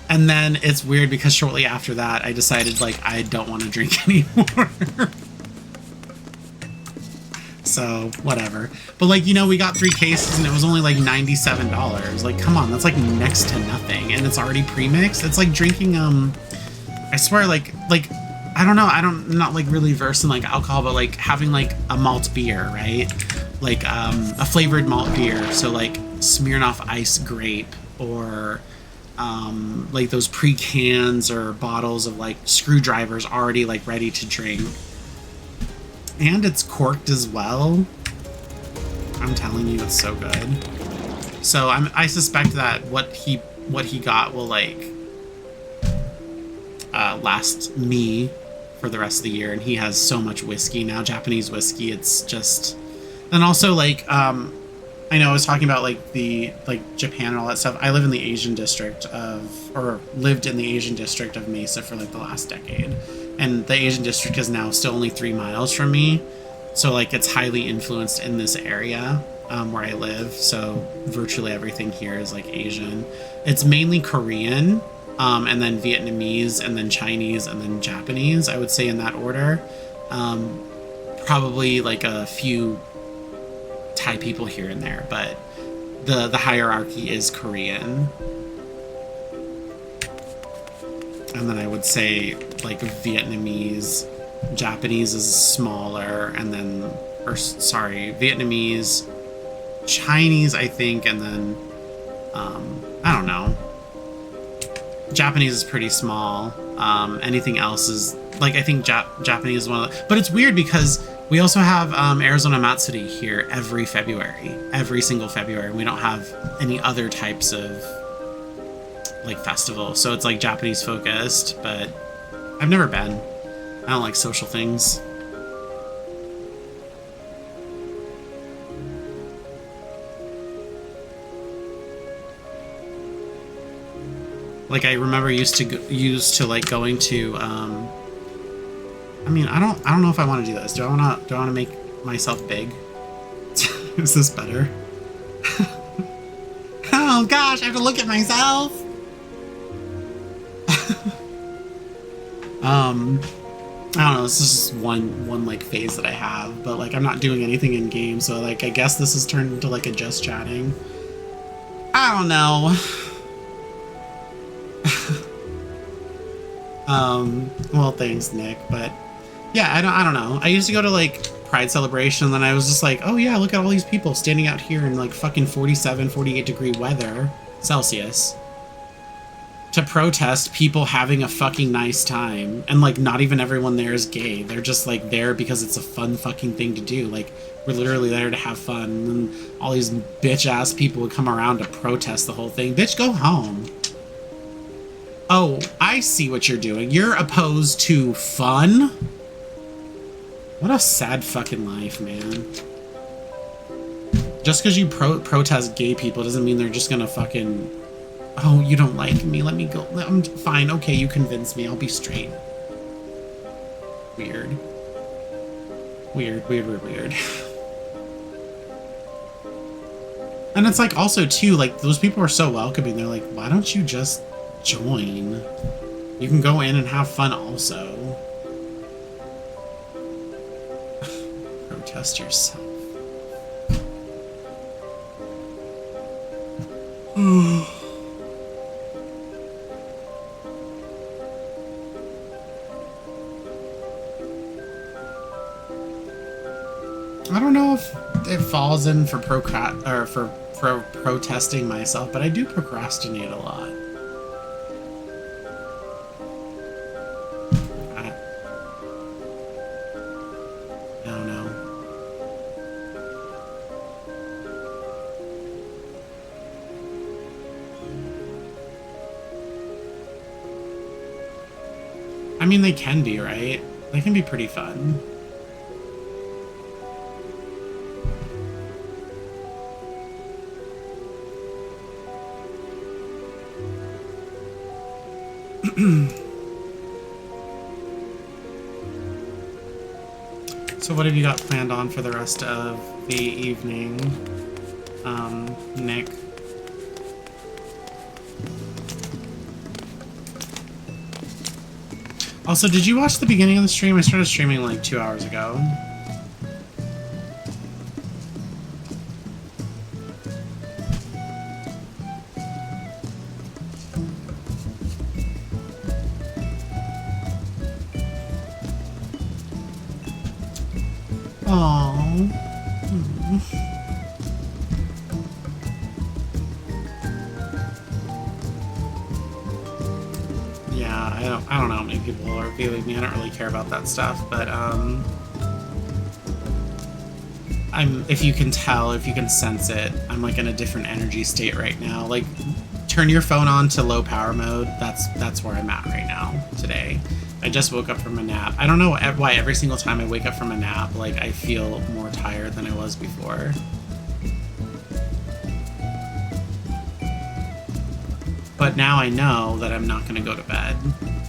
And then it's weird because shortly after that I decided I don't want to drink anymore. So whatever. But we got 3 cases and it was only $97. Come on, that's next to nothing, and it's already pre-mixed. It's like drinking I swear I don't know, I'm not really versed in alcohol, but having a malt beer, right? A flavored malt beer. So Smirnoff Ice Grape, or like those pre-cans or bottles of like screwdrivers already like ready to drink. And it's corked as well. I'm telling you, it's so good. So I suspect that what he got will like last me for the rest of the year. And he has so much whiskey now, Japanese whiskey. It's just, and also like I know I was talking about like Japan and all that stuff. I live in the Asian district lived in the Asian district of Mesa for like the last decade, and the Asian district is now still only 3 miles from me. So like it's highly influenced in this area where I live. So virtually everything here is like Asian. It's mainly Korean, and then Vietnamese, and then Chinese, and then Japanese, I would say in that order. Probably like a few Thai people here and there, but the hierarchy is Korean. And then I would say like Vietnamese, Japanese is smaller, and then, Vietnamese, Chinese, I think, and then, I don't know. Japanese is pretty small. Anything else is, like, I think Japanese is one of the, but it's weird because we also have Arizona Matsuri here every single February. We don't have any other types of, like, festival. So it's, like, Japanese focused, but I've never been. I don't like social things. Like I remember used to like going to I mean, I don't know if I want to do this. Do I want to make myself big? Is this better? Oh gosh, I have to look at myself. I don't know, this is just one like phase that I have, but like I'm not doing anything in game, so like I guess this has turned into like a just chatting. I don't know. Well, thanks, Nick, but yeah, I don't know. I used to go to like Pride celebration, and then I was just like, oh yeah, look at all these people standing out here in like fucking 47, 48 degree weather Celsius to protest people having a fucking nice time. And like not even everyone there is gay. They're just like there because it's a fun fucking thing to do. Like we're literally there to have fun, and all these bitch ass people would come around to protest the whole thing. Bitch, go home. Oh, I see what you're doing. You're opposed to fun? What a sad fucking life, man. Just because you protest gay people doesn't mean they're just gonna fucking... Oh, you don't like me. Let me go. I'm fine. Okay, you convinced me. I'll be straight. Weird. Weird, weird, weird, weird. And it's like also, too, like, those people are so welcoming. They're like, why don't you just... join? You can go in and have fun also. Protest yourself. I don't know if it falls in for protesting myself, but I do procrastinate a lot. I mean, they can be, right? They can be pretty fun. So what have you got planned on for the rest of the evening, Nick? Also, did you watch the beginning of the stream? I started streaming like 2 hours ago. I don't know how many people are viewing me. I don't really care about that stuff, but if you can tell, if you can sense it, I'm like in a different energy state right now. Like, turn your phone on to low power mode. That's where I'm at right now today. I just woke up from a nap. I don't know why every single time I wake up from a nap, like, I feel more tired than I was before. But now I know that I'm not going to go to bed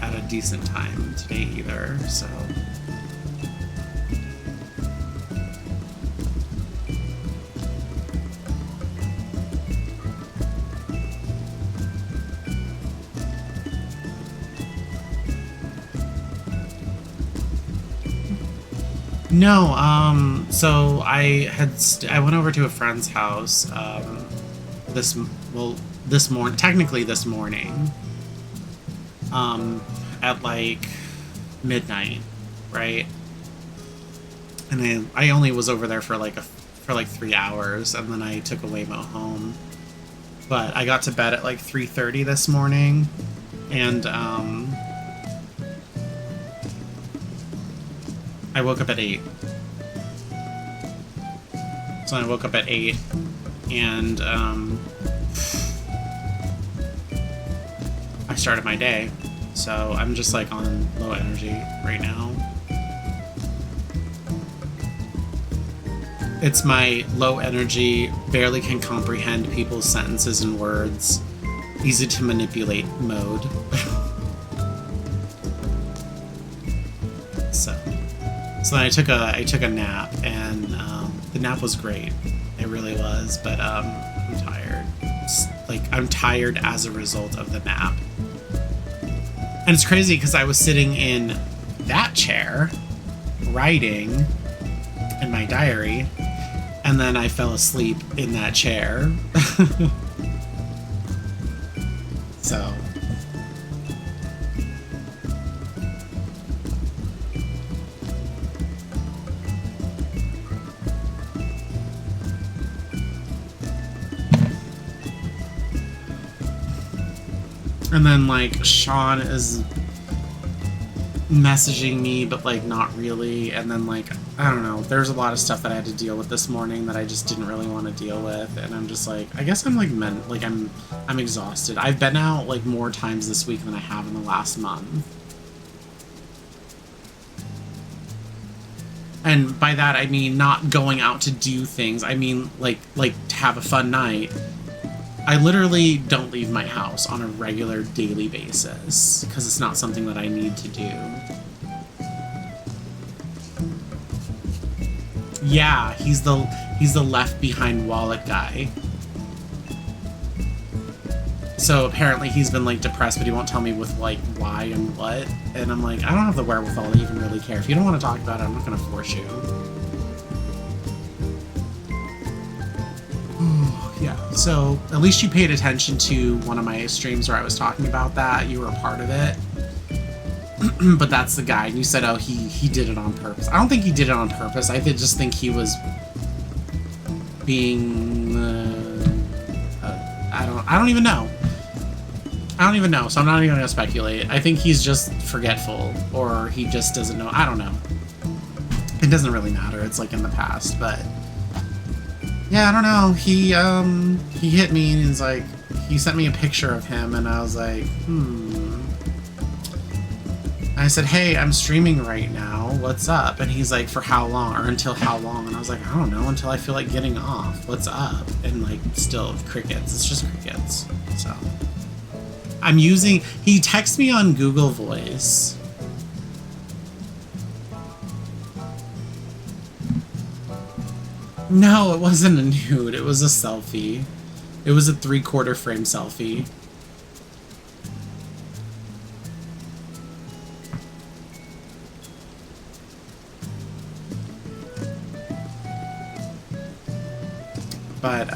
at a decent time today either, so... No, so I went over to a friend's house, this morning, at like midnight, right? And I only was over there for like 3 hours, and then I took a Waymo home. But I got to bed at like 3:30 this morning, and I woke up at 8. So I woke up at 8, and I started my day. So I'm just like on low energy right now. It's my low energy, barely can comprehend people's sentences and words, easy to manipulate mode. So then I took a nap, and the nap was great. It really was, but I'm tired. I'm tired as a result of the nap. And it's crazy because I was sitting in that chair, writing in my diary, and then I fell asleep in that chair. So... And then, like, Sean is messaging me, but, like, not really. And then, like, I don't know. There's a lot of stuff that I had to deal with this morning that I just didn't really want to deal with. And I'm just like, I guess I'm, like, I'm exhausted. I've been out, like, more times this week than I have in the last month. And by that, I mean not going out to do things. I mean, like to have a fun night. I literally don't leave my house on a regular daily basis because it's not something that I need to do. Yeah, he's the left behind wallet guy. So apparently he's been like depressed, but he won't tell me with like why and what. And I'm like, I don't have the wherewithal to even really care. If you don't want to talk about it, I'm not going to force you. Yeah, so at least you paid attention to one of my streams where I was talking about that. You were a part of it. But that's the guy. And you said, oh, he did it on purpose. I don't think he did it on purpose. I just think he was being... I don't even know. I don't even know, so I'm not even going to speculate. I think he's just forgetful, or he just doesn't know. I don't know. It doesn't really matter. It's like in the past, but... Yeah, I don't know. He hit me and he's like, he sent me a picture of him and I was like, I said, hey, I'm streaming right now. What's up? And he's like, for how long? Or until how long? And I was like, I don't know, until I feel like getting off. What's up? And like, still crickets. It's just crickets. So he texts me on Google Voice. No, it wasn't a nude. It was a selfie. It was a 3/4 frame selfie. But,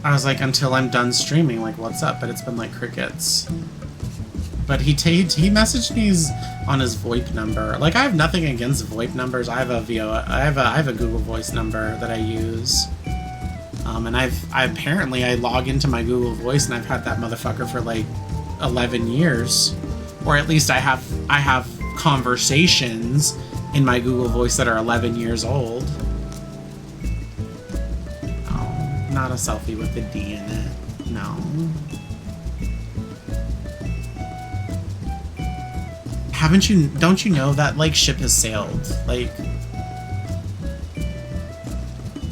I was like, until I'm done streaming, like, what's up? But it's been like crickets. But he messaged me on his VoIP number. Like, I have nothing against VoIP numbers. I have a Google Voice number that I use. And I apparently log into my Google Voice and I've had that motherfucker for like 11 years, or at least I have conversations in my Google Voice that are 11 years old. Oh, not a selfie with a D in it. No. Don't you know that, like, ship has sailed? Like,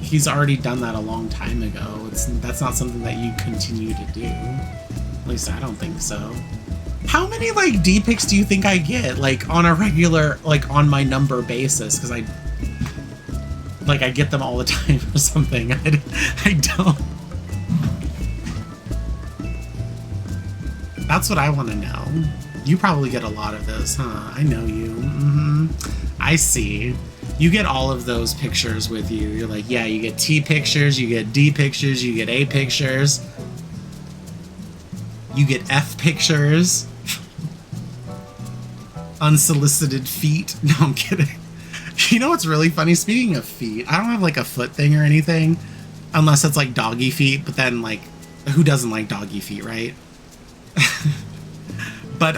he's already done that a long time ago. That's not something that you continue to do. At least I don't think so. How many, like, D-pics do you think I get, like, on a regular, like, on my number basis? Because I get them all the time or something. I don't. That's what I want to know. You probably get a lot of those, huh? I know you. I see. You get all of those pictures with you. You're like, yeah, you get T pictures, you get D pictures, you get A pictures. You get F pictures. Unsolicited feet. No, I'm kidding. You know what's really funny? Speaking of feet, I don't have like a foot thing or anything. Unless it's like doggy feet, but then like, who doesn't like doggy feet, right? But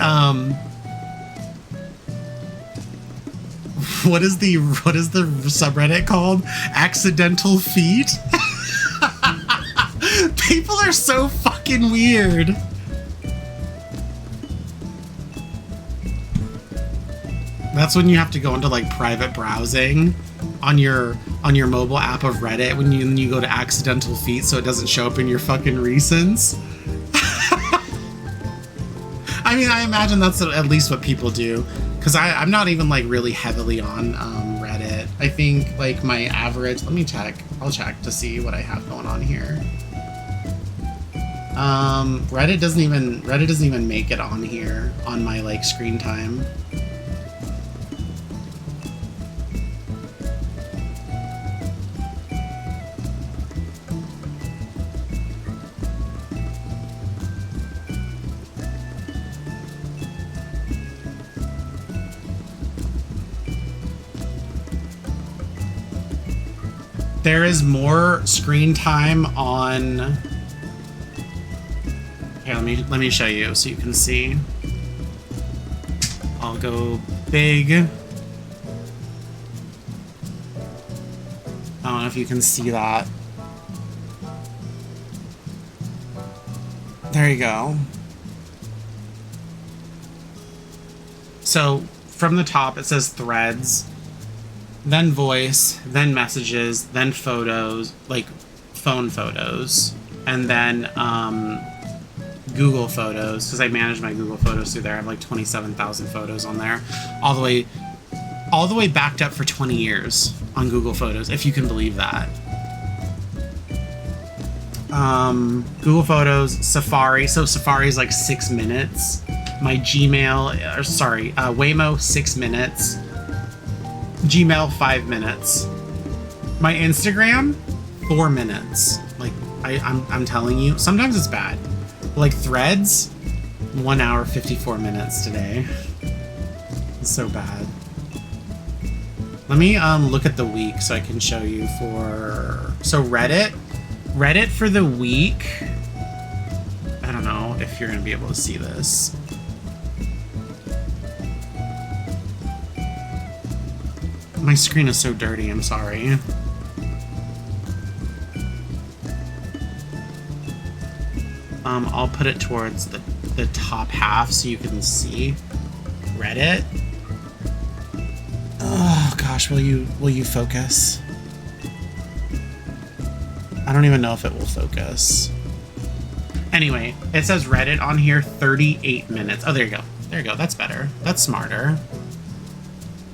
what is the subreddit called? Accidental feet? People are so fucking weird. That's when you have to go into like private browsing on your mobile app of Reddit when you go to accidental feet so it doesn't show up in your fucking recents. I mean, I imagine that's at least what people do, because I'm not even like really heavily on Reddit. I think like my average, let me check. I'll check to see what I have going on here. Reddit doesn't even make it on here on my like screen time. There is more screen time on. Here, let me show you so you can see. I'll go big. I don't know if you can see that. There you go. So from the top it says threads, then voice, then messages, then photos, like phone photos, and then Google Photos, because I manage my Google Photos through there. I have like 27,000 photos on there, all the way backed up for 20 years on Google Photos, if you can believe that. Google Photos, Safari. So Safari is like 6 minutes. My Gmail, or sorry, Waymo 6 minutes. Gmail 5 minutes. My Instagram 4 minutes. Like I'm telling you, sometimes it's bad. Like Threads 1 hour 54 minutes today. It's so bad. Let me look at the week so I can show you so Reddit for the week. I don't know if you're gonna be able to see this. My screen is so dirty, I'm sorry. I'll put it towards the top half so you can see Reddit. Oh gosh, will you focus? I don't even know if it will focus. Anyway, it says Reddit on here, 38 minutes. Oh, there you go. There you go. That's better. That's smarter.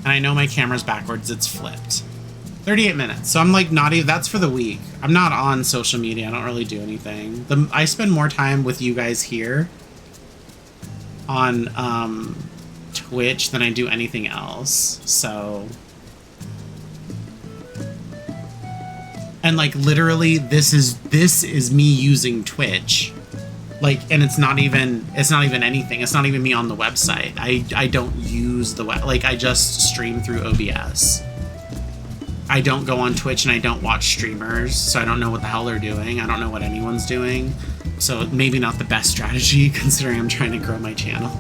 And I know my camera's backwards. It's flipped. 38 minutes. So I'm like not even, that's for the week. I'm not on social media. I don't really do anything. I spend more time with you guys here on Twitch than I do anything else. So, and like literally this is me using Twitch. Like, and it's not even anything. It's not even me on the website. I don't use the web. Like, I just stream through OBS. I don't go on Twitch and I don't watch streamers, so I don't know what the hell they're doing. I don't know what anyone's doing. So maybe not the best strategy considering I'm trying to grow my channel.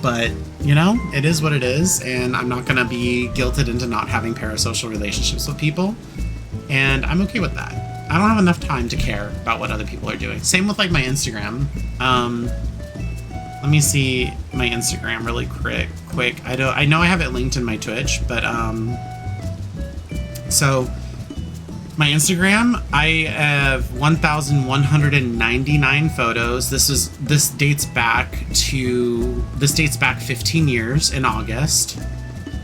But, you know, it is what it is, and I'm not going to be guilted into not having parasocial relationships with people, and I'm okay with that. I don't have enough time to care about what other people are doing. Same with, like, my Instagram. Let me see my Instagram really quick. I know I have it linked in my Twitch, but, so my Instagram, I have 1,199 photos. This dates back 15 years in August.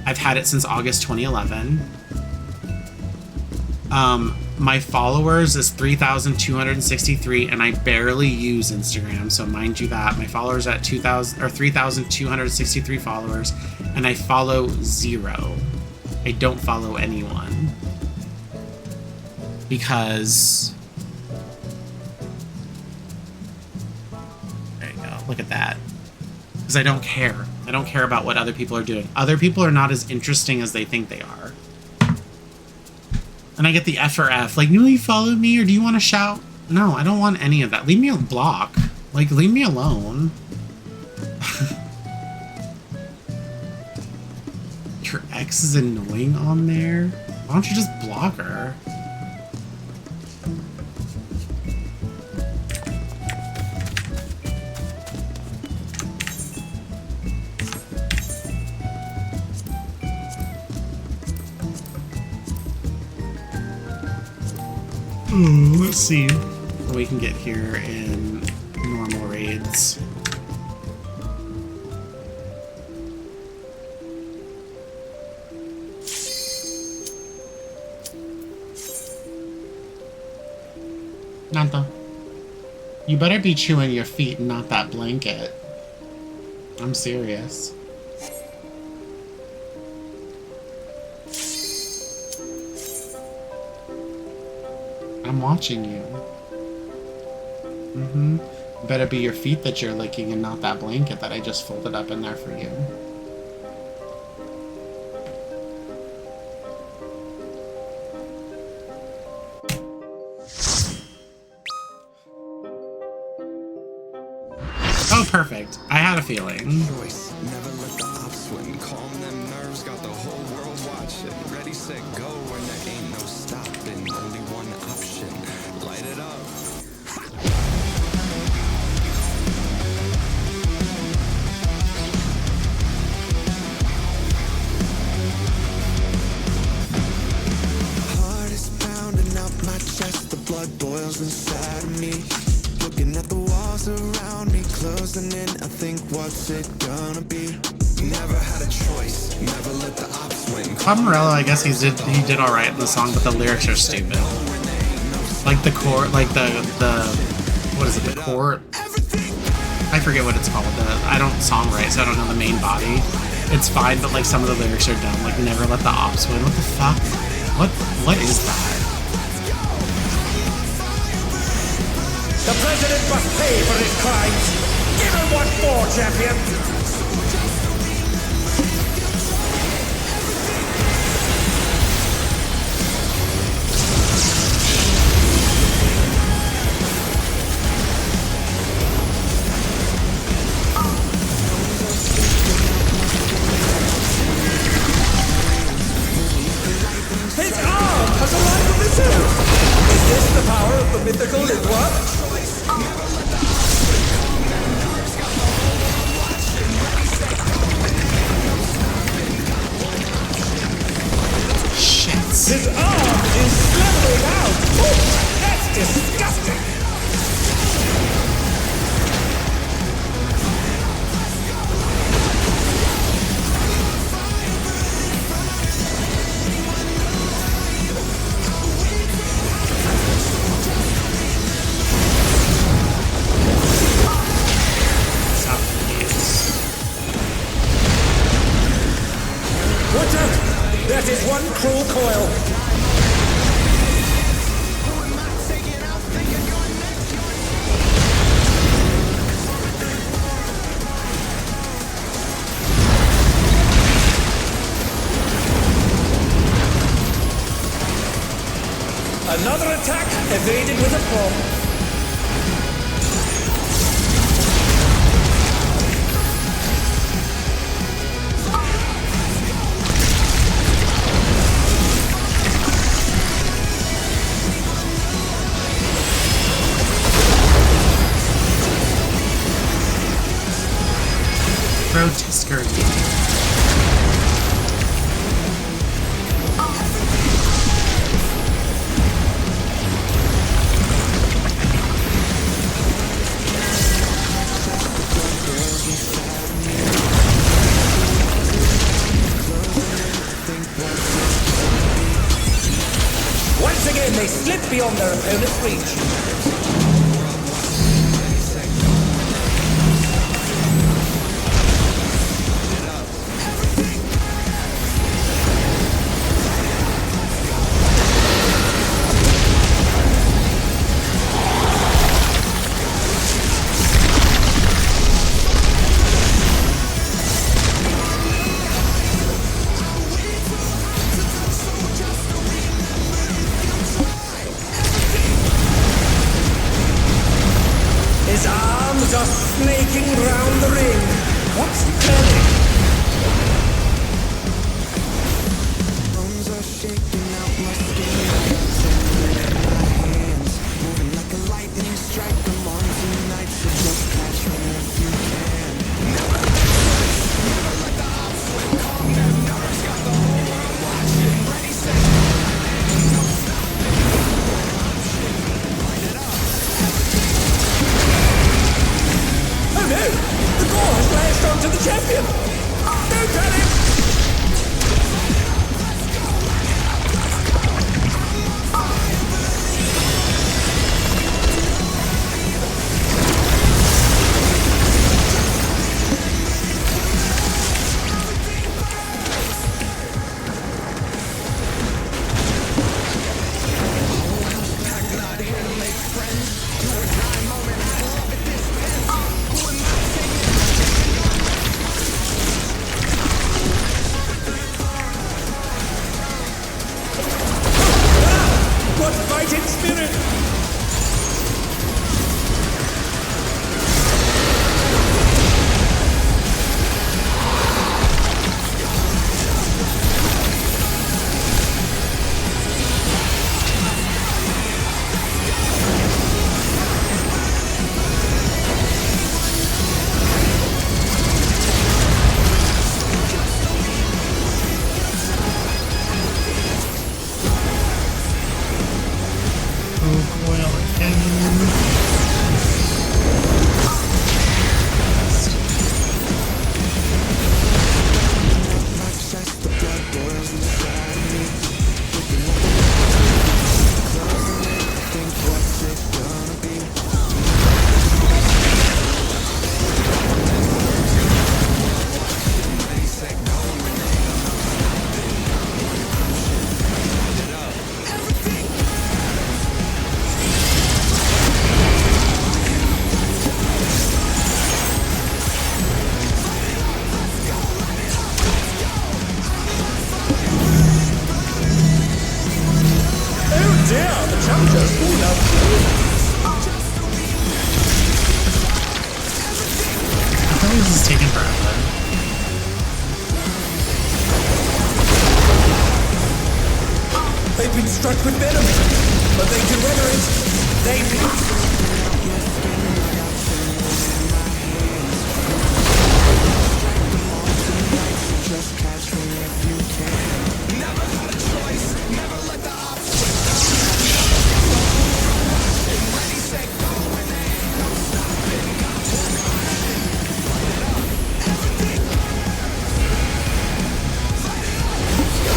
I've had it since August 2011. My followers is 3,263, and I barely use Instagram, so mind you that. My followers are at 3,263 followers, and I follow 0. I don't follow anyone. Because... there you go, look at that. Because I don't care. I don't care about what other people are doing. Other people are not as interesting as they think they are. And I get the F or F. Like, will you follow me or do you want to shout? No, I don't want any of that. Leave me a block. Like, leave me alone. Your ex is annoying on there? Why don't you just block her? Let's see what we can get here in normal raids. Nanta, you better be chewing your feet and not that blanket. I'm serious. I'm watching you. Better be your feet that you're licking and not that blanket that I just folded up in there for you. Oh, perfect. I had a feeling. Never let the ops win. Calm them nerves, got the whole world watching. Ready, set, go, and there ain't no stopping. Only one option. Light it up. Heart is pounding out my chest. The blood boils inside of me. Looking at the walls around me, closing in. I think, what's it gonna be? Never had a choice. Never let the ops win. Morello, I guess he did all right in the song, but the lyrics are stupid. Like the core, like the what is it? The core. I forget what it's called. I don't songwrite, so I don't know the main body. It's fine, but like some of the lyrics are dumb. Like never let the ops win. What the fuck? What is that? The president must pay for his crimes. Give him what for, champion? His arm has arrived from the zoo. Is this the power of the mythical Litwak? His arm is slithering out! Oh, that's disgusting! Watch out! That is one cruel coil! A Another attack evaded with a bomb. Grotesque. Once again, they slip beyond their opponent's reach. His arms are snaking round the ring. What's he planning? Bones are shaking out my skin. Trembling in my hands. Moving like a lightning strike. I'm on tonight, so just catch me if you can. Never let the odds win. Calm them nerves. Got the whole world watching. Ready, set, no stopping. Light it up. Oh no! The gore has lashed onto the champion! Don't panic! What fighting spirit! This is taking forever. They've been struck with venom, but they can weather it. They Just catch me if you can. Never had a choice. Never let the odds win. Ready, set, go, and there ain't no stopping. Got to run. Light it up. Everything. Light it up. Let's go.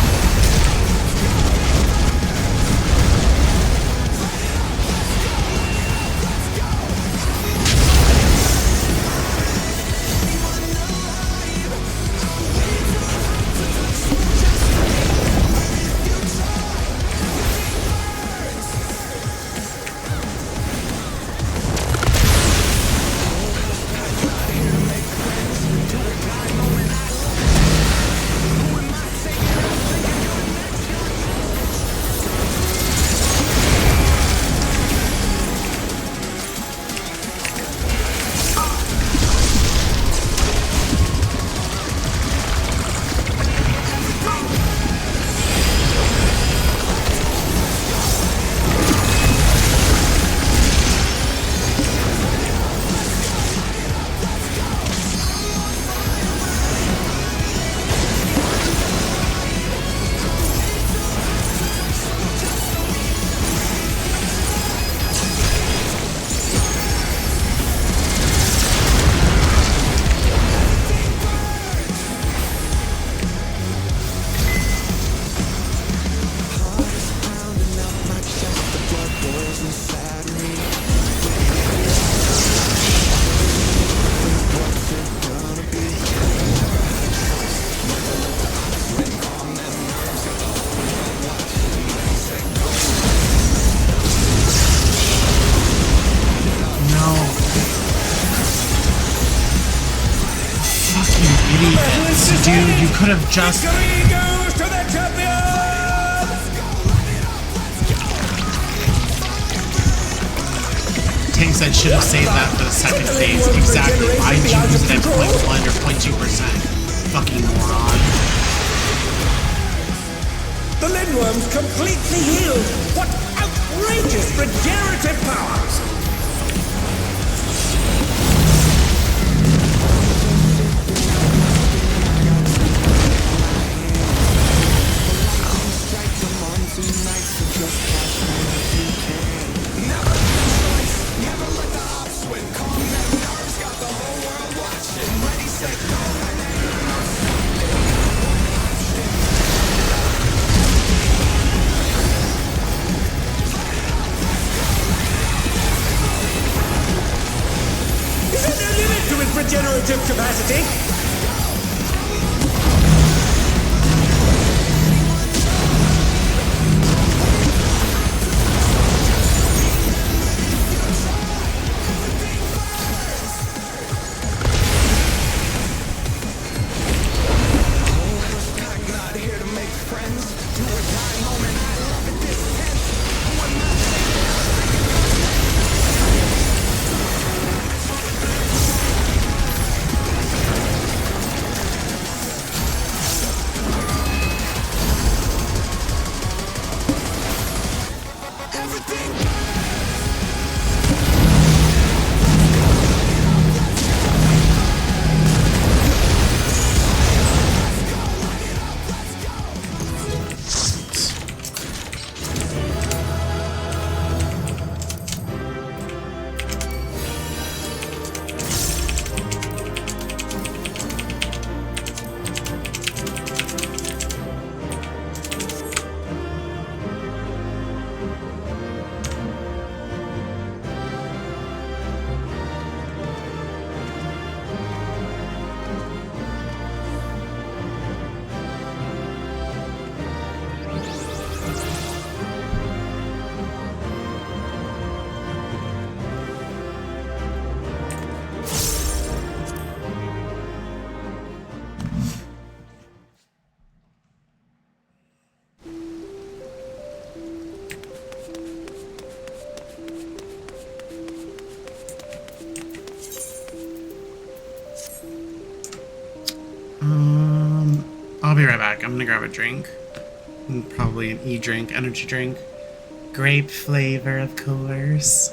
Dude, you could have just... Victory goes to the champion! Tank said should have saved that for the second phase. Exactly. Why did you use it at 0.1 or 0.2%? Fucking moron. The Lindworm's completely healed! What outrageous regenerative powers! Regenerative capacity. I'll be right back. I'm gonna grab a drink. Probably an e-drink, energy drink. Grape flavor, of course.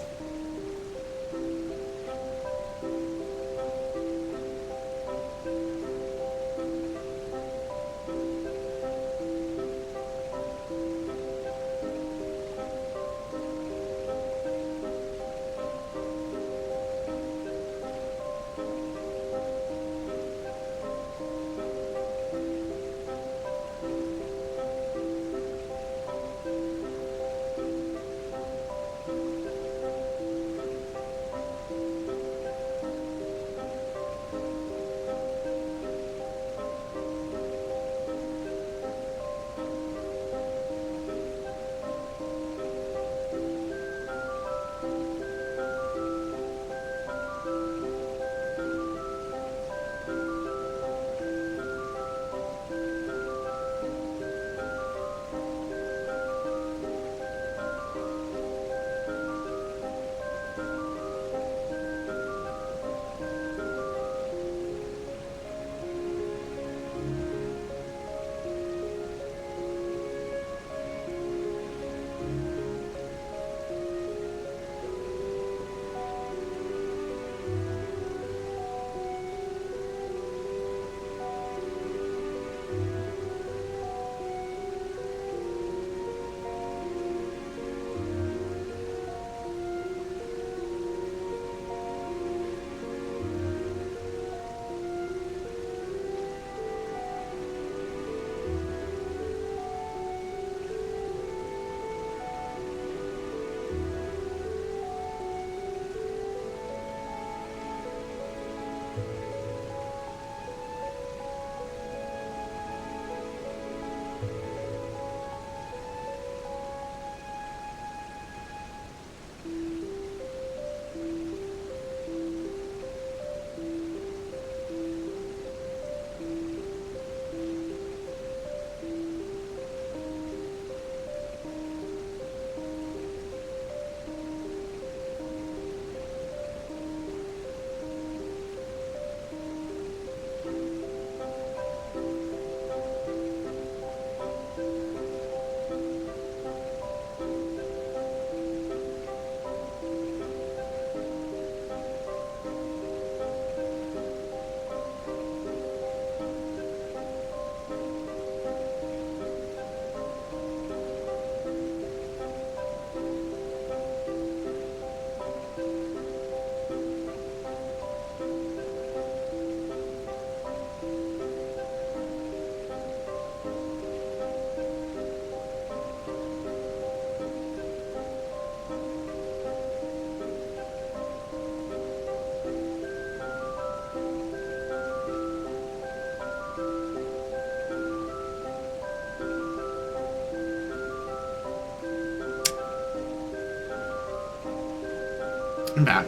I'm back.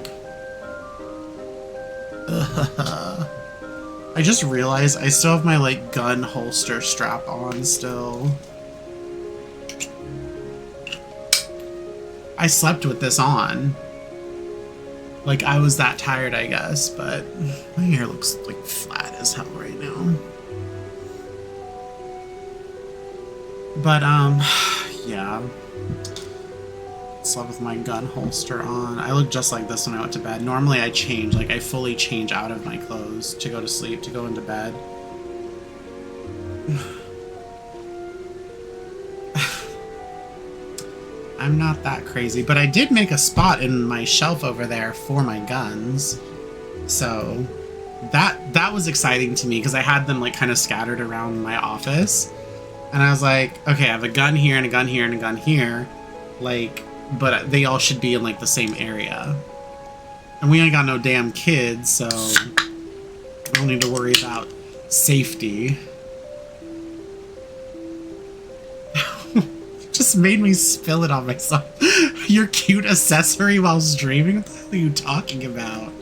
I just realized I still have my, like, gun holster strap on still. I slept with this on. Like, I was that tired, I guess, but my hair looks, like, flat as hell right now. But, yeah. Slept with my gun holster on. I look just like this when I went to bed. Normally I change, like I fully change out of my clothes to go to sleep, to go into bed. I'm not that crazy, but I did make a spot in my shelf over there for my guns. So that was exciting to me because I had them like kind of scattered around my office. And I was like, okay, I have a gun here and a gun here and a gun here. Like, but they all should be in like the same area. And we ain't got no damn kids, so I don't need to worry about safety. Just made me spill it on myself. Your cute accessory while streaming? What the hell are you talking about?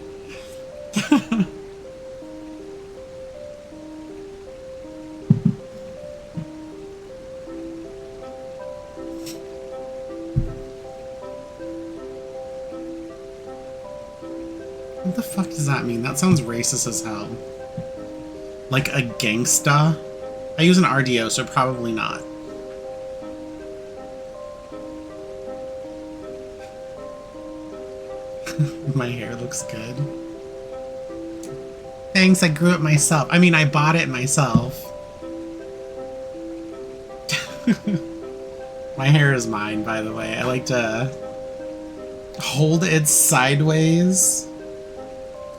What the fuck does that mean? That sounds racist as hell. Like a gangsta? I use an RDO, so probably not. My hair looks good. Thanks, I grew it myself. I mean, I bought it myself. My hair is mine, by the way. I like to hold it sideways.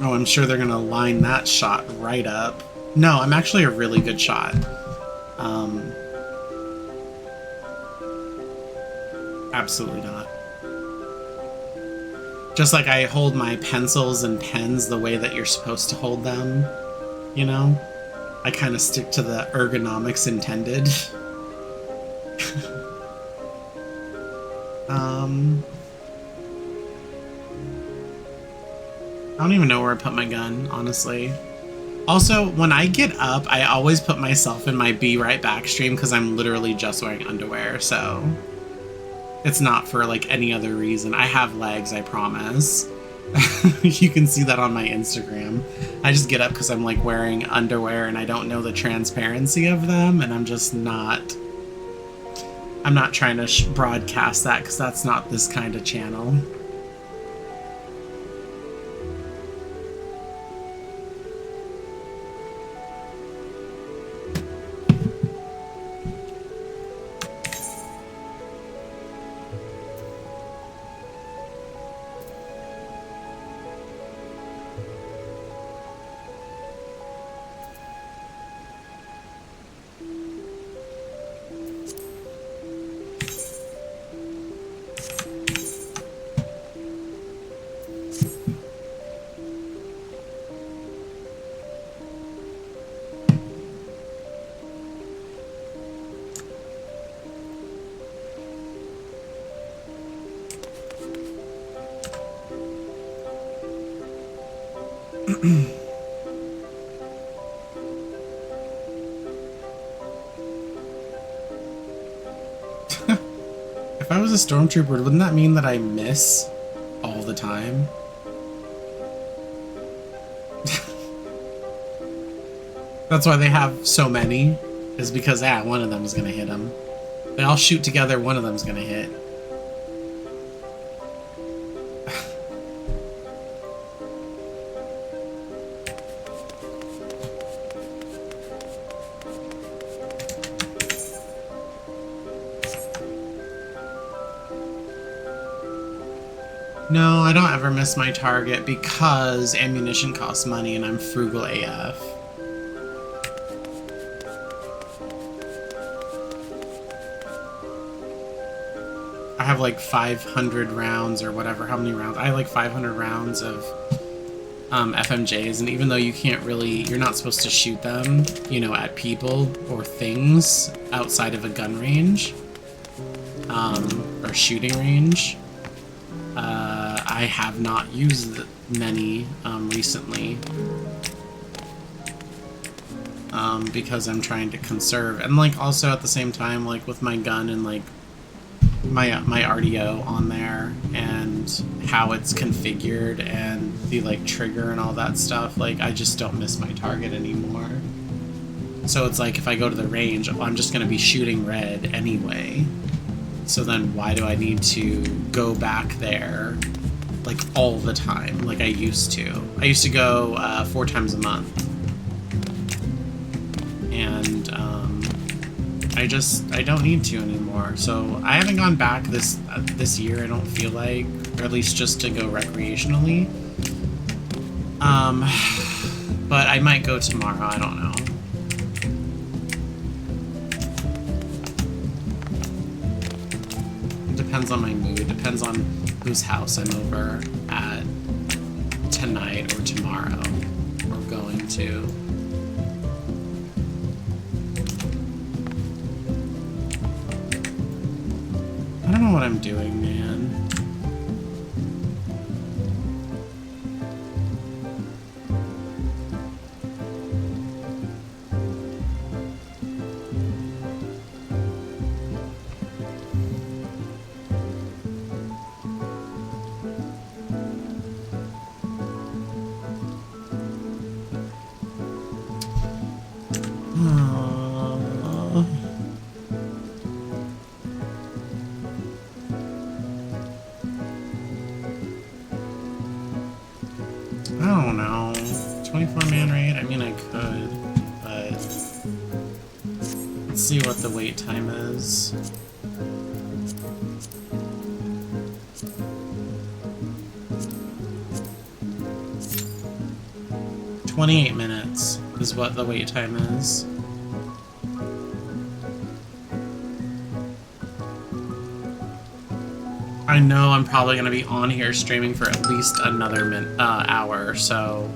Oh, I'm sure they're gonna line that shot right up. No, I'm actually a really good shot. Absolutely not. Just like I hold my pencils and pens the way that you're supposed to hold them, you know? I kind of stick to the ergonomics intended. I don't even know where I put my gun, honestly. Also, when I get up, I always put myself in my Be Right Back stream because I'm literally just wearing underwear, so it's not for like any other reason. I have legs, I promise. You can see that on my Instagram. I just get up because I'm like wearing underwear and I don't know the transparency of them, and I'm just not... I'm not trying to broadcast that because that's not this kind of channel. If I was a stormtrooper, wouldn't that mean that I miss all the time? That's why they have so many, is because, one of them is gonna hit them. They all shoot together, one of them's gonna hit. No, I don't ever miss my target because ammunition costs money and I'm frugal AF. I have like 500 rounds or whatever, how many rounds? I have like 500 rounds of FMJs, and even though you can't really, you're not supposed to shoot them, you know, at people or things outside of a gun range, or shooting range, I have not used many recently. Because I'm trying to conserve, and like also at the same time, like with my gun and like my RDO on there and how it's configured and the like trigger and all that stuff, like I just don't miss my target anymore. So it's like if I go to the range, I'm just going to be shooting red anyway. So then why do I need to go back there like all the time like I used to? I used to go 4 times a month. And I don't need to anymore. So I haven't gone back this year, I don't feel like, or at least just to go recreationally. But I might go tomorrow, I don't know. It depends on my mood, depends on whose house I'm over at tonight or tomorrow, or going to. I don't know what I'm doing, man. I don't know. 24-man raid? I mean, I could, but let's see what the wait time is. "28 minutes is what the wait time is. I know I'm probably going to be on here streaming for at least another hour, so...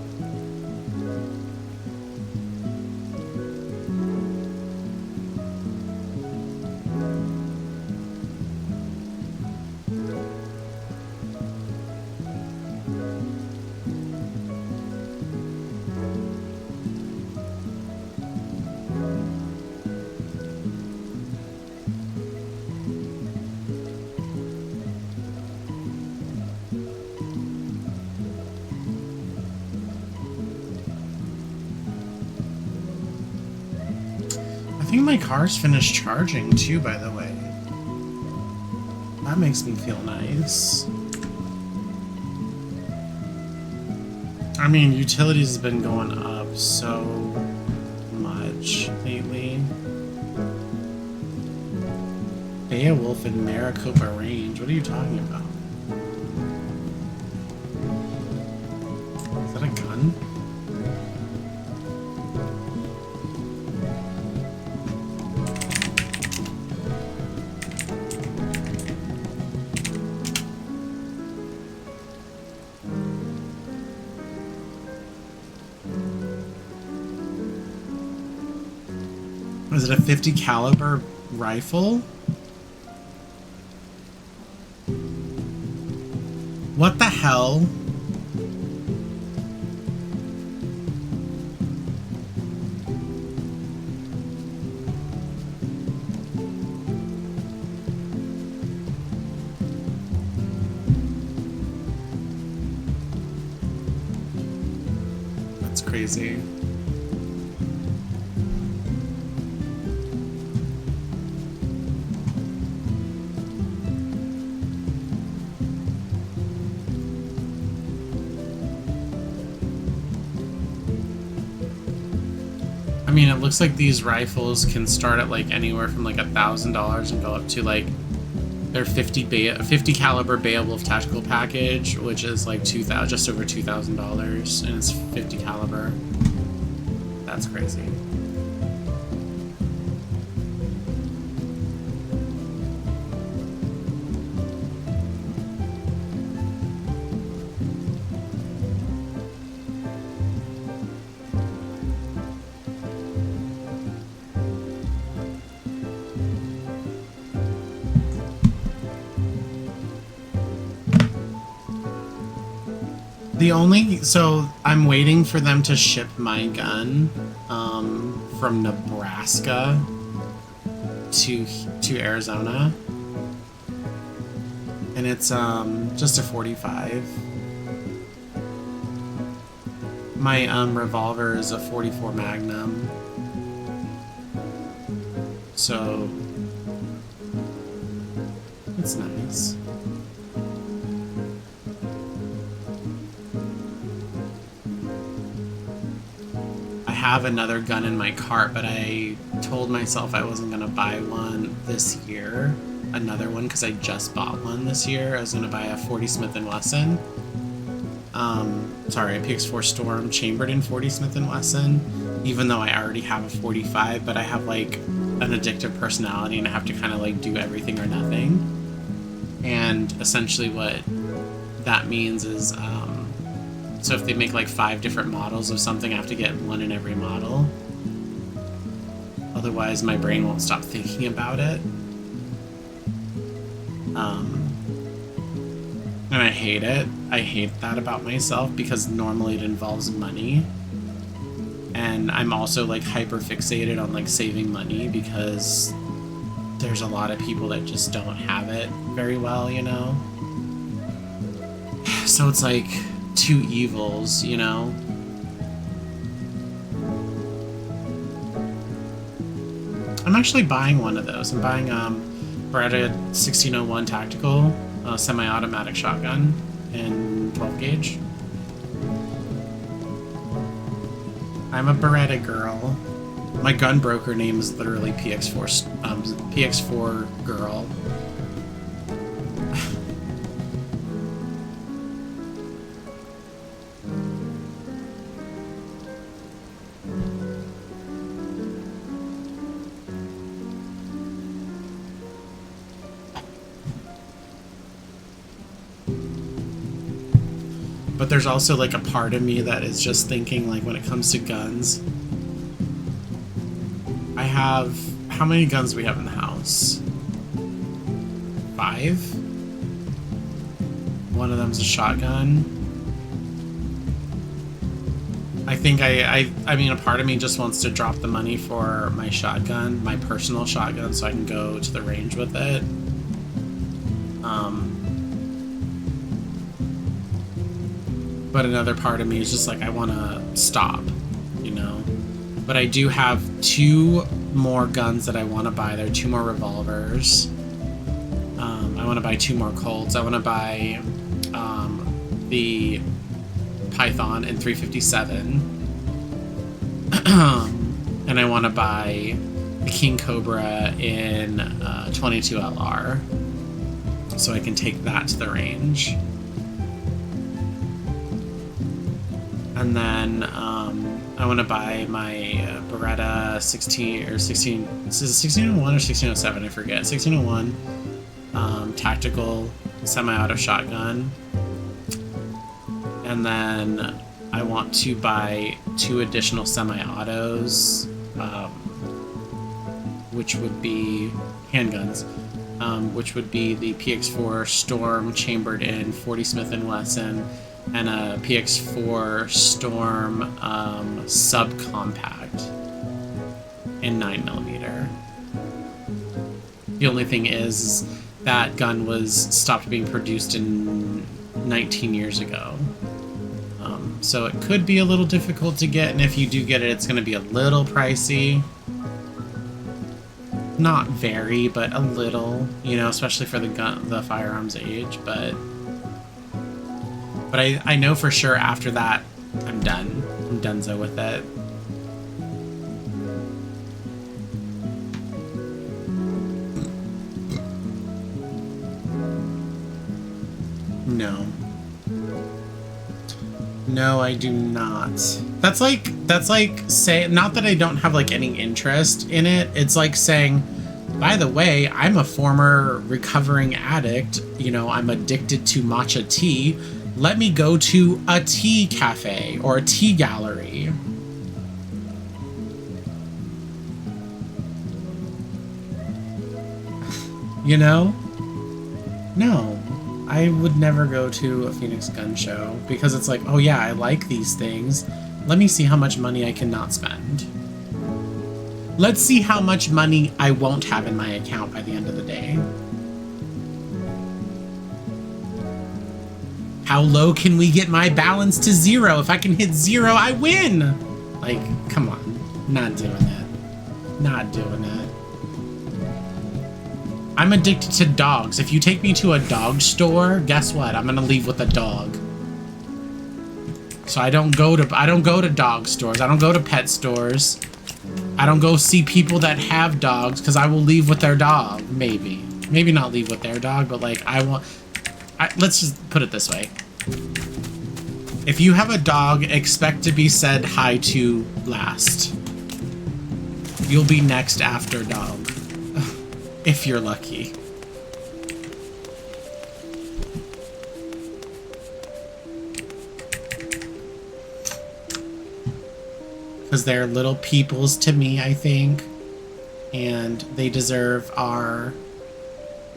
I think my car's finished charging too, by the way. That makes me feel nice. I mean, utilities has been going up so much lately. Beowulf in Maricopa Range. What are you talking about? Is that a gun? Is it a 50 caliber rifle? What the hell? That's crazy. I mean, it looks like these rifles can start at like anywhere from like $1,000 and go up to like their 50 caliber Beowulf tactical package, which is like just over $2,000, and it's 50 caliber. That's crazy. So I'm waiting for them to ship my gun from Nebraska to Arizona. And it's just a 45. My revolver is a 44 Magnum. So it's nice. I have another gun in my cart, but I told myself I wasn't gonna buy one this year. Another one, because I just bought one this year. I was gonna buy a 40 Smith & Wesson. Sorry, a PX4 Storm chambered in 40 Smith & Wesson, even though I already have a 45, but I have like an addictive personality and I have to kind of like do everything or nothing. And essentially what that means is, so if they make like 5 different models of something, I have to get one in every model. Otherwise my brain won't stop thinking about it. And I hate it. I hate that about myself because normally it involves money. And I'm also like hyper fixated on like saving money because there's a lot of people that just don't have it very well, you know? So it's like two evils, you know? I'm actually buying one of those. I'm buying Beretta 1601 Tactical semi-automatic shotgun in 12 gauge. I'm a Beretta girl. My gun broker name is literally PX4 girl. But there's also like a part of me that is just thinking like when it comes to guns, I have, how many guns do we have in the house? 5? One of them's a shotgun. I think I mean, a part of me just wants to drop the money for my shotgun, my personal shotgun, so I can go to the range with it. But another part of me is just like, I want to stop, you know? But I do have 2 more guns that I want to buy. There are 2 more revolvers. I want to buy 2 more Colts. I want to buy the Python in 357. And I want to buy the King Cobra in 22 LR. So I can take that to the range. And then I want to buy my Beretta 16 or 16. Is it 1601 or 1607? I forget. 1601 tactical semi-auto shotgun. And then I want to buy 2 additional semi-autos, which would be handguns, which would be the PX4 Storm chambered in 40 Smith & Wesson. And a PX4 Storm subcompact in 9mm. The only thing is that gun was stopped being produced in 19 years ago. So it could be a little difficult to get, and if you do get it, it's going to be a little pricey. Not very, but a little, you know, especially for the firearms age, but I know for sure after that, I'm done. I'm donezo with it. No. No, I do not. That's like say, not that I don't have like any interest in it. It's like saying, by the way, I'm a former recovering addict. You know, I'm addicted to matcha tea. Let me go to a tea cafe or a tea gallery. You know? No. I would never go to a Phoenix gun show because it's like, oh yeah, I like these things. Let me see how much money I cannot spend. Let's see how much money I won't have in my account by the end of the day. How low can we get my balance to 0? If I can hit 0, I win! Like, come on. Not doing it. Not doing it. I'm addicted to dogs. If you take me to a dog store, guess what? I'm gonna leave with a dog. So I don't go to dog stores. I don't go to pet stores. I don't go see people that have dogs because I will leave with their dog. Maybe not leave with their dog, but like let's just put it this way. If you have a dog, expect to be said hi to last. You'll be next after dog. If you're lucky. Because they're little peoples to me, I think. And they deserve our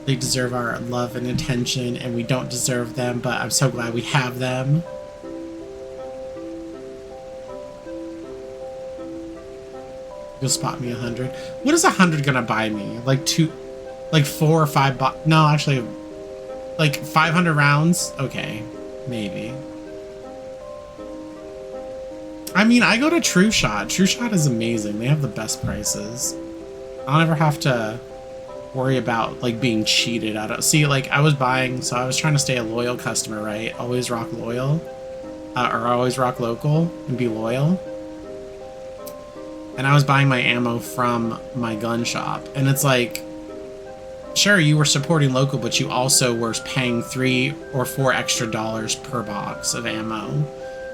love and attention, and we don't deserve them, but I'm so glad we have them. You'll spot me 100. What is 100 gonna buy me? Like 4 or 5 no, actually, like 500 rounds? Okay, maybe. I mean, I go to True Shot. True Shot is amazing. They have the best prices. I don't ever have to worry about like being cheated out of. See, like I was buying, so I was trying to stay a loyal customer, right? Always rock loyal, or always rock local and be loyal. And I was buying my ammo from my gun shop, and it's like, sure, you were supporting local, but you also were paying $3 or $4 extra per box of ammo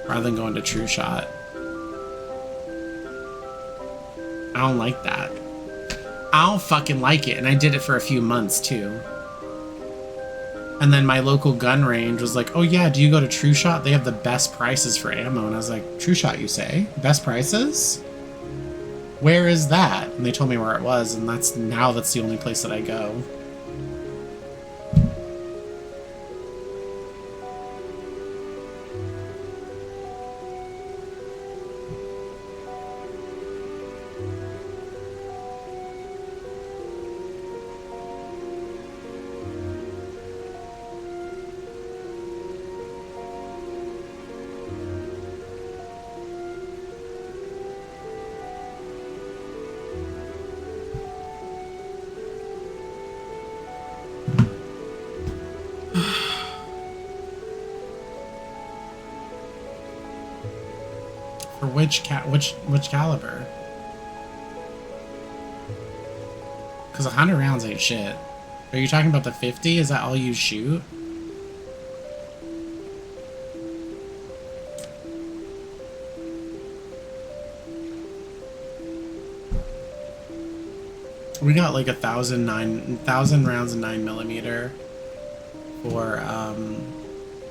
rather than going to True Shot. I don't like that. I don't fucking like it, and I did it for a few months too. And then my local gun range was like, oh yeah, do you go to True Shot? They have the best prices for ammo. And I was like, True Shot, you say? Best prices? Where is that? And they told me where it was, and that's the only place that I go. Which caliber? Because 100 rounds ain't shit. Are you talking about the 50? Is that all you shoot? We got like 1,000 rounds of 9mm for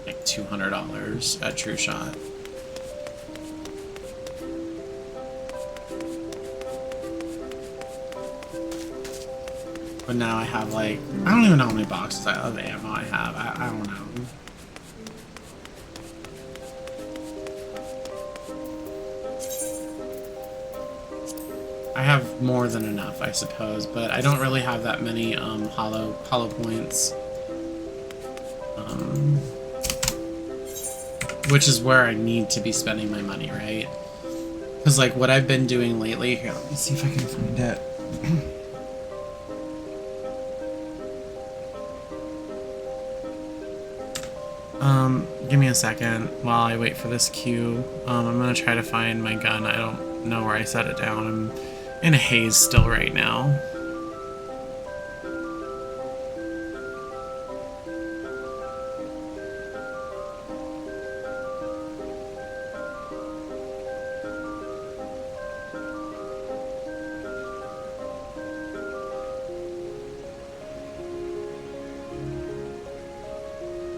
like $200 at True Shot. But now I have like, I don't even know how many boxes of ammo I have. I don't know. I have more than enough, I suppose, but I don't really have that many hollow points. Which is where I need to be spending my money, right? Because like what I've been doing lately, here, let me see if I can find it. Give me a second while I wait for this queue. I'm gonna try to find my gun. I don't know where I set it down. I'm in a haze still right now.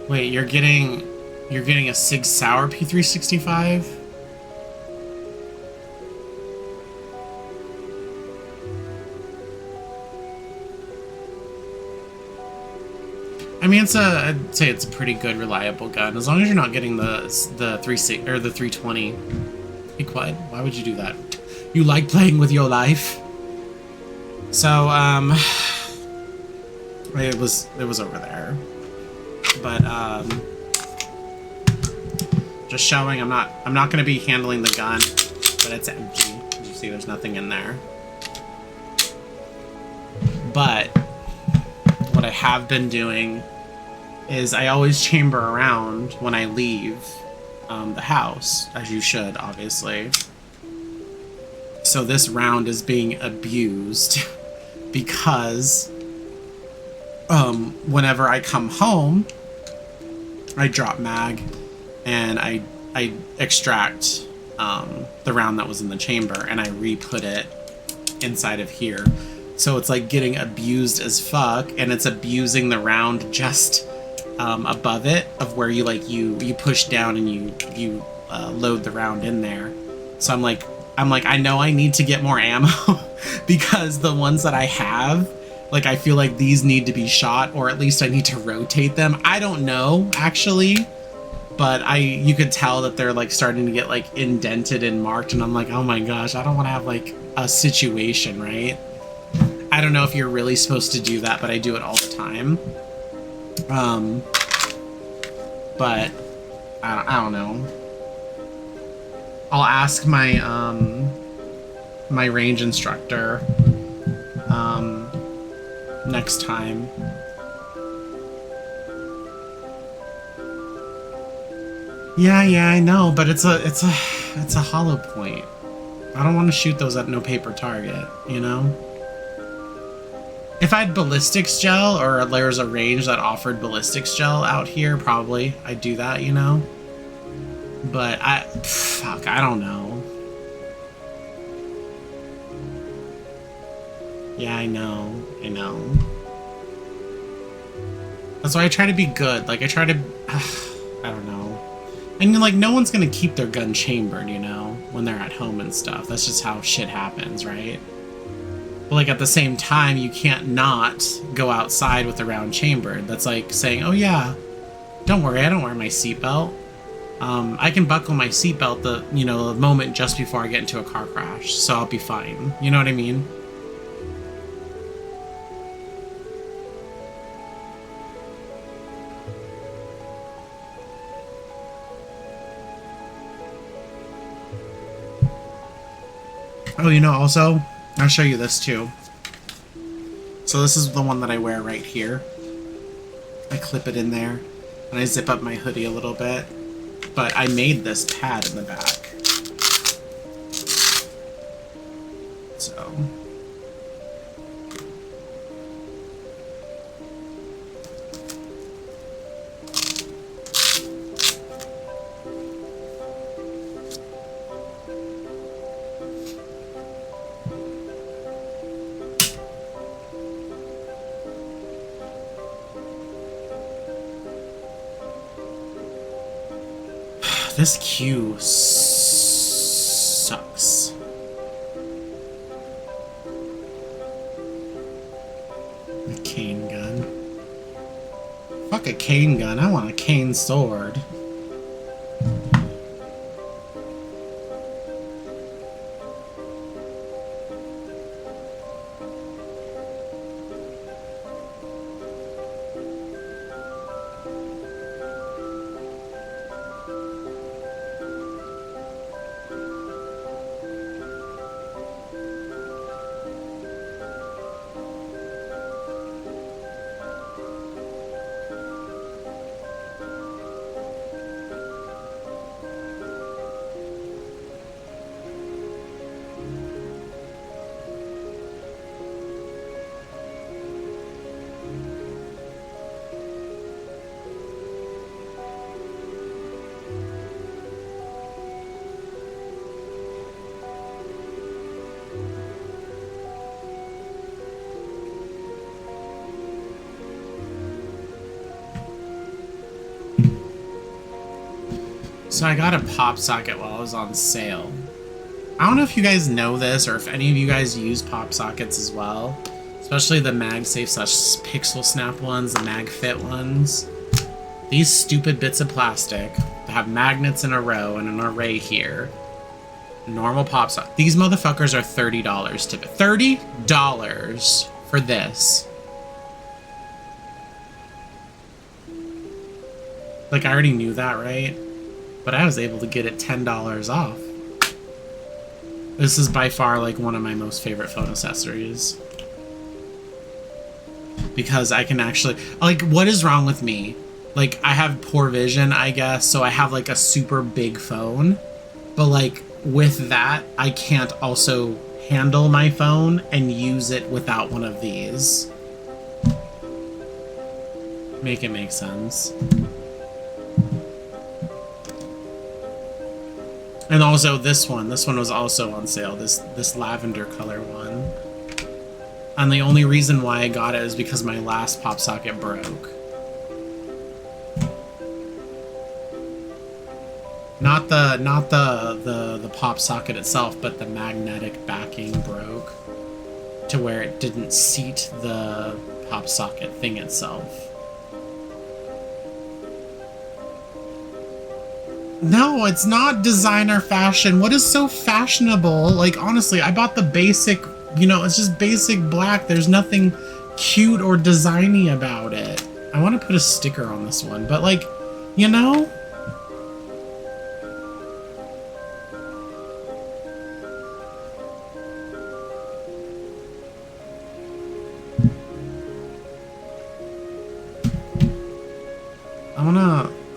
Wait, you're getting a Sig Sauer P365? I mean, I'd say it's a pretty good, reliable gun, as long as you're not getting the 360 or the 320. Be quiet. Why would you do that? You like playing with your life. So it was over there, but just showing I'm not going to be handling the gun, but it's empty. You see, there's nothing in there. But what I have been doing is I always chamber around when I leave the house, as you should, obviously. So this round is being abused because whenever I come home, I drop mag and I extract the round that was in the chamber and I re-put it inside of here. So it's like getting abused as fuck, and it's abusing the round just above it of where you push down and you load the round in there. So I'm like, I know I need to get more ammo because the ones that I have, like, I feel like these need to be shot, or at least I need to rotate them. I don't know, actually, but you could tell that they're like starting to get like indented and marked, and I'm like, oh my gosh, I don't want to have like a situation, right? I don't know if you're really supposed to do that, but I do it all the time. But I don't know. I'll ask my my range instructor next time. Yeah, I know, but it's a hollow point. I don't want to shoot those at no paper target, you know? If I had ballistics gel, or there's a range that offered ballistics gel out here, probably I'd do that, you know? But fuck, I don't know. Yeah, I know. That's why I try to be good. Like, I try to, I don't know. And like, no one's gonna keep their gun chambered, you know, when they're at home and stuff. That's just how shit happens, right? But like, at the same time, you can't not go outside with the round chambered. That's like saying, oh yeah, don't worry, I don't wear my seatbelt. I can buckle my seatbelt the moment just before I get into a car crash, so I'll be fine. You know what I mean? Oh, also, I'll show you this too. So this is the one that I wear right here. I clip it in there, and I zip up my hoodie a little bit. But I made this pad in the back. So. This queue sucks. A cane gun. Fuck a cane gun, I want a cane sword. So I got a pop socket while I was on sale. I don't know if you guys know this or if any of you guys use pop sockets as well. Especially the MagSafe / Pixel Snap ones, the MagFit ones. These stupid bits of plastic that have magnets in a row and an array here. Normal pop socket. These motherfuckers are $30 to $30 for this. Like, I already knew that, right? But I was able to get it $10 off. This is by far like one of my most favorite phone accessories. Because I can actually, like, what is wrong with me? Like, I have poor vision, I guess, so I have like a super big phone. But like, with that, I can't also handle my phone and use it without one of these. Make it make sense. And also this one was also on sale, this lavender color one. And the only reason why I got it is because my last pop socket broke. Not the pop socket itself, but the magnetic backing broke to where it didn't seat the pop socket thing itself. No, it's not designer fashion. What is so fashionable? Like, honestly, I bought the basic, you know, it's just basic black. There's nothing cute or designy about it. I want to put a sticker on this one, but like, you know?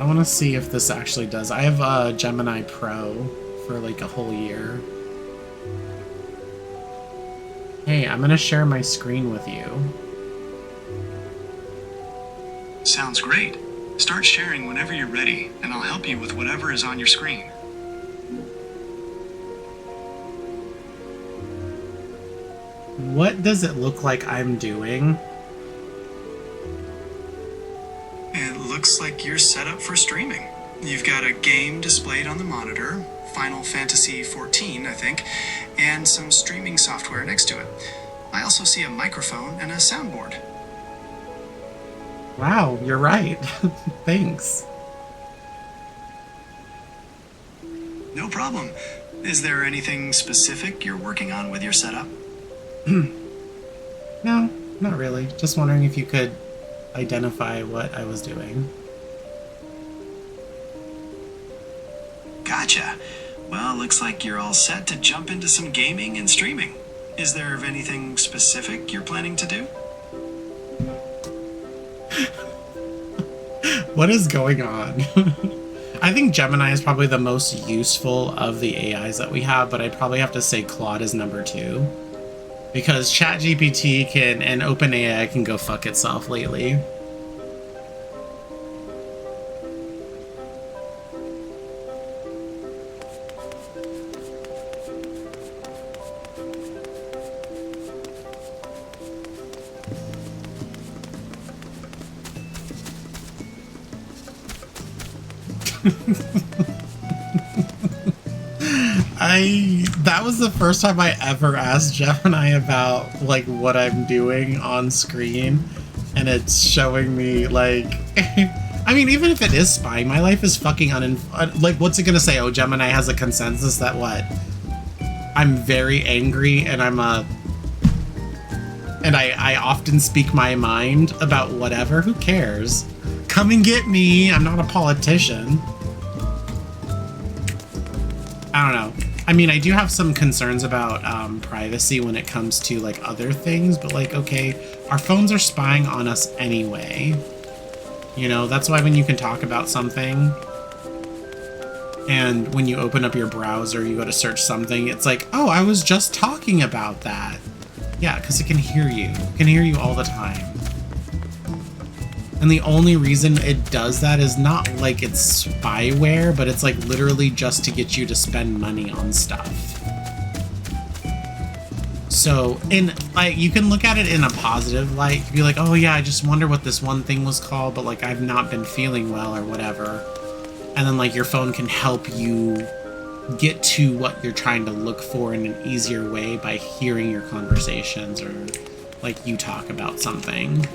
I wanna see if this actually does. I have a Gemini Pro for like a whole year. Hey, I'm gonna share my screen with you. Sounds great. Start sharing whenever you're ready, and I'll help you with whatever is on your screen. What does it look like I'm doing? It looks like you're set up for streaming. You've got a game displayed on the monitor, Final Fantasy XIV, I think, and some streaming software next to it. I also see a microphone and a soundboard. Wow, you're right. Thanks. No problem. Is there anything specific you're working on with your setup? No, not really. Just wondering if you could identify what I was doing. Gotcha. Well, looks like you're all set to jump into some gaming and streaming. Is there anything specific you're planning to do? What is going on? I think Gemini is probably the most useful of the AIs that we have, but I'd probably have to say Claude is number 2. Because ChatGPT can, and OpenAI can go fuck itself lately. That was the first time I ever asked Gemini about like what I'm doing on screen, and it's showing me like I mean, even if it is spying, my life is fucking like, what's it gonna say? Oh, Gemini has a consensus that what? I'm very angry and I often speak my mind about whatever. Who cares? Come and get me. I'm not a politician. I don't know. I mean, I do have some concerns about privacy when it comes to like other things, but like, okay, our phones are spying on us anyway. You know, that's why when you can talk about something and when you open up your browser, you go to search something, it's like, oh, I was just talking about that. Yeah, because it can hear you. It can hear you all the time. And the only reason it does that is not like it's spyware, but it's like literally just to get you to spend money on stuff. So, like, you can look at it in a positive light. Be like, oh yeah, I just wonder what this one thing was called, but like I've not been feeling well or whatever. And then like your phone can help you get to what you're trying to look for in an easier way by hearing your conversations or like you talk about something.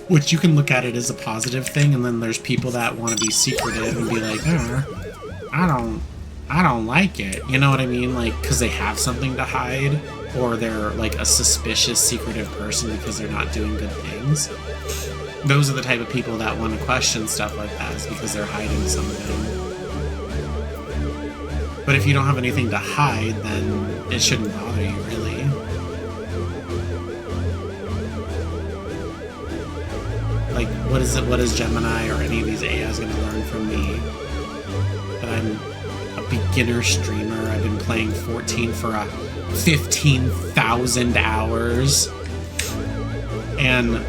Which you can look at it as a positive thing, and then there's people that want to be secretive and be like, I don't like it. You know what I mean? Like, because they have something to hide, or they're like a suspicious, secretive person because they're not doing good things. Those are the type of people that want to question stuff like that, is because they're hiding something. But if you don't have anything to hide, then it shouldn't bother you, really. Like, what is Gemini or any of these AIs going to learn from me? That I'm a beginner streamer. I've been playing 14 for 15,000 hours. And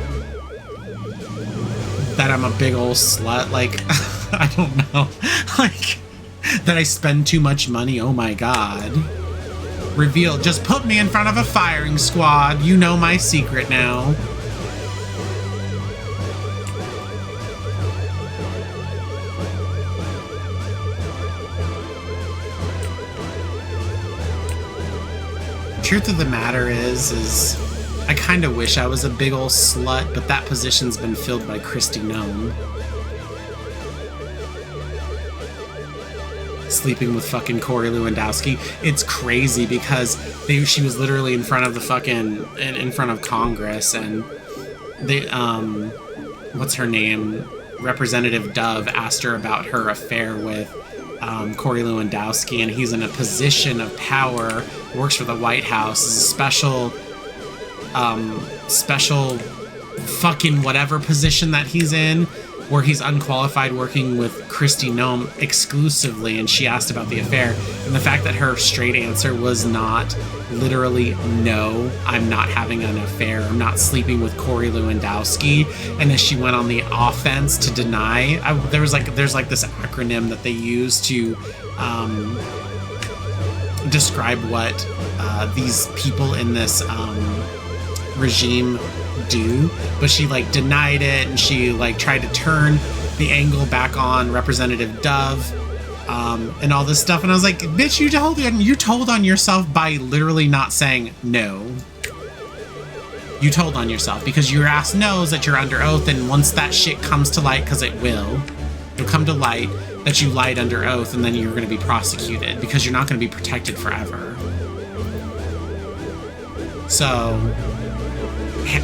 that I'm a big old slut. Like, I don't know. Like, that I spend too much money. Oh my god. Reveal. Just put me in front of a firing squad. You know my secret now. Truth of the matter is I kind of wish I was a big old slut, but that position's been filled by Kristi Noem. Sleeping with fucking Corey Lewandowski. It's crazy because she was literally in front of the fucking in front of Congress, and they what's her name? Representative Dove asked her about her affair with Corey Lewandowski, and he's in a position of power, works for the White House, is a special fucking whatever position that he's in, where he's unqualified, working with Kristi Noem exclusively. And she asked about the affair, and the fact that her straight answer was not literally, no, I'm not having an affair, I'm not sleeping with Corey Lewandowski. And as she went on the offense to deny, there's like this acronym that they use to describe what these people in this regime do, but she like denied it, and she like tried to turn the angle back on Representative Dove, and all this stuff. And I was like, bitch, you told on yourself by literally not saying no. You told on yourself because your ass knows that you're under oath, and once that shit comes to light, because it'll come to light that you lied under oath, and then you're going to be prosecuted because you're not going to be protected forever. So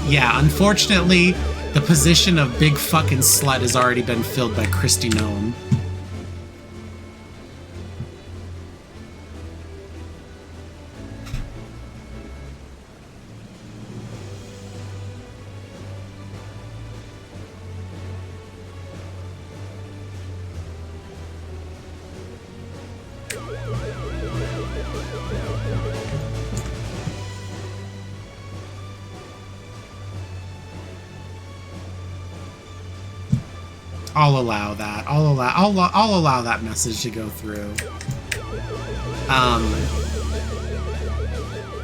yeah, unfortunately, the position of big fucking slut has already been filled by Kristi Noem. I'll allow that. I'll allow that message to go through.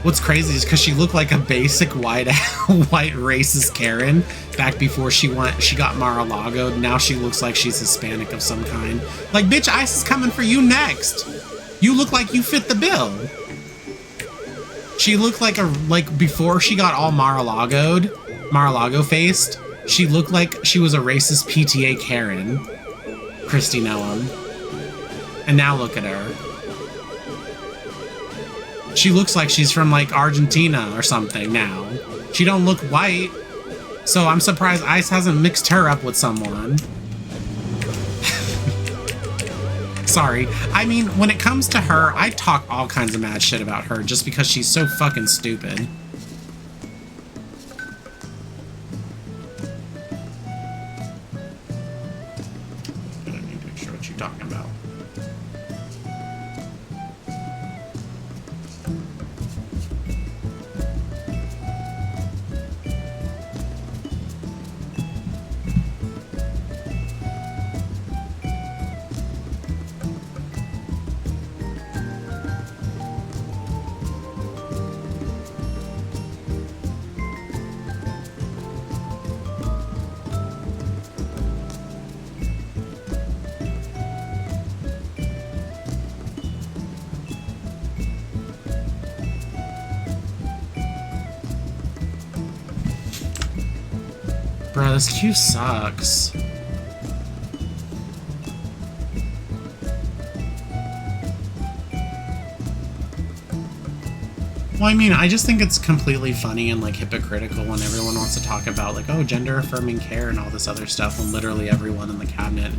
What's crazy is because she looked like a basic white racist Karen back before she got Mar-a-Lago'd. Now she looks like she's Hispanic of some kind. Like, bitch, ICE is coming for you next. You look like you fit the bill. She looked like before she got all Mar-a-Lago faced. She looked like she was a racist PTA Karen, Kristi Noem. And now look at her. She looks like she's from like Argentina or something now. She don't look white. So I'm surprised ICE hasn't mixed her up with someone. Sorry. I mean, when it comes to her, I talk all kinds of mad shit about her just because she's so fucking stupid. Talking about. Bro, this queue sucks. Well, I mean, I just think it's completely funny and like hypocritical when everyone wants to talk about like, oh, gender affirming care and all this other stuff when literally everyone in the cabinet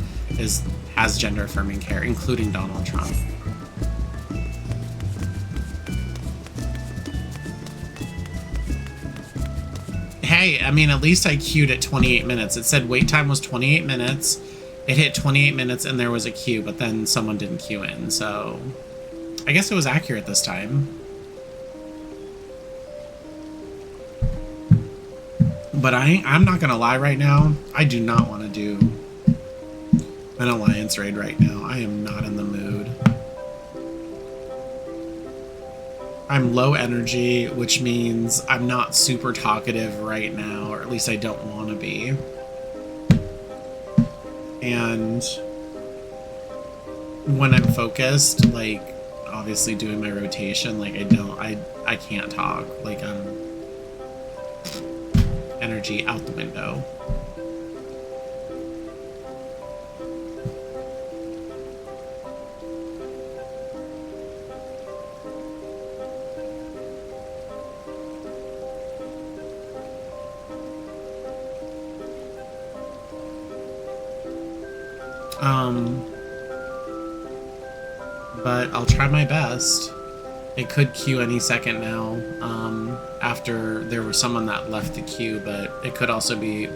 has gender affirming care, including Donald Trump. Hey, I mean, at least I queued at 28 minutes. It said wait time was 28 minutes. It hit 28 minutes and there was a queue, but then someone didn't queue in, so I guess it was accurate this time. But I'm not gonna lie right now. I do not want to do an alliance raid right now. I am not in the mood. I'm low energy, which means I'm not super talkative right now, or at least I don't want to be. And when I'm focused, like obviously doing my rotation, like I can't talk. Like I'm energy out the window. But I'll try my best. It could queue any second now, after there was someone that left the queue, but it could also be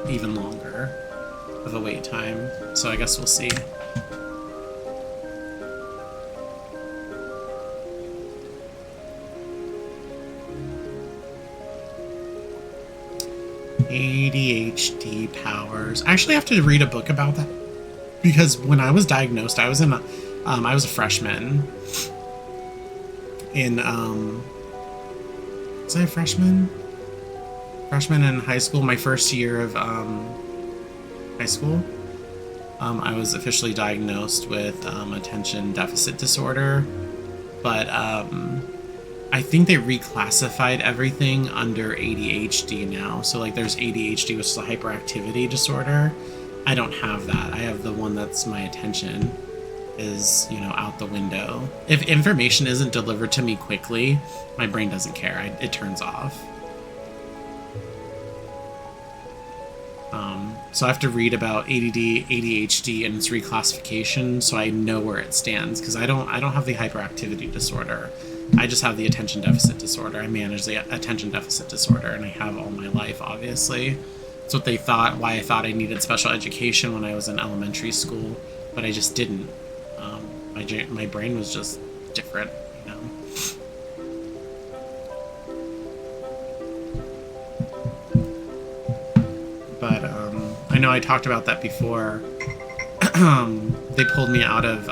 even longer of a wait time. So I guess we'll see. ADHD powers. I actually have to read a book about that because when I was diagnosed, I was a freshman in was I a freshman? Freshman in high school, my first year of high school. I was officially diagnosed with attention deficit disorder, but I think they reclassified everything under ADHD now. So like there's ADHD, which is a hyperactivity disorder. I don't have that. I have the one that's my attention is, you know, out the window. If information isn't delivered to me quickly, my brain doesn't care. It turns off. So I have to read about ADD, ADHD, and its reclassification, so I know where it stands. Because I don't have the hyperactivity disorder. I just have the attention deficit disorder. I manage the attention deficit disorder, and I have all my life, obviously. That's what they thought. Why I thought I needed special education when I was in elementary school, but I just didn't. My brain was just different, you know. But I know I talked about that before. They pulled me out of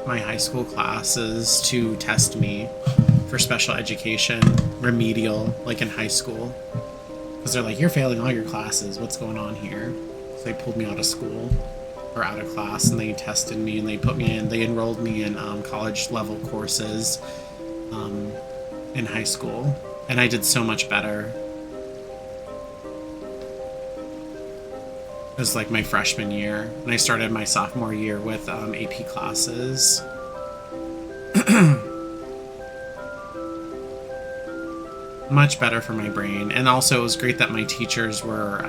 my high school classes to test me for special education, remedial, like in high school. Because they're like, you're failing all your classes. What's going on here? So they pulled me out of school. Or out of class, and they tested me, and they enrolled me in college level courses in high school, and I did so much better. It was like my freshman year, and I started my sophomore year with AP classes. Much better for my brain, and also it was great that my teachers were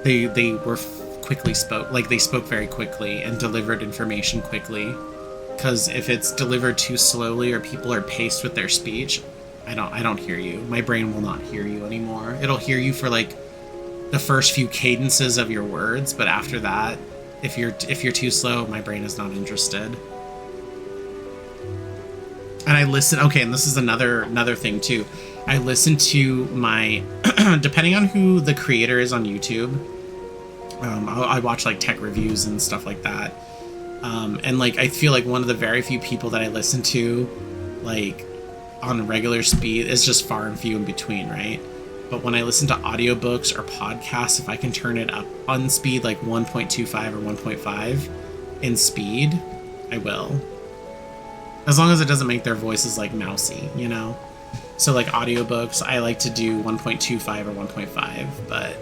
they were quickly they spoke very quickly and delivered information quickly. Because if it's delivered too slowly or people are paced with their speech, I don't hear you. My brain will not hear you anymore. It'll hear you for like the first few cadences of your words, but after that, if you're too slow, my brain is not interested. And I listen. Okay, and this is another thing too. I listen to my depending on who the creator is on YouTube. I watch like tech reviews and stuff like that. And like I feel like one of the very few people that I listen to like on regular speed is just far and few in between, right? But when I listen to audiobooks or podcasts, if I can turn it up on speed like 1.25 or 1.5 in speed, I will. As long as it doesn't make their voices like mousy, you know? So like audiobooks, I like to do 1.25 or 1.5, but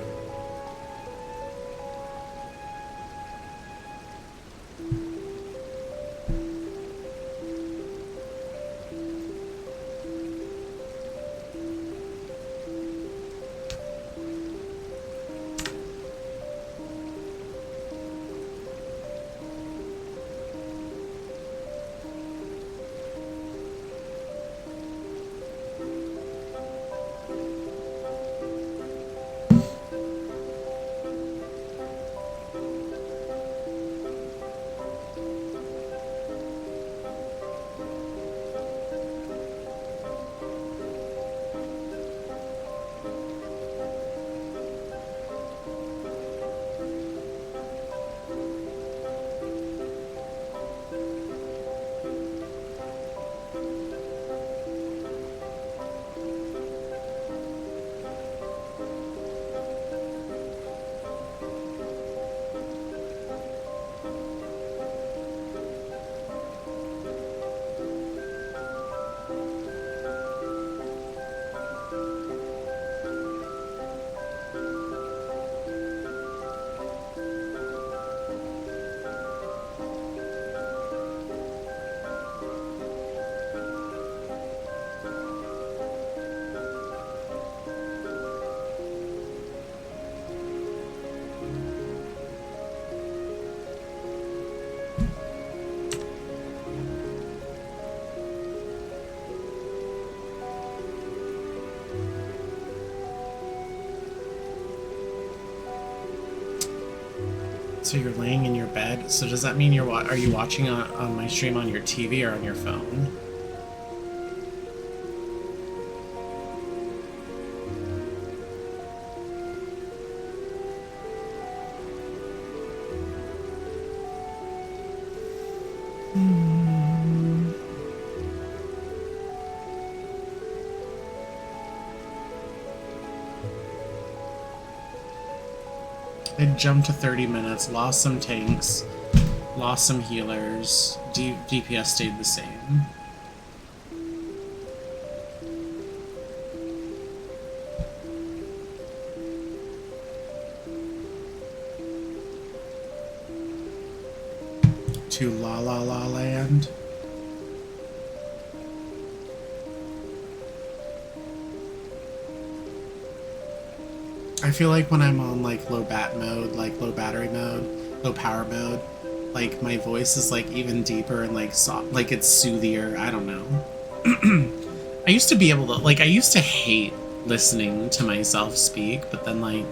so you're laying in your bed. So does that mean are you watching on my stream on your TV or on your phone? It jumped to 30 minutes, lost some tanks, lost some healers, DPS stayed the same. To La La La Land. I feel like when I'm on like low battery mode, low power mode, like my voice is like even deeper and like soft, like it's soothier. I don't know. I used to be able to, like, I used to hate listening to myself speak, but then like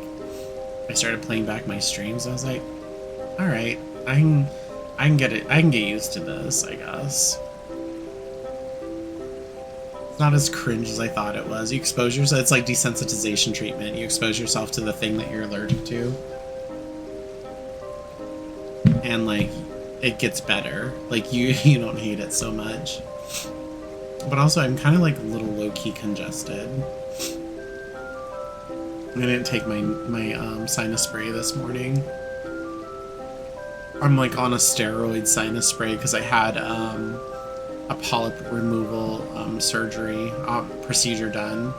I started playing back my streams. I was like, all right, I can get it. I can get used to this, I guess. Not as cringe as I thought it was. You expose yourself, it's like desensitization treatment. You expose yourself to the thing that you're allergic to. And like, it gets better. Like you don't hate it so much. But also I'm kind of like a little low-key congested. I didn't take my sinus spray this morning. I'm like on a steroid sinus spray because I had a polyp removal surgery procedure done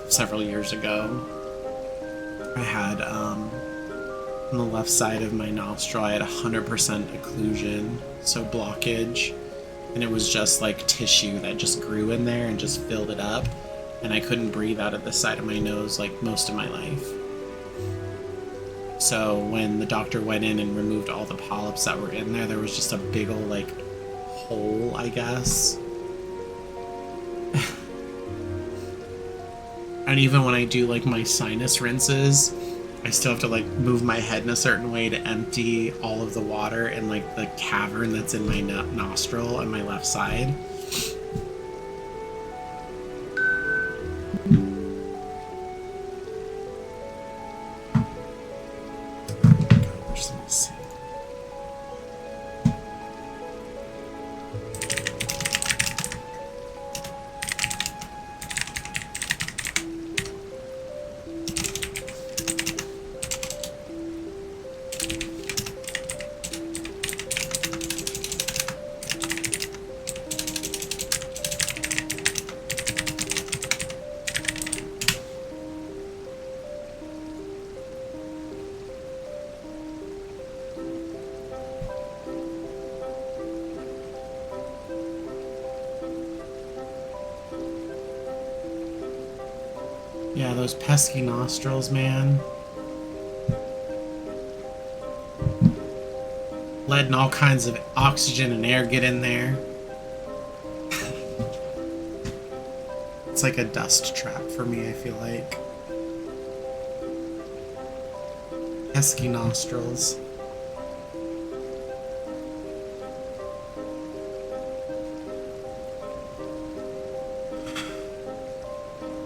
several years ago. I had on the left side of my nostril I had 100% occlusion, so blockage, and it was just like tissue that just grew in there and just filled it up, and I couldn't breathe out of the side of my nose like most of my life. So when the doctor went in and removed all the polyps that were in there, there was just a big old like hole, I guess. And even when I do like my sinus rinses, I still have to like move my head in a certain way to empty all of the water in like the cavern that's in my nostril on my left side. Yeah, those pesky nostrils, man. Letting all kinds of oxygen and air get in there. It's like a dust trap for me, I feel like. Pesky nostrils.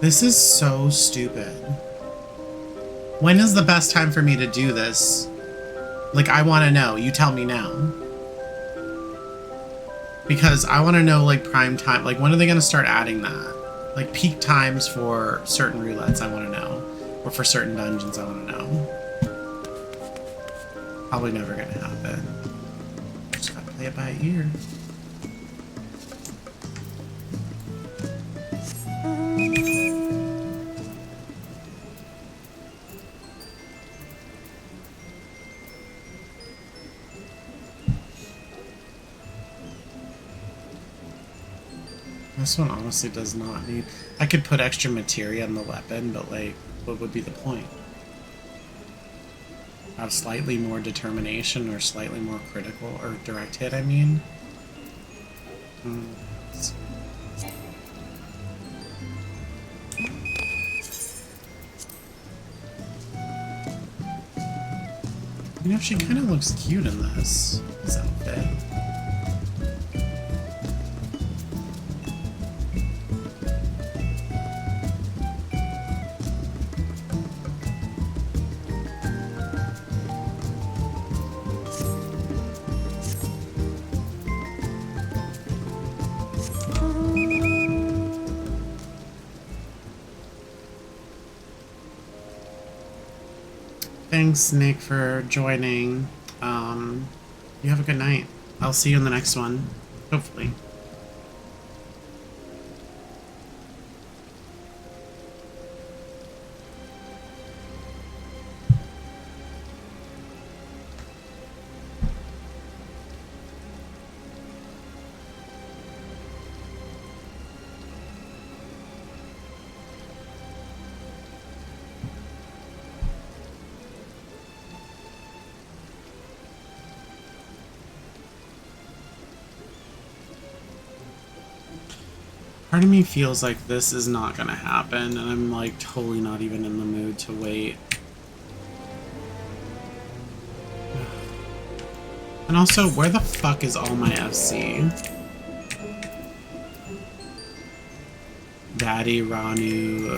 This is so stupid. When is the best time for me to do this? Like, I want to know. You tell me now. Because I want to know, like, prime time. Like, when are they going to start adding that? Like, peak times for certain roulettes, I want to know. Or for certain dungeons, I want to know. Probably never going to happen. Just gotta play it by ear. This one honestly does not need... I could put extra materia in the weapon, but like, what would be the point? Have slightly more determination or slightly more critical or direct hit, I mean? You know, she kind of looks cute in this outfit. Thanks, Nick, for joining. You have a good night. I'll see you in the next one, hopefully. Part of me feels like this is not gonna happen, and I'm like totally not even in the mood to wait. And also, where the fuck is all my FC? Daddy, Ranu,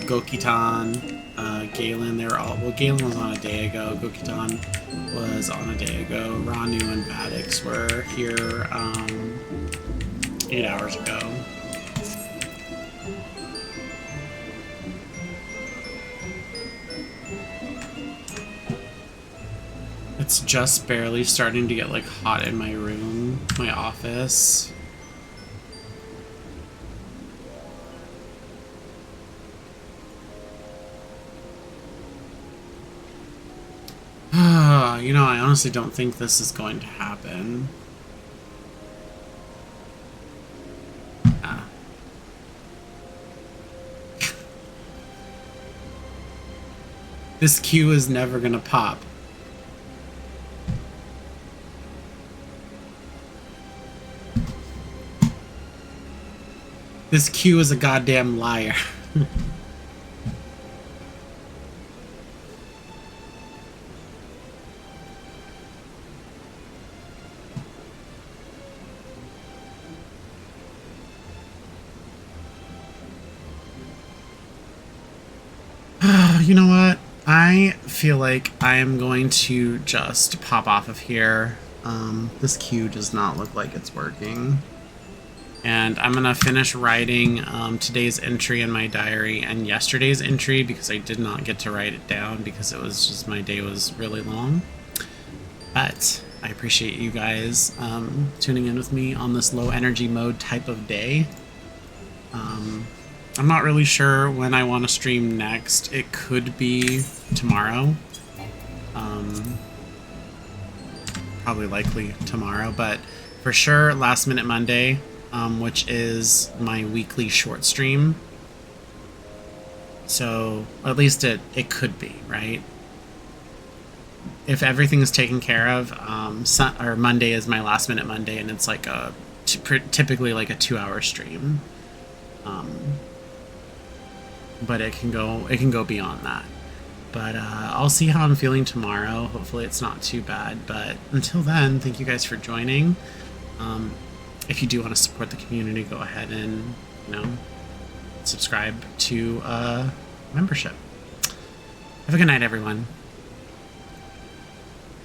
Gokitan, Galen, they were all... Well, Galen was on a day ago, Gokitan was on a day ago, Ranu and Vadix were here 8 hours ago. It's just barely starting to get like hot in my room, my office. You know, I honestly don't think this is going to happen. This queue is never gonna pop. This queue is a goddamn liar. You know what? I feel like I am going to just pop off of here. This queue does not look like it's working. And I'm going to finish writing today's entry in my diary and yesterday's entry because I did not get to write it down because it was just, my day was really long. But I appreciate you guys tuning in with me on this low energy mode type of day. I'm not really sure when I want to stream next. It could be tomorrow. Probably likely tomorrow, but for sure Last Minute Monday, which is my weekly short stream. So at least it could be, right? If everything's taken care of, or Monday is my last minute Monday, and it's like typically like a 2-hour stream. But it can go beyond that. But I'll see how I'm feeling tomorrow. Hopefully it's not too bad. But until then, thank you guys for joining. If you do want to support the community, go ahead and, subscribe to membership. Have a good night, everyone.